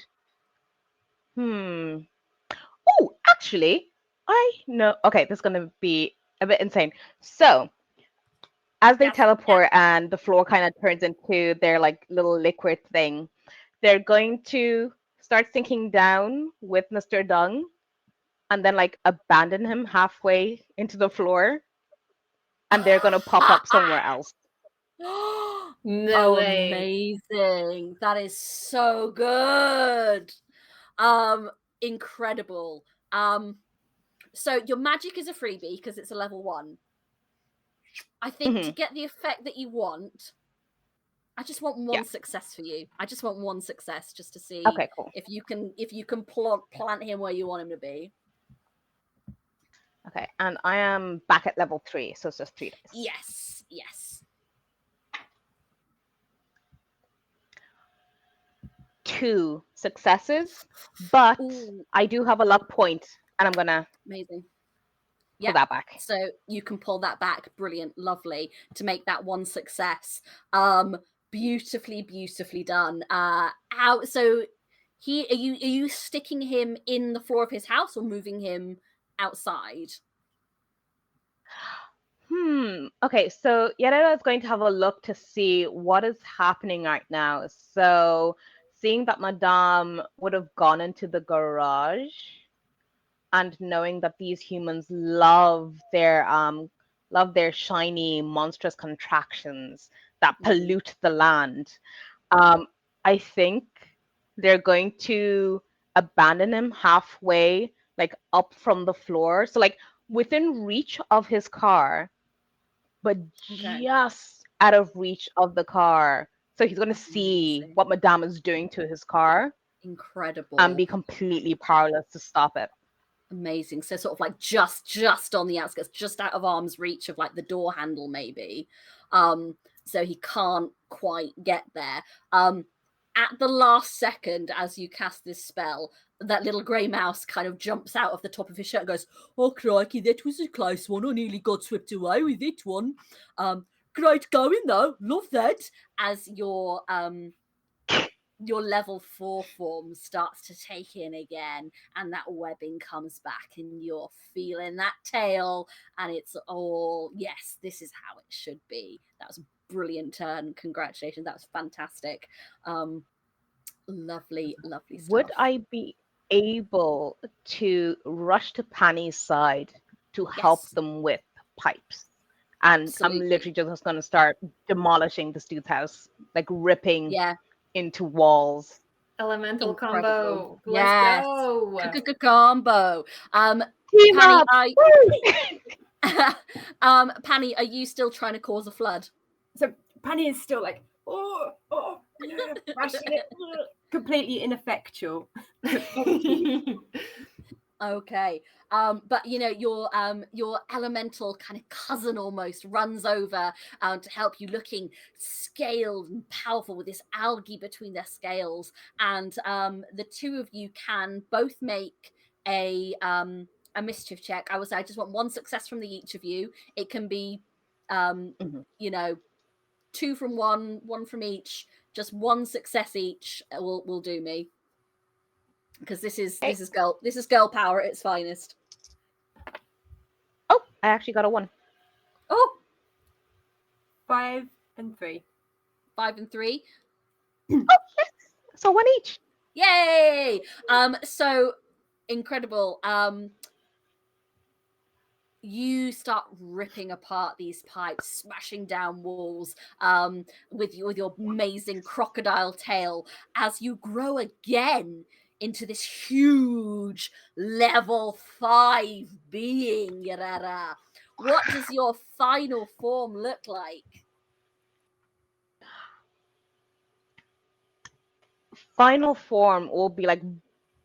Oh, actually, I know. Okay, this is gonna be a bit insane. So, as they teleport and the floor kind of turns into their like little liquid thing, they're going to start sinking down with Mr. Dung and then like abandon him halfway into the floor, and they're gonna pop up somewhere else. No way. Amazing. That is so good. Incredible. So your magic is a freebie because it's a level 1. I think to get the effect that you want, I just want one success for you. I just want one success just to see cool. if you can plant him where you want him to be. Okay, and I am back at level 3, so it's just 3 dice. Yes. 2 successes, but I do have a luck point, and I'm gonna amazing. Pull that back. So you can pull that back. Brilliant, lovely to make that one success. Beautifully done. So are you sticking him in the floor of his house or moving him outside? Okay, so Yarera is going to have a look to see what is happening right now. So seeing that Madame would have gone into the garage and knowing that these humans love their shiny monstrous contractions that pollute the land, I think they're going to abandon him halfway, like up from the floor, so like within reach of his car, but just out of reach of the car, so he's going to see what Madame is doing to his car. Incredible. And be completely powerless to stop it. Amazing. So sort of like just on the outskirts, just out of arm's reach of like the door handle maybe. So he can't quite get there. At the last second, as you cast this spell, that little grey mouse kind of jumps out of the top of his shirt and goes, "Oh crikey, that was a close one. I nearly got swept away with it one. Great going though. Love that." As your level 4 form starts to take in again, and that webbing comes back, and you're feeling that tail, and it's all, yes, this is how it should be. That was a brilliant turn. Congratulations. That was fantastic. Lovely stuff. Would I be able to rush to Penny's side to help them with pipes? And absolutely. I'm literally just going to start demolishing this dude's house, like ripping into walls. Elemental combo. Let's go. Combo. Penny, are you still trying to cause a flood? So Penny is still like, Mashing it. Completely ineffectual. Okay. But you know, your elemental kind of cousin almost runs over to help you, looking scaled and powerful with this algae between their scales. And the two of you can both make a mischief check. I would say I just want one success from each of you. It can be you know, 2 from one from each. Just one success each will do me. Because this is girl power at its finest. Oh, I actually got a 1. Oh, 5 and 3. 5 and 3. Oh, yes. So 1 each. Yay! So incredible. You start ripping apart these pipes, smashing down walls with your amazing crocodile tail as you grow again into this huge level 5 being, Yarara. What does your final form look like? Final form will be like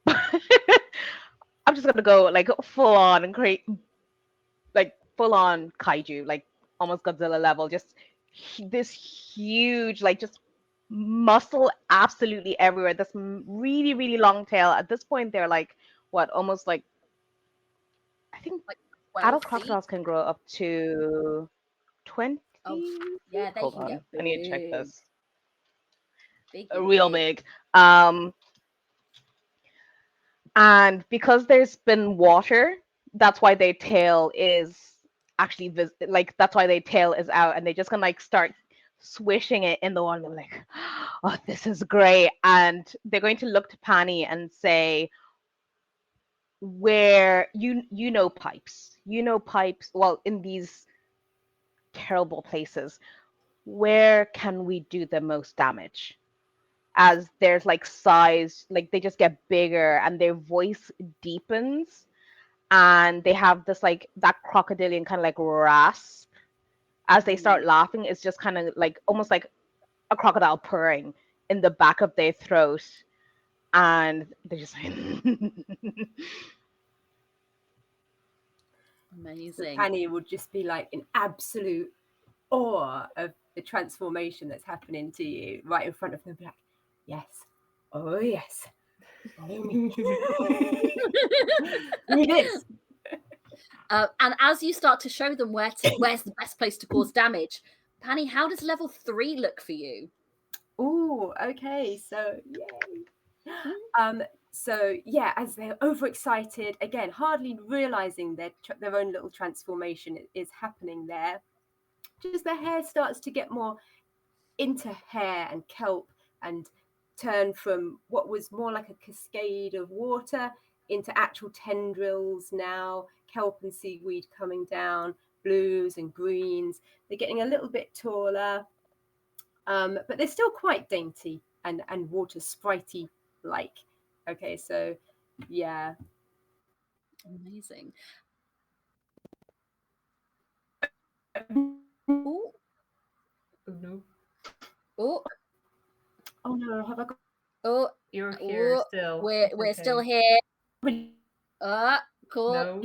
I'm just gonna go like full on and create like full on kaiju, like almost Godzilla level, just this huge, like just muscle absolutely everywhere. This really, really long tail. At this point, they're like what, almost like, I think Like 12 adult feet? crocodiles can grow up to 20. Oh, yeah, they Hold can on, get big. I need to check this. Big, Real big. And because there's been water, that's why their tail is actually like that's why their tail is out, and they just gonna like start swishing it in the water. They're like, "Oh, this is great!" And they're going to look to Penny and say, "Where you know pipes, well, in these terrible places, where can we do the most damage?" As there's like size, like they just get bigger and their voice deepens, and they have this like that crocodilian kind of like rasp as they start laughing. It's just kind of like almost like a crocodile purring in the back of their throat, and they're just like Amazing. So Penny would just be like in absolute awe of the transformation that's happening to you right in front of them. Be like, yes, oh yes, do this. And as you start to show them where's the best place to cause damage, Penny, how does level 3 look for you? Oh, okay. So yay. So yeah, as they're overexcited, again, hardly realizing their own little transformation is happening there. Just their hair starts to get more into hair and kelp and turn from what was more like a cascade of water into actual tendrils now, kelp and seaweed coming down, blues and greens. They're getting a little bit taller, but they're still quite dainty and water spritey like. Okay, so yeah. Amazing. Oh no. Oh, Oh no, have I got? oh, You're here oh, still. We're It's still okay. here. Cool. No.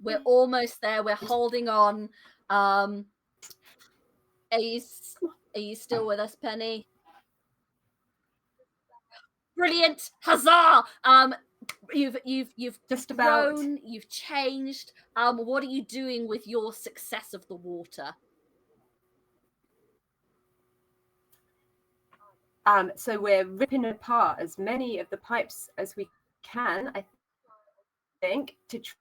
We're almost there. We're holding on. Are you still with us, Penny? Brilliant! Huzzah! You've Just about. grown, you've changed. What are you doing with your success of the water? So we're ripping apart as many of the pipes as we can, I think, to try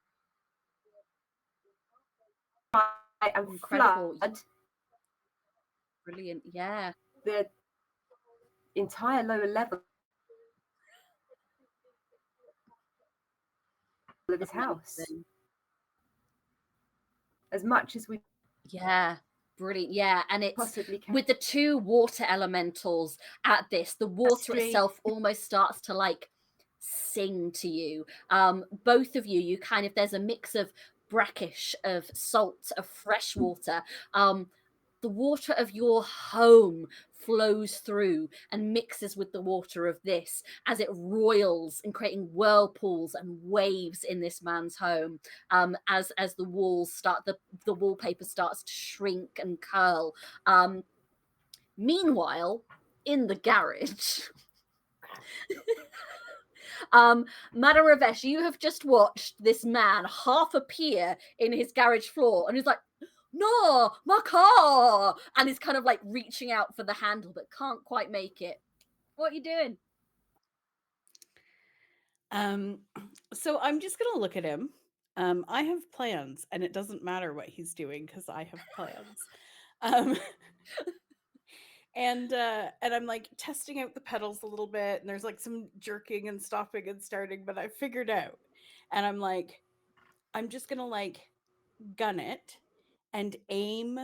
and Incredible. flood Brilliant, yeah. the entire lower level of his house as much as we brilliant, yeah. And it's possibly can. with the two water elementals at this, the water itself almost starts to like sing to you. Both of you kind of, there's a mix of brackish, of salt, of fresh water, the water of your home flows through and mixes with the water of this as it roils and creating whirlpools and waves in this man's home, as the walls start, the wallpaper starts to shrink and curl. Meanwhile, in the garage, Madaravesh, you have just watched this man half appear in his garage floor, and he's like, "No, my car!" and he's kind of like reaching out for the handle, but can't quite make it. What are you doing? So I'm just gonna look at him. I have plans, and it doesn't matter what he's doing because I have plans. Um, and I'm like testing out the pedals a little bit, and there's like some jerking and stopping and starting, but I figured out, and I'm like, I'm just gonna like gun it and aim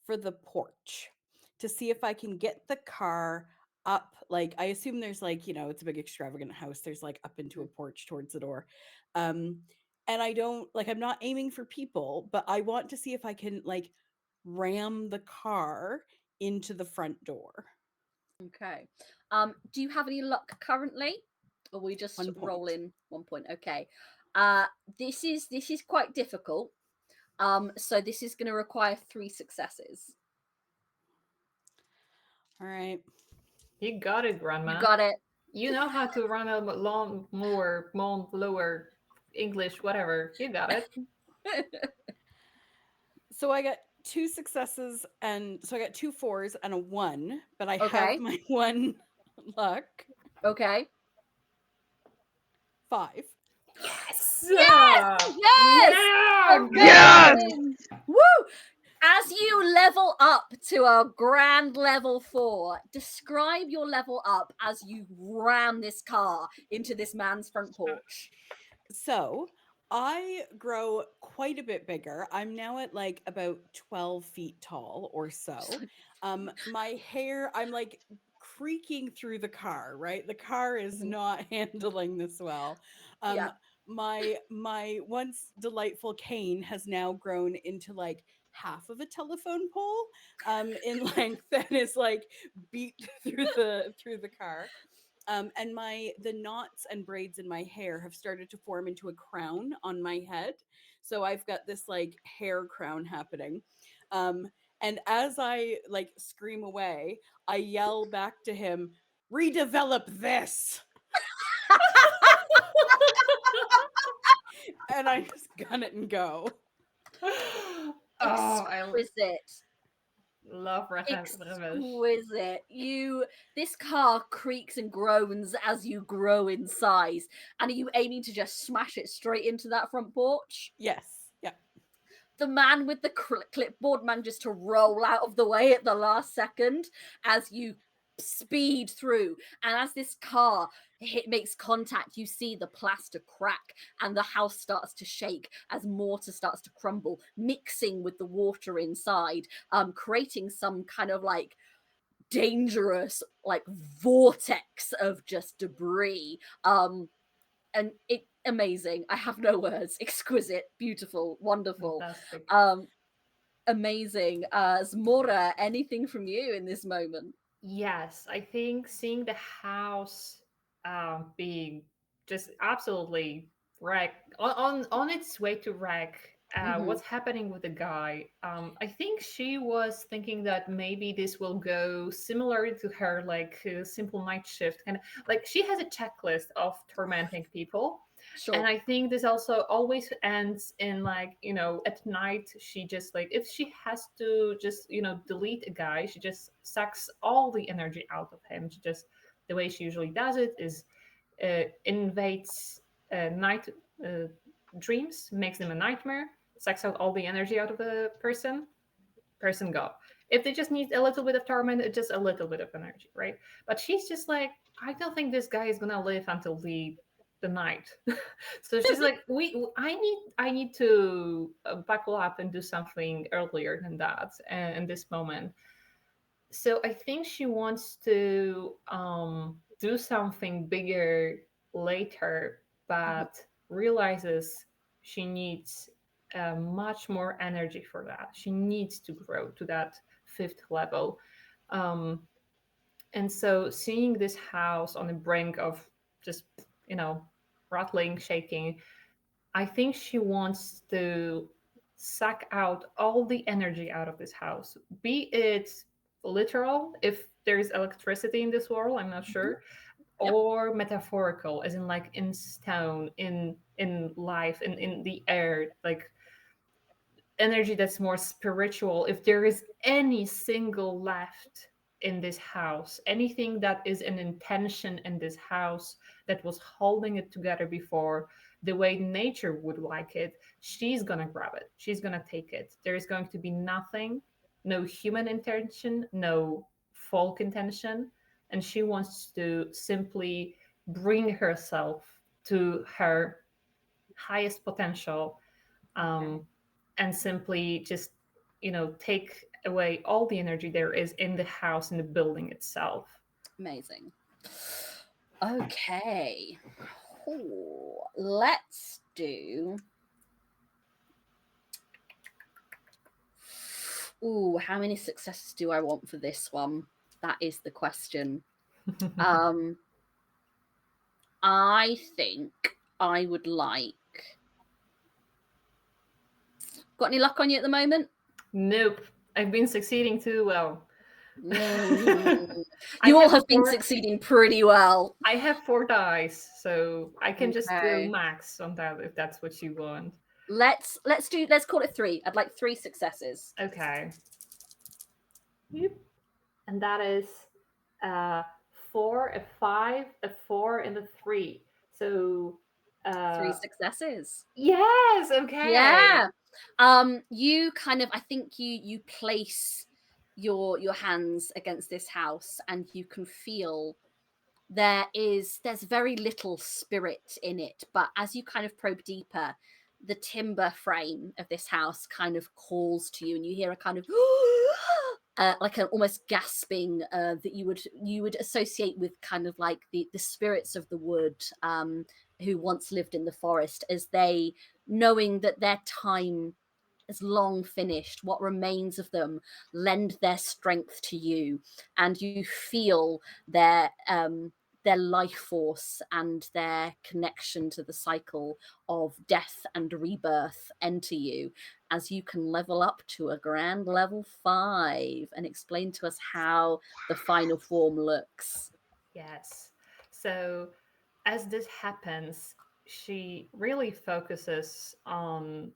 for the porch to see if I can get the car up. Like, I assume there's like, it's a big extravagant house. There's like up into a porch towards the door. And I don't like, I'm not aiming for people, but I want to see if I can like ram the car into the front door. Okay. Do you have any luck currently? Or we just 1 point. roll in 1 point? Okay. This is quite difficult. So this is going to require 3 successes. All right. You got it, Grandma. You got it. You know how to run a long mower, lower, English, whatever. You got it. So I got 2 successes, and so I got 2 4s and a 1, but I Okay. have my 1 luck. Okay. 5. Yes! Yes! Yeah! Yes! Woo! As you level up to a grand level 4, describe your level up as you ram this car into this man's front porch. So I grow quite a bit bigger. I'm now at like about 12 feet tall or so. My hair, I'm like creaking through the car, right? The car is not handling this well. Yeah. My once delightful cane has now grown into like half of a telephone pole in length that is like beat through the car. And the knots and braids in my hair have started to form into a crown on my head. So I've got this like hair crown happening. And as I like scream away, I yell back to him, "Redevelop this!" And I just gun it and go. Exquisite. Love Exquisite. This car creaks and groans as you grow in size. And are you aiming to just smash it straight into that front porch? Yes. Yeah. The man with the clipboard manages to roll out of the way at the last second as you speed through, and as this car makes contact, you see the plaster crack and the house starts to shake as mortar starts to crumble, mixing with the water inside, creating some kind of like dangerous like vortex of just debris. And it amazing. I have no words. Exquisite, beautiful, wonderful. Fantastic. Amazing. Zmora, anything from you in this moment? Yes, I think seeing the house being just absolutely wrecked on its way to wreck. What's happening with the guy? I think she was thinking that maybe this will go similar to her, like simple night shift, and like she has a checklist of tormenting people. Sure. And I think this also always ends in like, at night, she just like, if she has to just, delete a guy, she just sucks all the energy out of him. She just, the way she usually does it is invades night dreams, makes them a nightmare, sucks out all the energy out of the person go. If they just need a little bit of torment, it's just a little bit of energy, right? But she's just like, I don't think this guy is gonna live until the night. So she's like, I need to buckle up and do something earlier than that in this moment. So I think she wants to do something bigger later, but realizes she needs much more energy for that. She needs to grow to that 5th level. And so seeing this house on the brink of just, rattling, shaking, I think she wants to suck out all the energy out of this house, be it literal, if there's electricity in this world, I'm not sure, Yep. or metaphorical, as in like in stone, in life, in the air, like energy that's more spiritual. If there is any single left in this house, anything that is an intention in this house that was holding it together before, the way nature would like it, she's gonna grab it, she's gonna take it. There is going to be nothing, no human intention, no folk intention, and she wants to simply bring herself to her highest potential, and simply just, take away all the energy there is in the house, in the building itself. Amazing. Okay. Ooh, let's do. Ooh, how many successes do I want for this one? That is the question. I think I would like. Got any luck on you at the moment? Nope. I've been succeeding too well. You all have been succeeding pretty well. I have 4 dice, so I can just Okay. go max on that if that's what you want. Let's call it 3. I'd like 3 successes. Okay. Yep. And that is 4, a 5, a 4, and a 3. So 3 successes. yes, okay. Yeah. You kind of, I think you place your hands against this house and you can feel there's very little spirit in it, but as you kind of probe deeper, the timber frame of this house kind of calls to you and you hear a kind of like an almost gasping that you would associate with kind of like the spirits of the wood, who once lived in the forest, as they, knowing that their time is long finished, what remains of them lend their strength to you, and you feel their life force and their connection to the cycle of death and rebirth enter you, as you can level up to a grand level 5 and explain to us how the final form looks. Yes. So as this happens, she really focuses on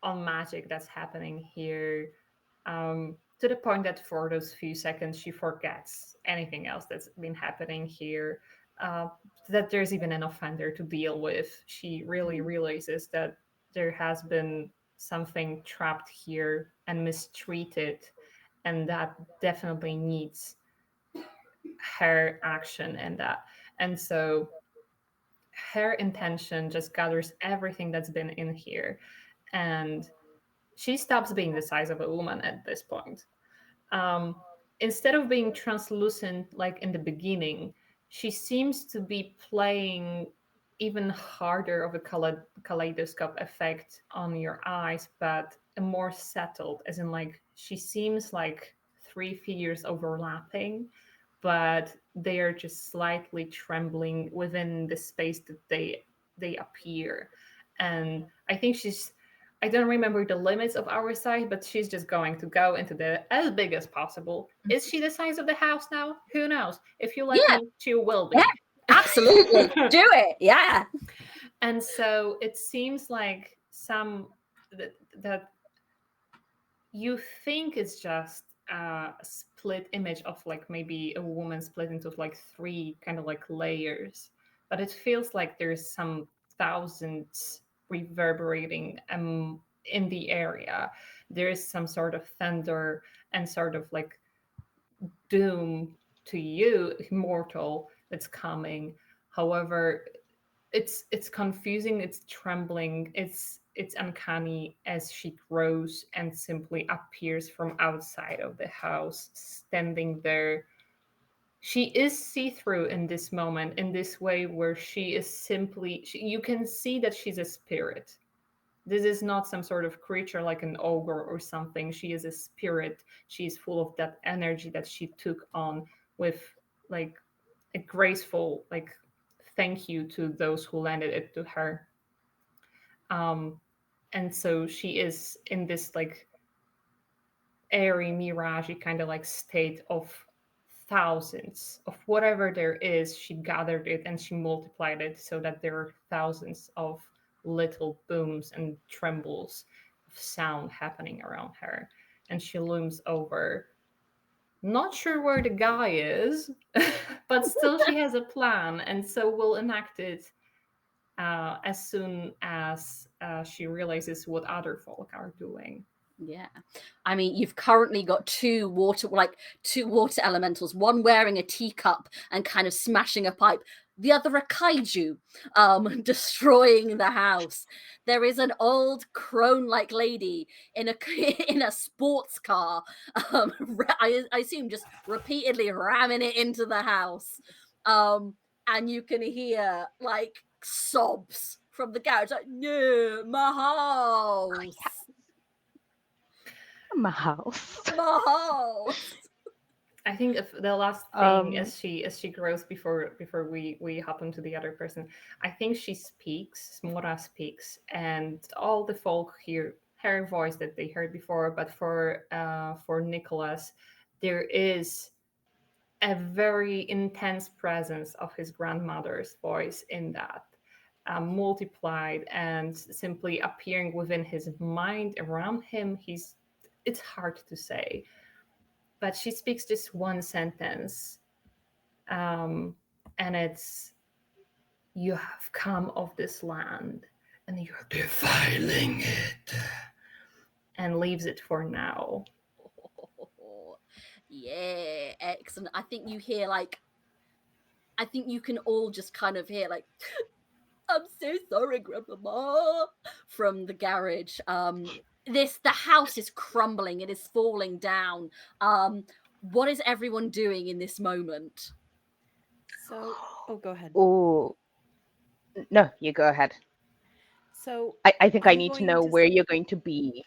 magic that's happening here, to the point that for those few seconds she forgets anything else that's been happening here, that there's even an offender to deal with. She really realizes that there has been something trapped here and mistreated, and that definitely needs her action and that. And so her intention just gathers everything that's been in here, and she stops being the size of a woman at this point. Um, Instead of being translucent like in the beginning, she seems to be playing even harder of a kaleidoscope effect on your eyes, but a more settled, as in like she seems like 3 figures overlapping, but they are just slightly trembling within the space that they appear. And I think I don't remember the limits of our size, but she's just going to go into the as big as possible. Is she the size of the house now? Who knows? If you let me, she will be. Yeah, absolutely. Do it. Yeah. And so it seems like that you think it's just a split image of like maybe a woman split into like 3 kind of like layers, but it feels like there's some thousands reverberating in the area. There is some sort of thunder and sort of like doom to you, mortal, that's coming. However, it's confusing, it's trembling, it's uncanny as she grows and simply appears from outside of the house, standing there. She is see-through in this moment, in this way where she is simply you can see that she's a spirit. this is not some sort of creature like an ogre or something. She is a spirit. She is full of that energy that she took on with like a graceful like thank you to those who lended it to her. And so she is in this like airy, mirage kind of like state of thousands of whatever there is. She gathered it and she multiplied it so that there are thousands of little booms and trembles of sound happening around her. And she looms over. Not sure where the guy is, but still she has a plan, and so we'll enact it as soon as she realizes what other folk are doing. Yeah. I mean, you've currently got two water elementals, one wearing a teacup and kind of smashing a pipe, the other a kaiju, destroying the house. There is an old crone-like lady in a sports car, I assume just repeatedly ramming it into the house. And you can hear like sobs from the garage, like, no, my house. My house. My house. I think if the last thing as she grows before we hop into the other person, I think she speaks. Smora speaks, and all the folk hear her voice that they heard before. But for Nicholas, there is a very intense presence of his grandmother's voice in that, multiplied and simply appearing within his mind around him. It's hard to say, but she speaks just one sentence, and it's, "You have come of this land, and you're defiling it," and leaves it for now. Yeah, excellent. I think you can all just kind of hear like, I'm so sorry, Grandmama, from the garage. The house is crumbling, it is falling down. What is everyone doing in this moment? So, go ahead. Oh, no, you go ahead. So I think I I'm need to going know to where you're going to be.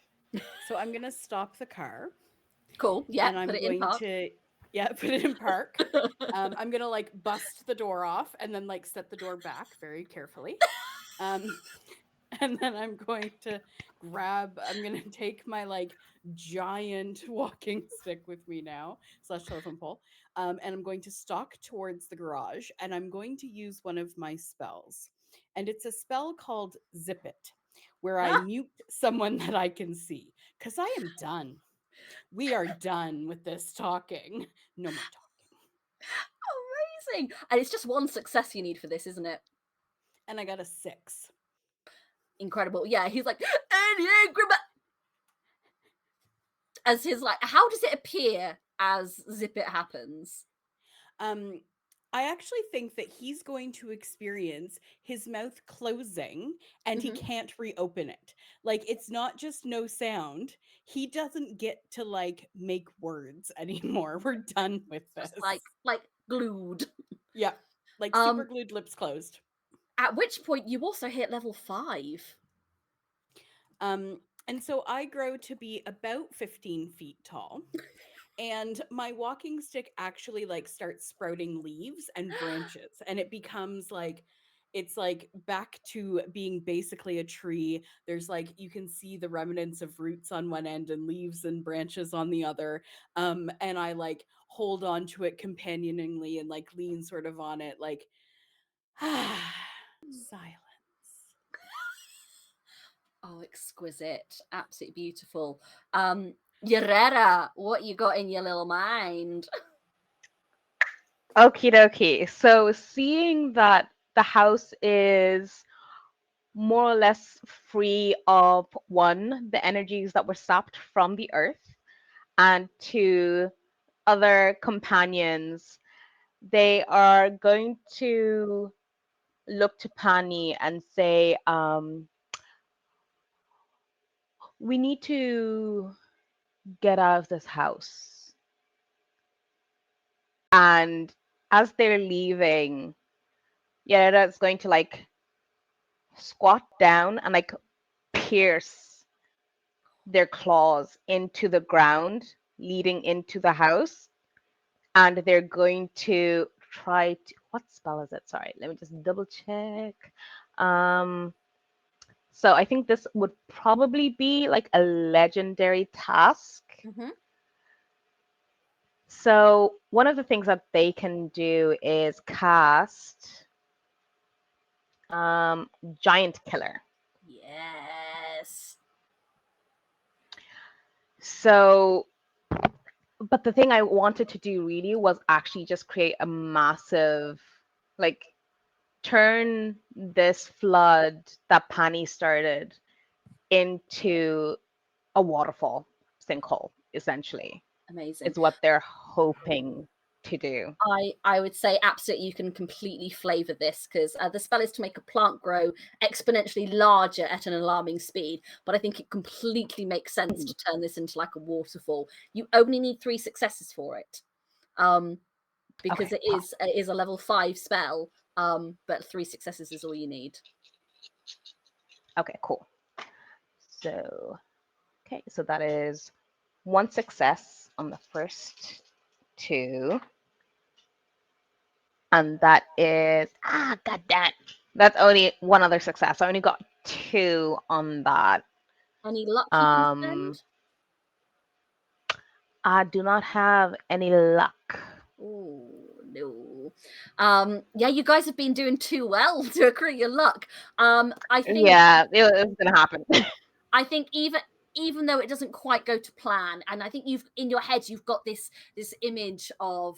So I'm going to stop the car. Cool. Yeah, And I'm put it in going park. to put it in park. I'm going to like bust the door off and then like set the door back very carefully. And then I'm going to take my like giant walking stick with me now / telephone pole. And I'm going to stalk towards the garage, and I'm going to use one of my spells. And it's a spell called Zip It, where I mute someone that I can see. Because I am done. We are done with this talking. No more talking. Amazing. And it's just one success you need for this, isn't it? And I got a 6. Incredible. Yeah, he's like, as his like, how does it appear as Zip It happens? I actually think that he's going to experience his mouth closing and he can't reopen it. Like, it's not just no sound. He doesn't get to like make words anymore. We're done with this. Just like glued. Yeah. Like super glued, lips closed. At which point you also hit level 5. And so I grow to be about 15 feet tall. And my walking stick actually like starts sprouting leaves and branches, and it becomes like, it's like back to being basically a tree. There's like, you can see the remnants of roots on one end and leaves and branches on the other. And I like hold on to it companioningly and like lean sort of on it, like silence. Oh, exquisite. Absolutely beautiful. Yarera, what you got in your little mind? Okie dokie. So seeing that the house is more or less free of, one, the energies that were sapped from the earth, and two, other companions, they are going to look to Pani and say, we need to get out of this house. And as they're leaving, yeah, that's going to like squat down and like pierce their claws into the ground leading into the house, and they're going to try to, what spell is it? Sorry, let me just double check. So I think this would probably be like a legendary task. Mm-hmm. So one of the things that they can do is cast Giant Killer. Yes. So, but the thing I wanted to do really was actually just create a massive, like, turn this flood that Pani started into a waterfall sinkhole, essentially, Amazing. is what they're hoping to do. I would say absolutely you can completely flavor this, because the spell is to make a plant grow exponentially larger at an alarming speed, but I think it completely makes sense to turn this into like a waterfall. You only need 3 successes for it, because Okay, it is a level 5 spell, but 3 successes is all you need. Okay, cool. So, okay, so that is 1 success on the first 2. And that is, god damn, that's only 1 other success. I only got 2 on that. Any luck you can spend? I do not have any luck. Oh no. Yeah, you guys have been doing too well to accrue your luck. I think it was gonna happen. I think even though it doesn't quite go to plan, and I think you've in your head you've got this image of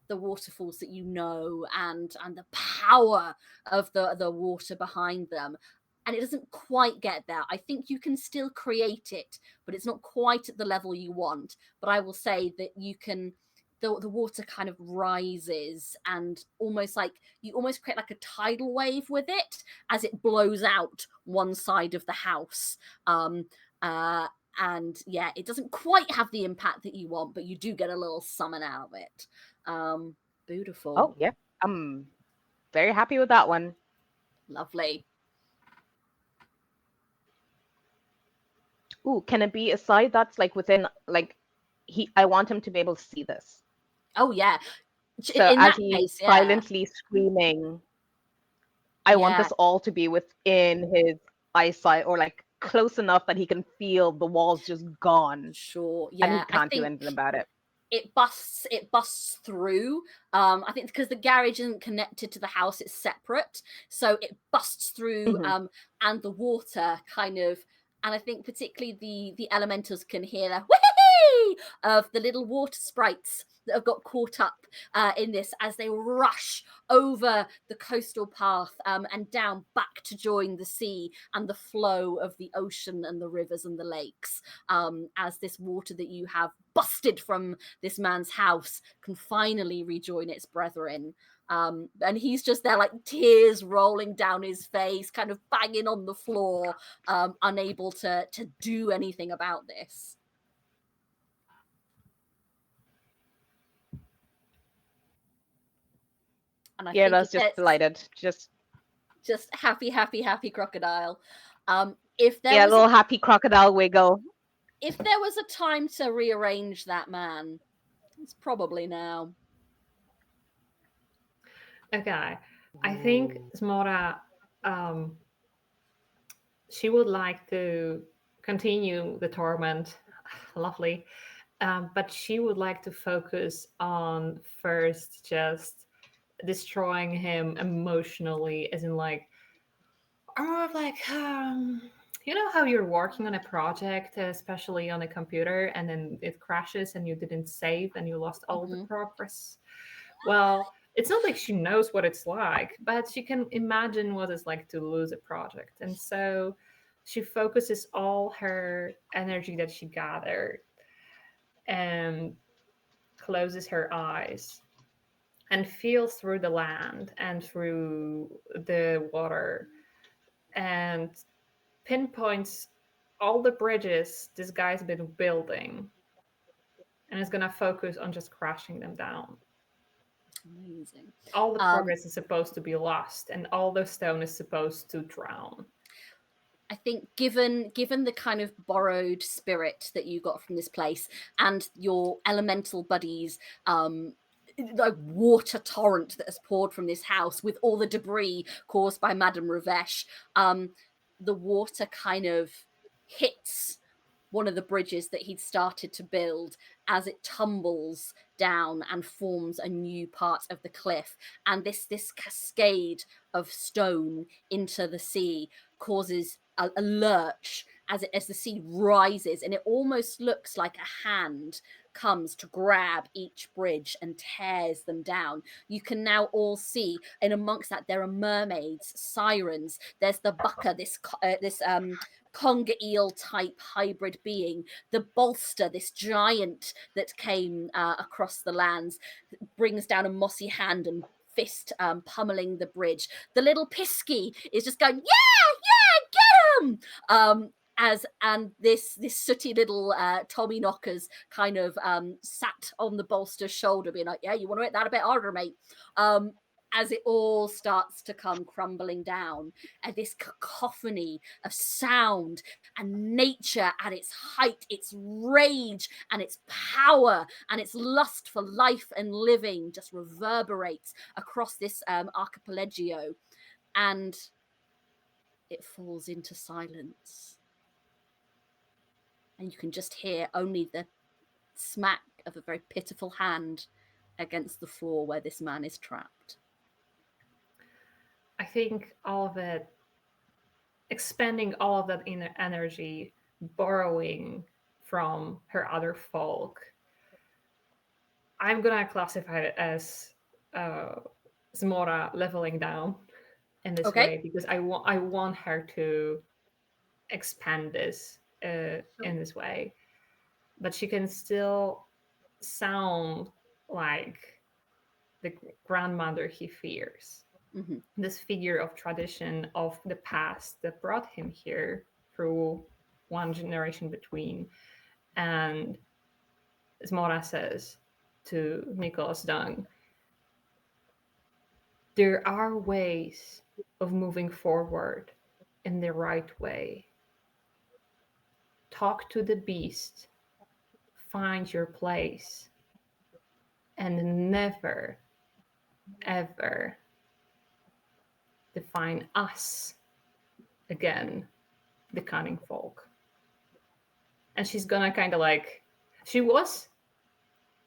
the waterfalls that you know, and the power of the water behind them, and it doesn't quite get there. I think you can still create it, but it's not quite at the level you want. But I will say that you can. The water kind of rises, and almost like you almost create like a tidal wave with it as it blows out one side of the house. Um, and yeah, it doesn't quite have the impact that you want, but you do get a little summon out of it. Beautiful. Oh, yeah. I'm very happy with that one. Lovely. Ooh, can it be a side that's like within, like, I want him to be able to see this. Oh yeah. So In as that he's case, yeah. silently screaming, I want Yeah. this all to be within his eyesight, or like close enough that he can feel the walls just gone. Sure. And he Yeah. I can't do think anything about it. it busts through. I think because the garage isn't connected to the house, it's separate, so it busts through. And the water kind of, and I think particularly the elementals can hear the whee of the little water sprites that have got caught up in this as they rush over the coastal path, and down back to join the sea and the flow of the ocean and the rivers and the lakes, as this water that you have busted from this man's house can finally rejoin its brethren. And he's just there, like tears rolling down his face, kind of banging on the floor, unable to do anything about this. And I think that's just delighted. Just happy crocodile. If there was a little happy crocodile wiggle. If there was a time to rearrange that man, it's probably now. Okay, I think Smora, she would like to continue the torment. Lovely. But she would like to focus on first just destroying him emotionally, as in like, more of like, you know how you're working on a project, especially on a computer, and then it crashes and you didn't save and you lost all the progress. Well, it's not like she knows what it's like, but she can imagine what it's like to lose a project. And so she focuses all her energy that she gathered and closes her eyes and feels through the land and through the water and pinpoints all the bridges this guy's been building and is going to focus on just crashing them down. Amazing. All the progress is supposed to be lost, and all the stone is supposed to drown. I think given the kind of borrowed spirit that you got from this place and your elemental buddies, the water torrent that has poured from this house with all the debris caused by Madame Ravesh, the water kind of hits one of the bridges that he'd started to build as it tumbles down and forms a new part of the cliff. And this cascade of stone into the sea causes a lurch as the sea rises, and it almost looks like a hand comes to grab each bridge and tears them down. You can now all see, and amongst that there are mermaids, sirens, there's the bucker, this conga eel type hybrid being, the bolster, this giant that came across the lands, brings down a mossy hand and fist pummeling the bridge. The little Pisky is just going, get him! And this sooty little Tommy Knockers kind of sat on the bolster's shoulder, being like, yeah, you want to hit that a bit harder, mate. As it all starts to come crumbling down, and this cacophony of sound and nature at its height, its rage and its power and its lust for life and living just reverberates across this archipelago, and it falls into silence. And you can just hear only the smack of a very pitiful hand against the floor where this man is trapped. I think all of it, expending all of that inner energy, borrowing from her other folk, I'm gonna classify it as Zmora leveling down in this way, because I want her to expand this in this way, but she can still sound like the grandmother he fears. Mm-hmm. This figure of tradition of the past that brought him here through one generation between. And Zmora says to Nicholas Dung, there are ways of moving forward in the right way. Talk to the beast, find your place, and never, ever define us again, the Cunning Folk. And she's gonna kind of like, she was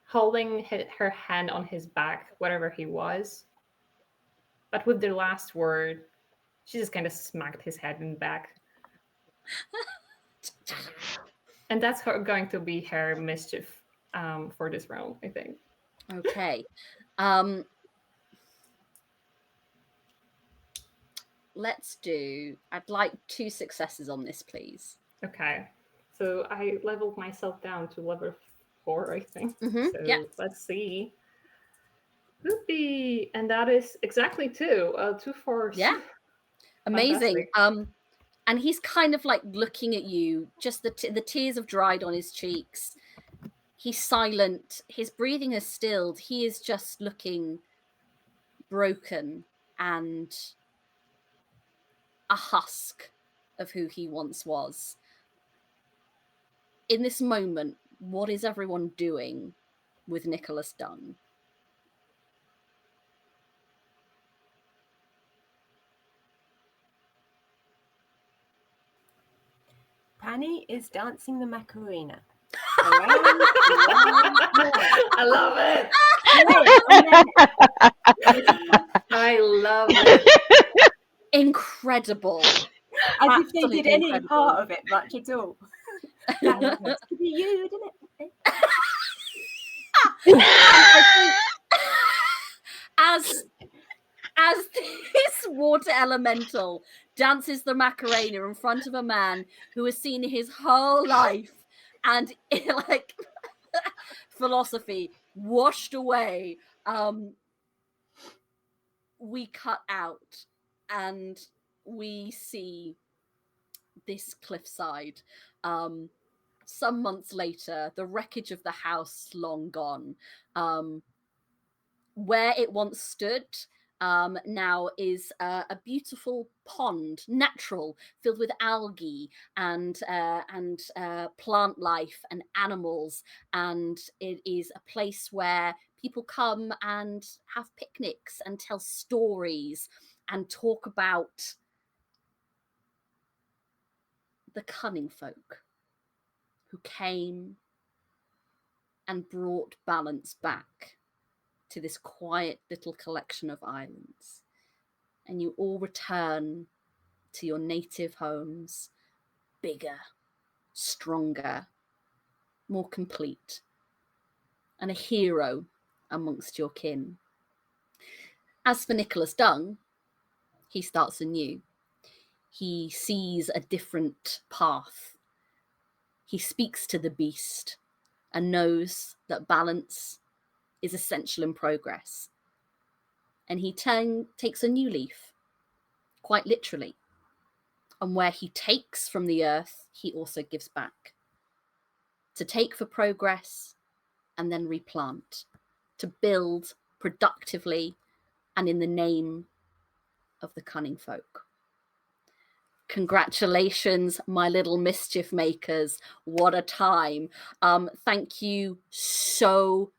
holding her hand on his back, whatever he was, but with the last word, she just kind of smacked his head in the back. And that's going to be her mischief for this round, I think. Okay. Let's do, I'd like 2 successes on this, please. Okay. So I leveled myself down to level 4, I think. Mm-hmm. So yeah. Let's see. Whoopee! And that is exactly 2. 2 4s. Yeah. Amazing. And he's kind of like looking at you, just the tears have dried on his cheeks. He's silent. His breathing has stilled. He is just looking broken and a husk of who he once was. In this moment, what is everyone doing with Nicholas Dung? Penny is dancing the Macarena. I love it. I love it. Incredible. As if they did any part of it much at all. That could be you, didn't it? As this water elemental dances the Macarena in front of a man who has seen his whole life and like philosophy washed away, we cut out and we see this cliffside. Some months later, the wreckage of the house long gone. Where it once stood, now is a beautiful pond, natural, filled with algae and plant life and animals. And it is a place where people come and have picnics and tell stories and talk about the Cunning Folk who came and brought balance back to this quiet little collection of islands. And you all return to your native homes, bigger, stronger, more complete, and a hero amongst your kin. As for Nicholas Dung, he starts anew. He sees a different path. He speaks to the beast and knows that balance is essential in progress. And he takes a new leaf, quite literally. And where he takes from the earth, he also gives back. To take for progress and then replant. To build productively and in the name of the Cunning Folk. Congratulations, my little mischief makers. What a time. Thank you so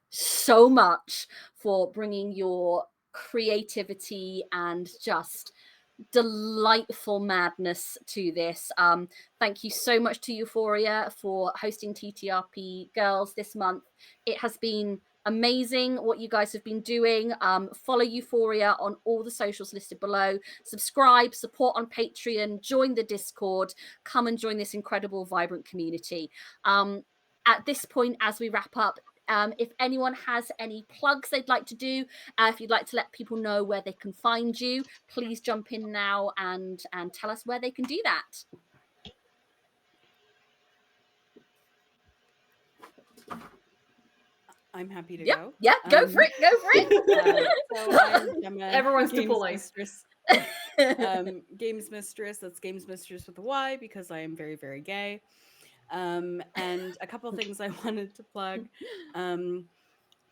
much for bringing your creativity and just delightful madness to this. Thank you so much to EUphoria for hosting TTRPGirls this month. It has been amazing what you guys have been doing. Follow EUphoria on all the socials listed below. Subscribe, support on Patreon, join the Discord, come and join this incredible, vibrant community. At this point, as we wrap up, if anyone has any plugs they'd like to do, if you'd like to let people know where they can find you, please jump in now and tell us where they can do that. I'm happy to Yeah, go. yeah, go for it, go for it. So I'm Gemma, Everyone's too Games polite. Mistress. Games Mistress, that's Games Mistress with a Y because I am very, very gay. And a couple of things I wanted to plug.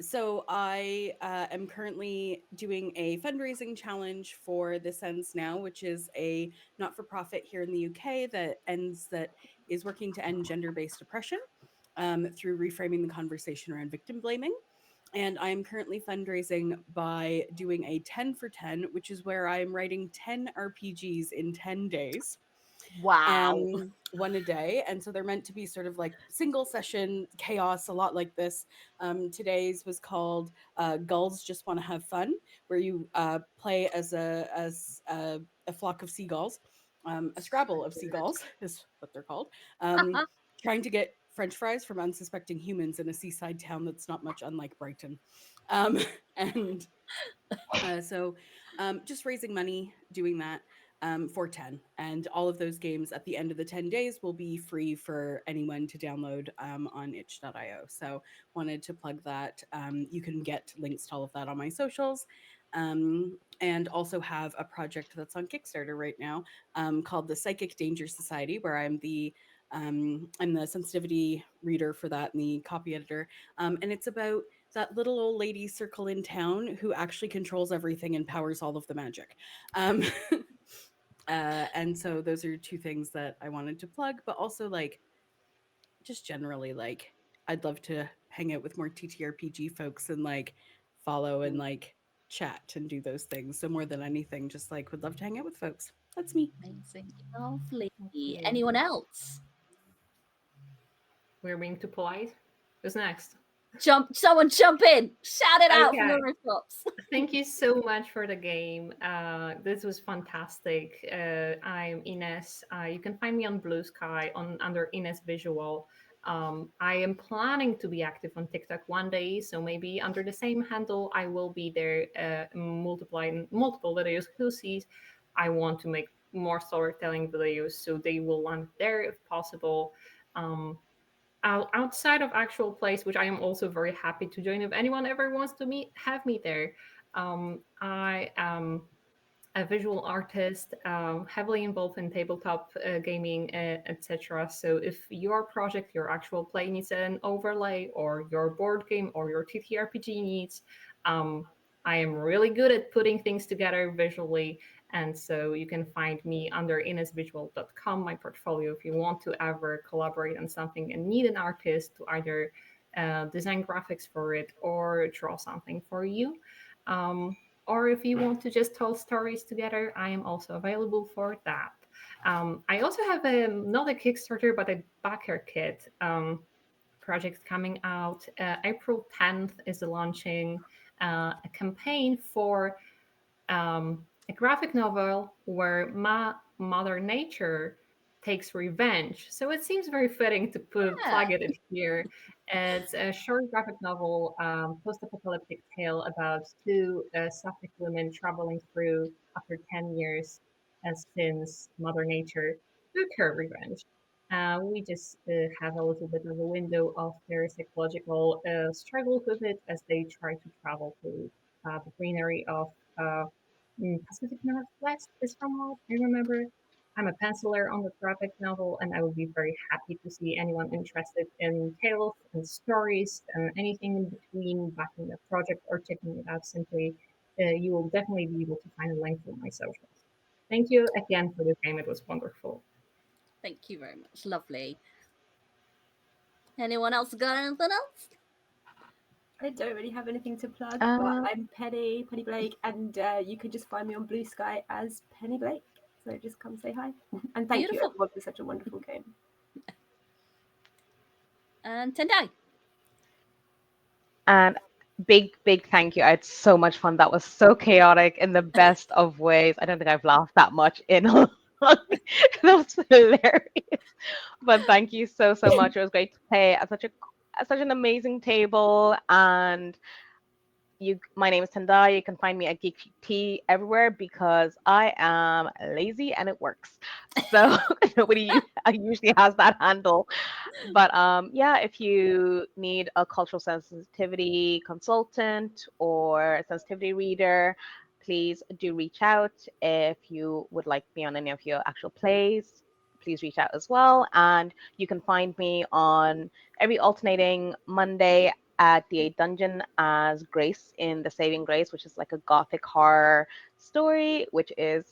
So I am currently doing a fundraising challenge for This Ends Now, which is a not-for-profit here in the UK that is working to end gender-based oppression through reframing the conversation around victim blaming. And I am currently fundraising by doing a 10 for 10, which is where I am writing 10 RPGs in 10 days. Wow. One a day. And so they're meant to be sort of like single session chaos, a lot like this. Today's was called Gulls Just Want to Have Fun, where you play as a flock of seagulls. A Scrabble of seagulls is what they're called. Trying to get French fries from unsuspecting humans in a seaside town that's not much unlike Brighton. And so just raising money, doing that for 10. And all of those games at the end of the 10 days will be free for anyone to download on itch.io. So wanted to plug that. You can get links to all of that on my socials. And also have a project that's on Kickstarter right now called the Psychic Danger Society, where I'm the sensitivity reader for that and the copy editor. And it's about that little old lady circle in town who actually controls everything and powers all of the magic. And so those are two things that I wanted to plug, but also like just generally like I'd love to hang out with more TTRPG folks and like follow and like chat and do those things. So more than anything, just like would love to hang out with folks. That's me. Amazing. Lovely. Okay. Anyone else? We're being too polite. Who's next? Someone jump in. Shout it out from Okay. the rooftops. Thank you so much for the game. This was fantastic. I'm Ines. You can find me on Blue Sky under Ines Visual. I am planning to be active on TikTok one day, so maybe under the same handle, I will be there multiplying multiple videos. Who sees? I want to make more storytelling videos, so they will land there if possible. Outside of actual plays, which I am also very happy to join. If anyone ever wants to have me there. I am a visual artist, heavily involved in tabletop gaming, etc. So if your project, your actual play needs an overlay, or your board game or your TTRPG needs, I am really good at putting things together visually. And so you can find me under inesvisual.com, my portfolio, if you want to ever collaborate on something and need an artist to either design graphics for it or draw something for you. Or if you want to just tell stories together, I am also available for that. I also have not a Kickstarter, but a backer kit project coming out. April 10th is launching a campaign for a graphic novel where Mother Nature takes revenge. So it seems very fitting to plug it here. It's a short graphic novel, post-apocalyptic tale about two Sapphic women traveling through after 10 years since Mother Nature took her revenge. We just have a little bit of a window of their psychological struggles with it as they try to travel through the greenery of Pacific Northwest is from what I remember. I'm a penciler on the graphic novel, and I would be very happy to see anyone interested in tales and stories and anything in between backing the project or checking it out simply. You will definitely be able to find a link for my socials. Thank you again for the game. It was wonderful. Thank you very much. Lovely. Anyone else got anything else? I don't really have anything to plug, but Uh, I'm Penny Blake, and you can just find me on Blue Sky as Penny Blake. So just come say hi. And thank you Beautiful. everyone for such a wonderful game. And Tendai. And big thank you. I had so much fun. That was so chaotic in the best of ways. I don't think I've laughed that much in a long. That was hilarious. But thank you so much. It was great to play at such an amazing table. And my name is Tendai. You can find me at Geek Tea everywhere because I am lazy and it works. So nobody usually has that handle. But yeah, if you need a cultural sensitivity consultant or a sensitivity reader, please do reach out. If you would like to be on any of your actual plays, please reach out as well. And you can find me on every alternating Monday at the 8th Dungeon as Grace in The Saving Grace, which is like a gothic horror story, which is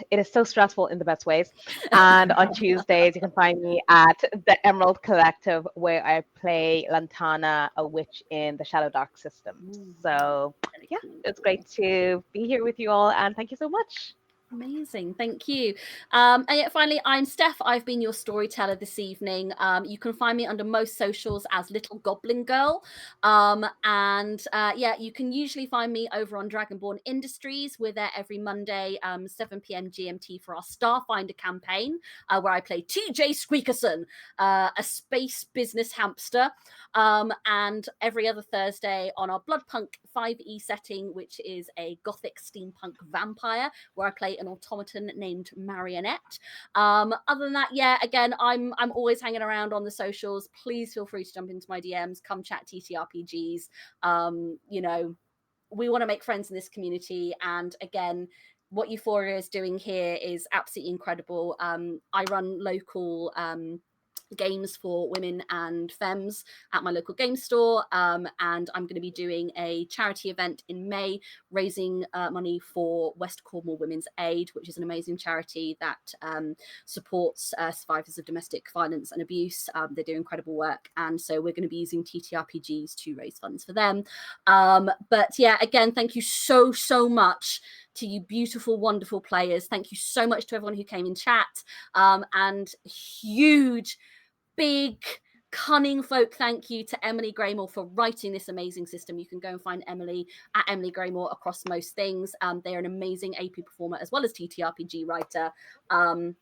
it is so stressful in the best ways. And on Tuesdays, you can find me at the Emerald Collective, where I play Lantana, a witch in the Shadow Dark system. So yeah, it's great to be here with you all, and thank you so much. Amazing, thank you. And yet finally, I'm Steph. I've been your storyteller this evening. You can find me under most socials as Little Goblin Girl. Yeah, you can usually find me over on Dragonborn Industries. We're there every Monday, 7 p.m. GMT for our Starfinder campaign, where I play TJ Squeakerson, a space business hamster. And every other Thursday on our Bloodpunk 5e setting, which is a gothic steampunk vampire, where I play an automaton named Marionette. Other than that, yeah, again, I'm always hanging around on the socials. Please feel free to jump into my DMs, come chat TTRPGs. You know, we want to make friends in this community, and again, what EUphoria is doing here is absolutely incredible. I run local games for women and femmes at my local game store, and I'm going to be doing a charity event in May raising money for West Cornwall Women's Aid, which is an amazing charity that supports survivors of domestic violence and abuse. They do incredible work, and so we're going to be using TTRPGs to raise funds for them. But yeah, again, thank you so much to you beautiful, wonderful players. Thank you so much to everyone who came in chat, and huge, big Cunning Folk thank you to Emily Graymore for writing this amazing system. You can go and find Emily at Emily Graymore across most things. They're an amazing AP performer as well as TTRPG writer. And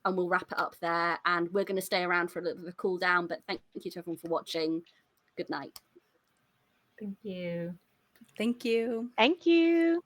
we'll wrap it up there, and we're going to stay around for a little bit of a cool down, but thank you to everyone for watching. Good night. Thank you. Thank you. Thank you.